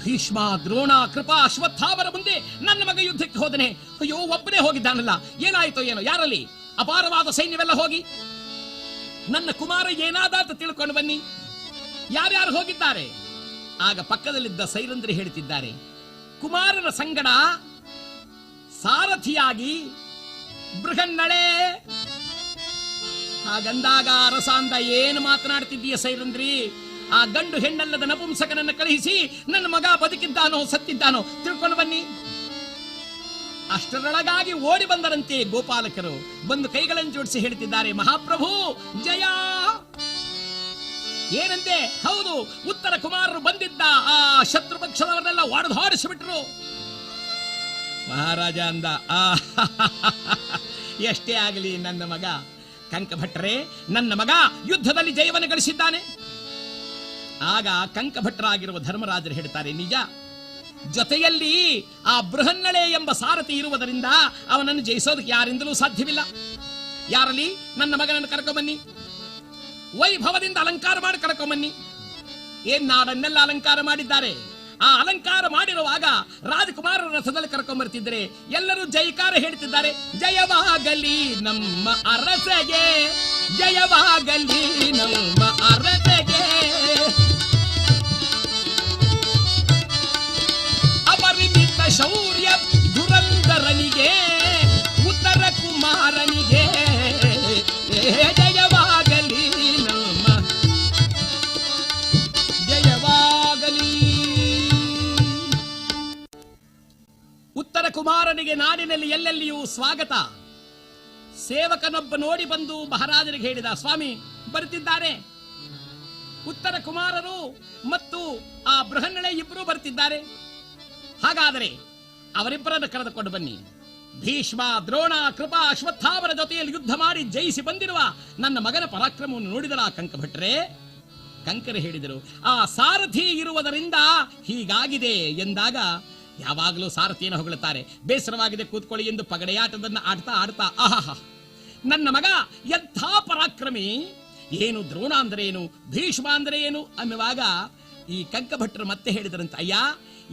ಭೀಷ್ಮ, ದ್ರೋಣ, ಕೃಪಾ, ಅಶ್ವತ್ಥಾಮರ ಮುಂದೆ ನನ್ನ ಮಗ ಯುದ್ಧಕ್ಕೆ ಹೋದನೆ? ಅಯ್ಯೋ, ಒಬ್ಬನೇ ಹೋಗಿದ್ದಾನಲ್ಲ, ಏನಾಯ್ತೋ ಏನೋ, ಯಾರಲ್ಲಿ ಅಪಾರವಾದ ಸೈನ್ಯವೆಲ್ಲ ಹೋಗಿ ನನ್ನ ಕುಮಾರ ಏನಾದ ಅಂತ ತಿಳ್ಕೊಂಡು ಬನ್ನಿ. ಯಾರ್ಯಾರು ಹೋಗಿದ್ದಾರೆ? ಆಗ ಪಕ್ಕದಲ್ಲಿದ್ದ ಸೈರಂದ್ರಿ ಹೇಳ್ತಿದ್ದಾರೆ, ಕುಮಾರನ ಸಂಗಡ ಸಾರಥಿಯಾಗಿ ಬೃಹನ್ನಳೆ. ಹಾಗಂದಾಗ ಅರಸಾಂದ, ಏನು ಮಾತನಾಡ್ತಿದ್ದೀಯ ಸೈರಂದ್ರಿ? ಆ ಗಂಡು ಹೆಣ್ಣಲ್ಲದ ನಪುಂಸಕನನ್ನು ಕಳುಹಿಸಿ ನನ್ನ ಮಗ ಬದುಕಿದ್ದಾನೋ ಸತ್ತಿದ್ದಾನೋ ತಿಳ್ಕೊಂಡು ಬನ್ನಿ. ಅಷ್ಟರೊಳಗಾಗಿ ಓಡಿ ಬಂದರಂತೆ ಗೋಪಾಲಕರು. ಬಂದು ಕೈಗಳನ್ನು ಜೋಡಿಸಿ ಹೇಳ್ತಿದ್ದಾರೆ, ಮಹಾಪ್ರಭು ಜಯ. ಏನಂತೆ? ಹೌದು, ಉತ್ತರ ಕುಮಾರರು ಬಂದಿದ್ದ ಆ ಶತ್ರು ಪಕ್ಷದವರನ್ನೆಲ್ಲ ಹೊಡೆದಾಡಿಸಿಬಿಟ್ರು. ಮಹಾರಾಜ ಅಂದ, ಎಷ್ಟೇ ಆಗಲಿ ನನ್ನ ಮಗ ಕಂಕಭಟ್ರೆ, ನನ್ನ ಮಗ ಯುದ್ಧದಲ್ಲಿ ಜಯವನ್ನು ಗಳಿಸಿದ್ದಾನೆ. ಆಗ ಕಂಕಭಟ್ರಾಗಿರುವ ಧರ್ಮರಾಜರು ಹೇಳ್ತಾರೆ, ನಿಜ, ಜೊತೆಯಲ್ಲಿ ಆ ಬೃಹನ್ನಳೆ ಎಂಬ ಸಾರಥಿ ಇರುವುದರಿಂದ ಅವನನ್ನು ಜಯಿಸೋದಕ್ಕೆ ಯಾರಿಂದಲೂ ಸಾಧ್ಯವಿಲ್ಲ. ಯಾರಲ್ಲಿ? ನನ್ನ ಮಗನನ್ನು ಕರ್ಕೊಂಬನ್ನಿ, ವೈಭವದಿಂದ ಅಲಂಕಾರ ಮಾಡಿ ಕರ್ಕೊಂಬನ್ನಿ. ಏನ್ ನಾಡನ್ನೆಲ್ಲ ಅಲಂಕಾರ ಮಾಡಿದ್ದಾರೆ. ಆ ಅಲಂಕಾರ ಮಾಡಿರುವಾಗ ರಾಜಕುಮಾರರ ರಥದಲ್ಲಿ ಕರ್ಕೊಂಡ್ಬರ್ತಿದ್ರೆ ಎಲ್ಲರೂ ಜಯಕಾರ ಹೇಳ್ತಿದ್ದಾರೆ, ಜಯವಾಗಲಿ ನಮ್ಮ ಅರಸಗೆ, ಜಯವಾಗಲಿ ನಮ್ಮ ಅರಸಗೆ. ಕುಮಾರನಿಗೆ ನಾಡಿನಲ್ಲಿ ಎಲ್ಲೆಲ್ಲಿಯೂ ಸ್ವಾಗತ. ಸೇವಕನೊಬ್ಬ ನೋಡಿ ಬಂದು ಮಹಾರಾಜರಿಗೆ ಹೇಳಿದ, ಸ್ವಾಮಿ ಬರುತ್ತಿದ್ದಾರೆ, ಉತ್ತರ ಕುಮಾರರು ಮತ್ತು ಆ ಬೃಹನ್ನಳೆ ಇಬ್ಬರು ಬರ್ತಿದ್ದಾರೆ. ಹಾಗಾದರೆ ಅವರಿಬ್ಬರನ್ನು ಕರೆದುಕೊಂಡು ಬನ್ನಿ. ಭೀಷ್ಮ, ದ್ರೋಣ, ಕೃಪಾ, ಅಶ್ವತ್ಥಾಮರ ಜೊತೆಯಲ್ಲಿ ಯುದ್ಧ ಮಾಡಿ ಜಯಿಸಿ ಬಂದಿರುವ ನನ್ನ ಮಗನ ಪರಾಕ್ರಮವನ್ನು ನೋಡಿದರ ಕಂಕಭಟ್ರೆ? ಕಂಕರು ಹೇಳಿದರು, ಆ ಸಾರಥಿ ಇರುವುದರಿಂದ ಹೀಗಾಗಿದೆ ಎಂದಾಗ, ಯಾವಾಗಲೂ ಸಾರಥಿಯನ್ನು ಹೊಗಳುತ್ತಾರೆ. ಬೇಸರವಾಗಿದೆ ಕೂತ್ಕೊಳ್ಳಿ ಎಂದು ಪಗಡೆಯಾಟದನ್ನು ಆಡ್ತಾ ಆಡ್ತಾ, ಆಹಾ ನನ್ನ ಮಗ ಎಂಥ ಪರಾಕ್ರಮಿ, ಏನು ದ್ರೋಣ ಅಂದ್ರೆ ಏನು, ಭೀಷ್ಮ ಅಂದ್ರೆ ಏನು ಅನ್ನುವಾಗ ಈ ಕಂಕಭಟ್ರು ಮತ್ತೆ ಹೇಳಿದರಂತೆ, ಅಯ್ಯ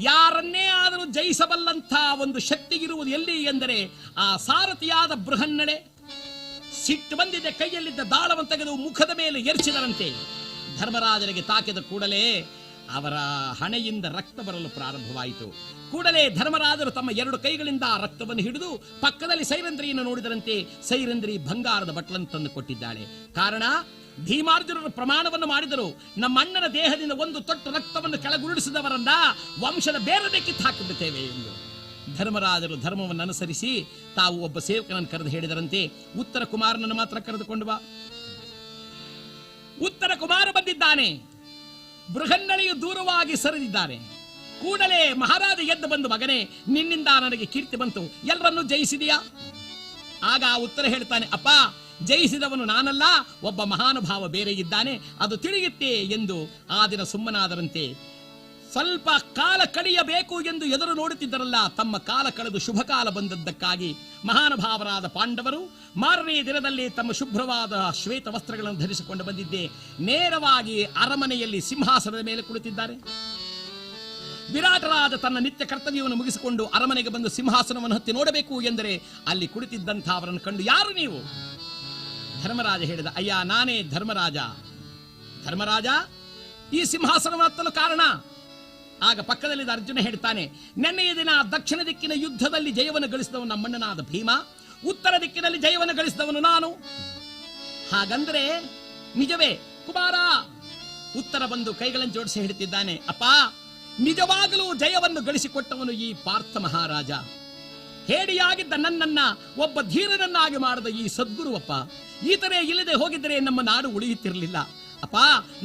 ಯಾರನ್ನೇ ಆದರೂ ಜಯಿಸಬಲ್ಲಂಥ ಒಂದು ಶಕ್ತಿ ಇರುವುದು ಎಲ್ಲಿ ಎಂದರೆ ಆ ಸಾರಥಿಯಾದ ಬೃಹನ್ನಳೆ. ಸಿಟ್ಟು ಬಂದಿದ್ದ ಕೈಯಲ್ಲಿದ್ದ ದಾಳವನ್ನು ತೆಗೆದು ಮುಖದ ಮೇಲೆ ಎರಚಿದರಂತೆ. ಧರ್ಮರಾಜನಿಗೆ ತಾಕಿದ ಕೂಡಲೇ ಅವರ ಹಣೆಯಿಂದ ರಕ್ತ ಬರಲು ಪ್ರಾರಂಭವಾಯಿತು. ಕೂಡಲೇ ಧರ್ಮರಾಜರು ತಮ್ಮ ಎರಡು ಕೈಗಳಿಂದ ಆ ರಕ್ತವನ್ನು ಹಿಡಿದು ಪಕ್ಕದಲ್ಲಿ ಸೈರಂಧ್ರಿಯನ್ನು ನೋಡಿದರಂತೆ. ಸೈರಂಧ್ರಿ ಬಂಗಾರದ ಬಟ್ಲನ್ನು ತಂದು ಕೊಟ್ಟಿದ್ದಾಳೆ. ಕಾರಣ, ಭೀಮಾರ್ಜುನರು ಪ್ರಮಾಣವನ್ನು ಮಾಡಿದರು, ನಮ್ಮ ಅಣ್ಣನ ದೇಹದಿಂದ ಒಂದು ತೊಟ್ಟು ರಕ್ತವನ್ನು ಕೆಳಗುರುಳಿಸಿದವರನ್ನ ವಂಶದ ಬೇರನೆ ಕಿತ್ತು ಹಾಕಿಬಿಡುತ್ತೇವೆ ಎಂದು. ಧರ್ಮರಾಜರು ಧರ್ಮವನ್ನು ಅನುಸರಿಸಿ ತಾವು ಒಬ್ಬ ಸೇವಕನನ್ನು ಕರೆದು ಹೇಳಿದರಂತೆ, ಉತ್ತರ ಕುಮಾರನನ್ನು ಮಾತ್ರ ಕರೆದುಕೊಂಡು ಬಾ. ಉತ್ತರ ಕುಮಾರ ಬಂದಿದ್ದಾನೆ. ಬೃಹನ್ನಳೆಯು ದೂರವಾಗಿ ಸರಿದಿದ್ದಾರೆ. ಕೂಡಲೇ ಮಹಾರಾಜ ಎದ್ದು ಬಂದು, ಮಗನೇ ನಿನ್ನಿಂದ ನನಗೆ ಕೀರ್ತಿ ಬಂತು, ಎಲ್ಲರನ್ನೂ ಜಯಿಸಿದೆಯಾ? ಆಗ ಉತ್ತರ ಹೇಳ್ತಾನೆ, ಅಪ್ಪ ಜಯಿಸಿದವನು ನಾನಲ್ಲ, ಒಬ್ಬ ಮಹಾನುಭಾವ ಬೇರೆ ಇದ್ದಾನೆ, ಅದು ತಿಳಿಯುತ್ತೆ ಎಂದು ಆ ದಿನ ಸುಮ್ಮನಾದರಂತೆ. ಸ್ವಲ್ಪ ಕಾಲ ಕಳೆಯಬೇಕು ಎಂದು ಎದುರು ನೋಡುತ್ತಿದ್ದರಲ್ಲ, ತಮ್ಮ ಕಾಲ ಕಳೆದು ಶುಭ ಕಾಲ ಬಂದದ್ದಕ್ಕಾಗಿ ಮಹಾನುಭಾವರಾದ ಪಾಂಡವರು ಮಾರನೆಯ ದಿನದಲ್ಲಿ ತಮ್ಮ ಶುಭ್ರವಾದ ಶ್ವೇತ ವಸ್ತ್ರಗಳನ್ನು ಧರಿಸಿಕೊಂಡು ಬಂದಿದ್ದೆ ನೇರವಾಗಿ ಅರಮನೆಯಲ್ಲಿ ಸಿಂಹಾಸನದ ಮೇಲೆ ಕುಳಿತಿದ್ದಾರೆ. ವಿರಾಟರಾದ ತನ್ನ ನಿತ್ಯ ಕರ್ತವ್ಯವನ್ನು ಮುಗಿಸಿಕೊಂಡು ಅರಮನೆಗೆ ಬಂದು ಸಿಂಹಾಸನವನ್ನು ಹತ್ತಿ ನೋಡಬೇಕು ಎಂದರೆ ಅಲ್ಲಿ ಕುಳಿತಿದ್ದಂಥ ಅವರನ್ನು ಕಂಡು, ಯಾರು ನೀವು? ಧರ್ಮರಾಜ ಹೇಳಿದ, ಅಯ್ಯ ನಾನೇ ಧರ್ಮರಾಜ. ಧರ್ಮರಾಜ, ಈ ಸಿಂಹಾಸನವನ್ನು ಹತ್ತಲು ಕಾರಣ? ಆಗ ಪಕ್ಕದಲ್ಲಿದ್ದ ಅರ್ಜುನ ಹೇಳ್ತಾನೆ, ನೆನ್ನೆಯ ದಿನ ದಕ್ಷಿಣ ದಿಕ್ಕಿನ ಯುದ್ಧದಲ್ಲಿ ಜಯವನ್ನು ಗಳಿಸಿದವನು ನಮ್ಮಣ್ಣನಾದ ಭೀಮ, ಉತ್ತರ ದಿಕ್ಕಿನಲ್ಲಿ ಜಯವನ್ನು ಗಳಿಸಿದವನು ನಾನು. ಹಾಗಂದ್ರೆ ನಿಜವೇ ಕುಮಾರ? ಉತ್ತರ ಬಂದು ಕೈಗಳನ್ನು ಜೋಡಿಸಿ ಹೇಳ್ತಿದ್ದಾನೆ, ಅಪ್ಪ ನಿಜವಾಗಲೂ ಜಯವನ್ನು ಗಳಿಸಿಕೊಟ್ಟವನು ಈ ಪಾರ್ಥ ಮಹಾರಾಜ. ಹೇಡಿಯಾಗಿದ್ದ ನನ್ನನ್ನ ಒಬ್ಬ ಧೀರನನ್ನಾಗಿ ಮಾಡಿದ ಈ ಸದ್ಗುರುವಪ್ಪ. ಈತನೇ ಇಲ್ಲದೆ ಹೋಗಿದ್ದರೆ ನಮ್ಮ ನಾಡು ಉಳಿಯುತ್ತಿರಲಿಲ್ಲ. ಅಪ್ಪ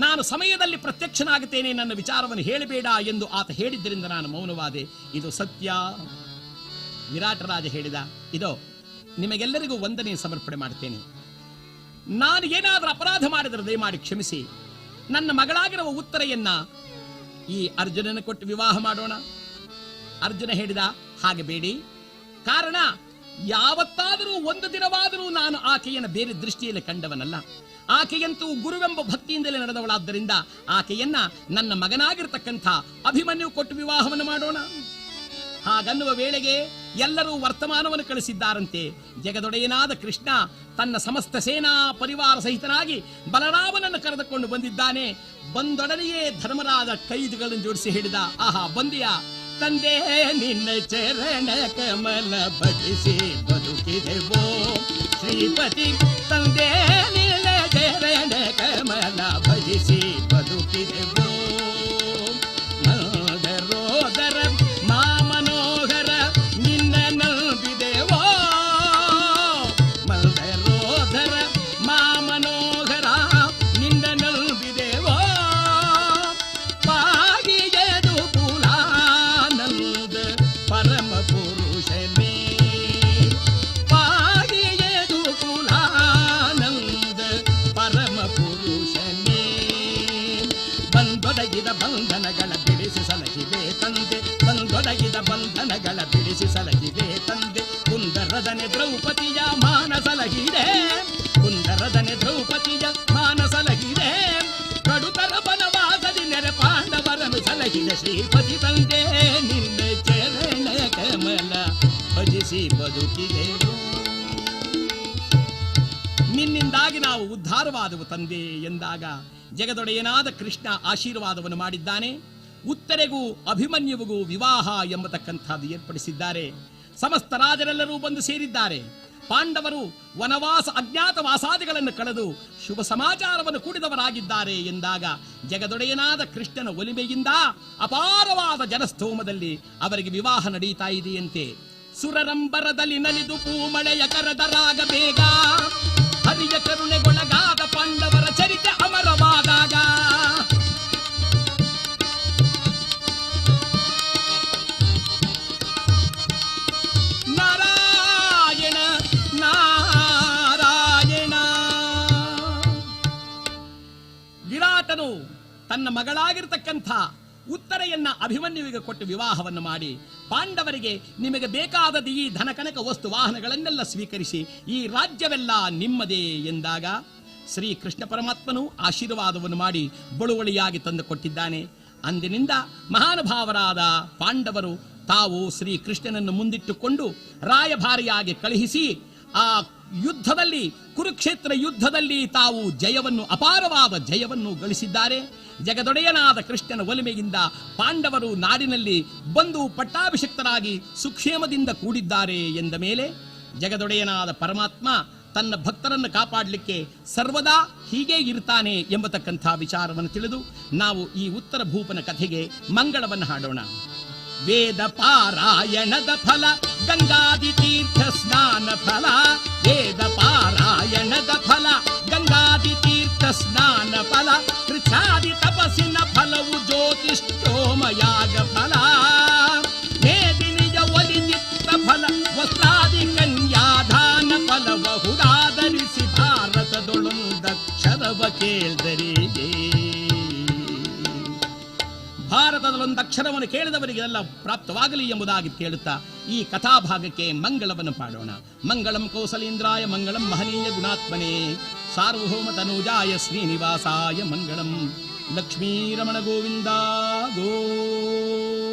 ನಾನು ಸಮಯದಲ್ಲಿ ಪ್ರತ್ಯಕ್ಷನಾಗುತ್ತೇನೆ, ನನ್ನ ವಿಚಾರವನ್ನು ಹೇಳಬೇಡ ಎಂದು ಆತ ಹೇಳಿದ್ದರಿಂದ ನಾನು ಮೌನವಾದೆ, ಇದು ಸತ್ಯ. ವಿರಾಟರಾಜ ಹೇಳಿದ, ಇದೋ ನಿಮಗೆಲ್ಲರಿಗೂ ವಂದನೆ ಸಮರ್ಪಣೆ ಮಾಡ್ತೇನೆ. ನಾನು ಏನಾದರೂ ಅಪರಾಧ ಮಾಡಿದರೆ ದಯಮಾಡಿ ಕ್ಷಮಿಸಿ. ನನ್ನ ಮಗಳಾಗಿರುವ ಉತ್ತರೆಯನ್ನ ಈ ಅರ್ಜುನನ ಕೊಟ್ಟು ವಿವಾಹ ಮಾಡೋಣ. ಅರ್ಜುನ ಹೇಳಿದ, ಹಾಗೆ ಬೇಡಿ. ಕಾರಣ, ಯಾವತ್ತಾದರೂ ಒಂದು ದಿನವಾದರೂ ನಾನು ಆಕೆಯನ್ನು ಬೇರೆ ದೃಷ್ಟಿಯಲ್ಲಿ ಕಂಡವನಲ್ಲ. ಆಕೆಯಂತೂ ಗುರುವೆಂಬ ಭಕ್ತಿಯಿಂದಲೇ ನಡೆದವಳಾದ್ದರಿಂದ ಆಕೆಯನ್ನ ನನ್ನ ಮಗನಾಗಿರ್ತಕ್ಕಂಥ ಅಭಿಮನ್ಯು ಕೊಟ್ಟು ವಿವಾಹವನ್ನು ಮಾಡೋಣ. ಹಾಗನ್ನುವ ವೇಳೆಗೆ ಎಲ್ಲರೂ ವರ್ತಮಾನವನ್ನು ಕಳಿಸಿದ್ದಾರಂತೆ. ಜಗದೊಡೆಯನಾದ ಕೃಷ್ಣ ತನ್ನ ಸಮಸ್ತ ಸೇನಾ ಪರಿವಾರ ಸಹಿತನಾಗಿ ಬಲರಾಮನನ್ನು ಕರೆದುಕೊಂಡು ಬಂದಿದ್ದಾನೆ. ಬಂದೊಡನೆಯೇ ಧರ್ಮರಾಜ ಕೈಗಳನ್ನು ಜೋಡಿಸಿ ಹೇಳಿದ, ಆಹಾ ಬಂದಿಯಾ ತಂದೆ, ನಿನ್ನ ಚರಣ ಕಮಲ ಭಜಿಸಿ ಬದುಕಿದೆವೋ ಶ್ರೀಪತಿ. ತಂದೆ ನಿನ್ನ ಚರಣ ಕಮಲ ಭಜಿಸಿ ಬದುಕಿದೆವೋ. ಮದರೋದರ ಮಾಮನೋಹರ ನಿನ್ನ ನಂಬಿದೆವೋ. ಮದರೋದರ ಮಾಮನೋಹರ ನಿನ್ನ ನಂಬಿದೆವೋ. ಪಾಗಿಯದು ಕುಲಾನಂದ ಪರಮ ಪುರುಷನೇ. ಪಾಗಿಯದು ಕುಲಾನಂದ ಪರಮ ಪುರುಷನೇ. ಬಂದೊದಗಿದ ಬಂಧನಗಳ ಬಿಡಿಸಿ ಸಲಹಿದೆ ತಂದೆ. ಬಂದೊದಗಿದ ಬಂಧನಗಳ ಬಿಡಿಸಿ ಸಲಹಿದೆ ತಂದೆ. ಕುಂದರದನೆ ದ್ರೌಪದಿಯ ಮಾನಸಲಗಿದೆ. ಕುಂದರದನೆ ದ್ರೌಪದಿಯ ಮಾನಸಲಗಿದೆ. ಕಡುತರ ಬನವಾಸದಿ ನೆರೆ ಪಾಂಡವರನ್ನು ಸಲಹಿದ ಶ್ರೀಪತಿ. ತಂದೆ ನಿನ್ನ ಚರಣ ಕಮಲ ಭಜಿಸಿ ಬದುಕಿದೆವು. ನಿನ್ನಿಂದಾಗಿ ನಾವು ಉದ್ಧಾರವಾದವು ತಂದೆ ಎಂದಾಗ ಜಗದೊಡೆಯನಾದ ಕೃಷ್ಣ ಆಶೀರ್ವಾದವನ್ನು ಮಾಡಿದ್ದಾನೆ. ಉತ್ತರೆಗೂ ಅಭಿಮನ್ಯುವಿಗೂ ವಿವಾಹ ಎಂಬತಕ್ಕಂಥದ್ದು ಏರ್ಪಡಿಸಿದ್ದಾರೆ. ಸಮಸ್ತ ರಾಜರೆಲ್ಲರೂ ಬಂದು ಸೇರಿದ್ದಾರೆ. ಪಾಂಡವರು ವನವಾಸ ಅಜ್ಞಾತವಾಸಾದಿಗಳನ್ನು ಕಳೆದು ಶುಭ ಸಮಾಚಾರವನ್ನು ಕೂಡಿದವರಾಗಿದ್ದಾರೆ ಎಂದಾಗ ಜಗದೊಡೆಯನಾದ ಕೃಷ್ಣನ ಒಲಿಮೆಯಿಂದ ಅಪಾರವಾದ ಜನಸ್ತೋಮದಲ್ಲಿ ಅವರಿಗೆ ವಿವಾಹ ನಡೆಯುತ್ತಾ ಇದೆಯಂತೆ. ಸುರರಂಬರದಲ್ಲಿ ನಲಿದು ಪೂಮಳೆಯ ಕರದರಾಗ ಬೇಗ ಹರಿಯ ಕರುಣೆಗೊಳಗಾದ ಪಾಂಡವರ ಚರಿತೆ ಅಮರವಾದಾಗ ನಾರಾಯಣ ನಾರಾಯಣ. ವಿರಾಟನು ತನ್ನ ಮಗಳಾಗಿರ್ತಕ್ಕಂಥ ಉತ್ತರೆಯನ್ನ ಅಭಿಮನ್ಯುವಿಗೆ ಕೊಟ್ಟು ವಿವಾಹವನ್ನು ಮಾಡಿ ಪಾಂಡವರಿಗೆ ನಿಮಗೆ ಬೇಕಾದದ ಈ ಧನಕನಕ ವಸ್ತು ವಾಹನಗಳನ್ನೆಲ್ಲ ಸ್ವೀಕರಿಸಿ ಈ ರಾಜ್ಯವೆಲ್ಲ ನಿಮ್ಮದೇ ಎಂದಾಗ ಶ್ರೀ ಕೃಷ್ಣ ಪರಮಾತ್ಮನು ಆಶೀರ್ವಾದವನ್ನು ಮಾಡಿ ಬಳುವಳಿಯಾಗಿ ತಂದು ಕೊಟ್ಟಿದ್ದಾನೆ. ಅಂದಿನಿಂದ ಮಹಾನುಭಾವರಾದ ಪಾಂಡವರು ತಾವು ಶ್ರೀ ಕೃಷ್ಣನನ್ನು ಮುಂದಿಟ್ಟುಕೊಂಡು ರಾಯಭಾರಿಯಾಗಿ ಕಳುಹಿಸಿ ಆ ಯುದ್ಧದಲ್ಲಿ ಕುರುಕ್ಷೇತ್ರ ಯುದ್ಧದಲ್ಲಿ ತಾವು ಜಯವನ್ನು ಅಪಾರವಾದ ಜಯವನ್ನು ಗಳಿಸಿದ್ದಾರೆ. ಜಗದೊಡೆಯನಾದ ಕೃಷ್ಣನ ಒಲಿಮೆಯಿಂದ ಪಾಂಡವರು ನಾಡಿನಲ್ಲಿ ಬಂದು ಪಟ್ಟಾಭಿಷಿಕ್ತರಾಗಿ ಸುಕ್ಷೇಮದಿಂದ ಕೂಡಿದ್ದಾರೆ ಎಂದ ಮೇಲೆ ಜಗದೊಡೆಯನಾದ ಪರಮಾತ್ಮ ತನ್ನ ಭಕ್ತರನ್ನು ಕಾಪಾಡಲಿಕ್ಕೆ ಸರ್ವದಾ ಹೀಗೆ ಇರ್ತಾನೆ ಎಂಬತಕ್ಕಂಥ ವಿಚಾರವನ್ನು ತಿಳಿದು ನಾವು ಈ ಉತ್ತರ ಭೂಪನ ಕಥೆಗೆ ಮಂಗಳವನ್ನು ಹಾಡೋಣ. ವೇದ ಪಾರಾಯಣದ ಫಲ ಗಂಗಾದಿ ತೀರ್ಥ ಸ್ನಾನ ಫಲ, ವೇದ ಪಾರಾಯಣದ ಫಲ ಗಂಗಾದಿ ತೀರ್ಥ ಸ್ನಾನ ಫಲ, ಕೃಚ್ಛಾದಿ ತಪಸ್ಸಿನ ಫಲವು ಜ್ಯೋತಿಷ್ಠೋಮಯಾಗ ಫಲ, ಮೇದಿನಿಯ ಒಲಿಚಿತ್ತ ಫಲ ವಸ್ತ್ರಾದಿ ಕನ್ಯಾದಾನ ಫಲ ಬಹುದಾದರಿಸಿ ಭಾರತದೊಳೊಂದಕ್ಷರವ ಕೇಳ್ದರಿಗೆ. ಭಾರತದಲ್ಲೊಂದು ಅಕ್ಷರವನ್ನು ಕೇಳಿದವರಿಗೆಲ್ಲ ಪ್ರಾಪ್ತವಾಗಲಿ ಎಂಬುದಾಗಿ ಕೇಳುತ್ತಾ ಈ ಕಥಾಭಾಗಕ್ಕೆ ಮಂಗಳವನ್ನು ಪಾಡೋಣ. ಮಂಗಳಂ ಕೌಸಲೇಂದ್ರಾಯ ಮಂಗಳಂ ಮಹನೀಯ ಗುಣಾತ್ಮನೇ ಸಾರ್ವಭೌಮ ತನೂಜಾಯ ಶ್ರೀನಿವಾಸಾಯ ಮಂಗಳಂ. ಲಕ್ಷ್ಮೀರಮಣ ಗೋವಿಂದ ಗೋ.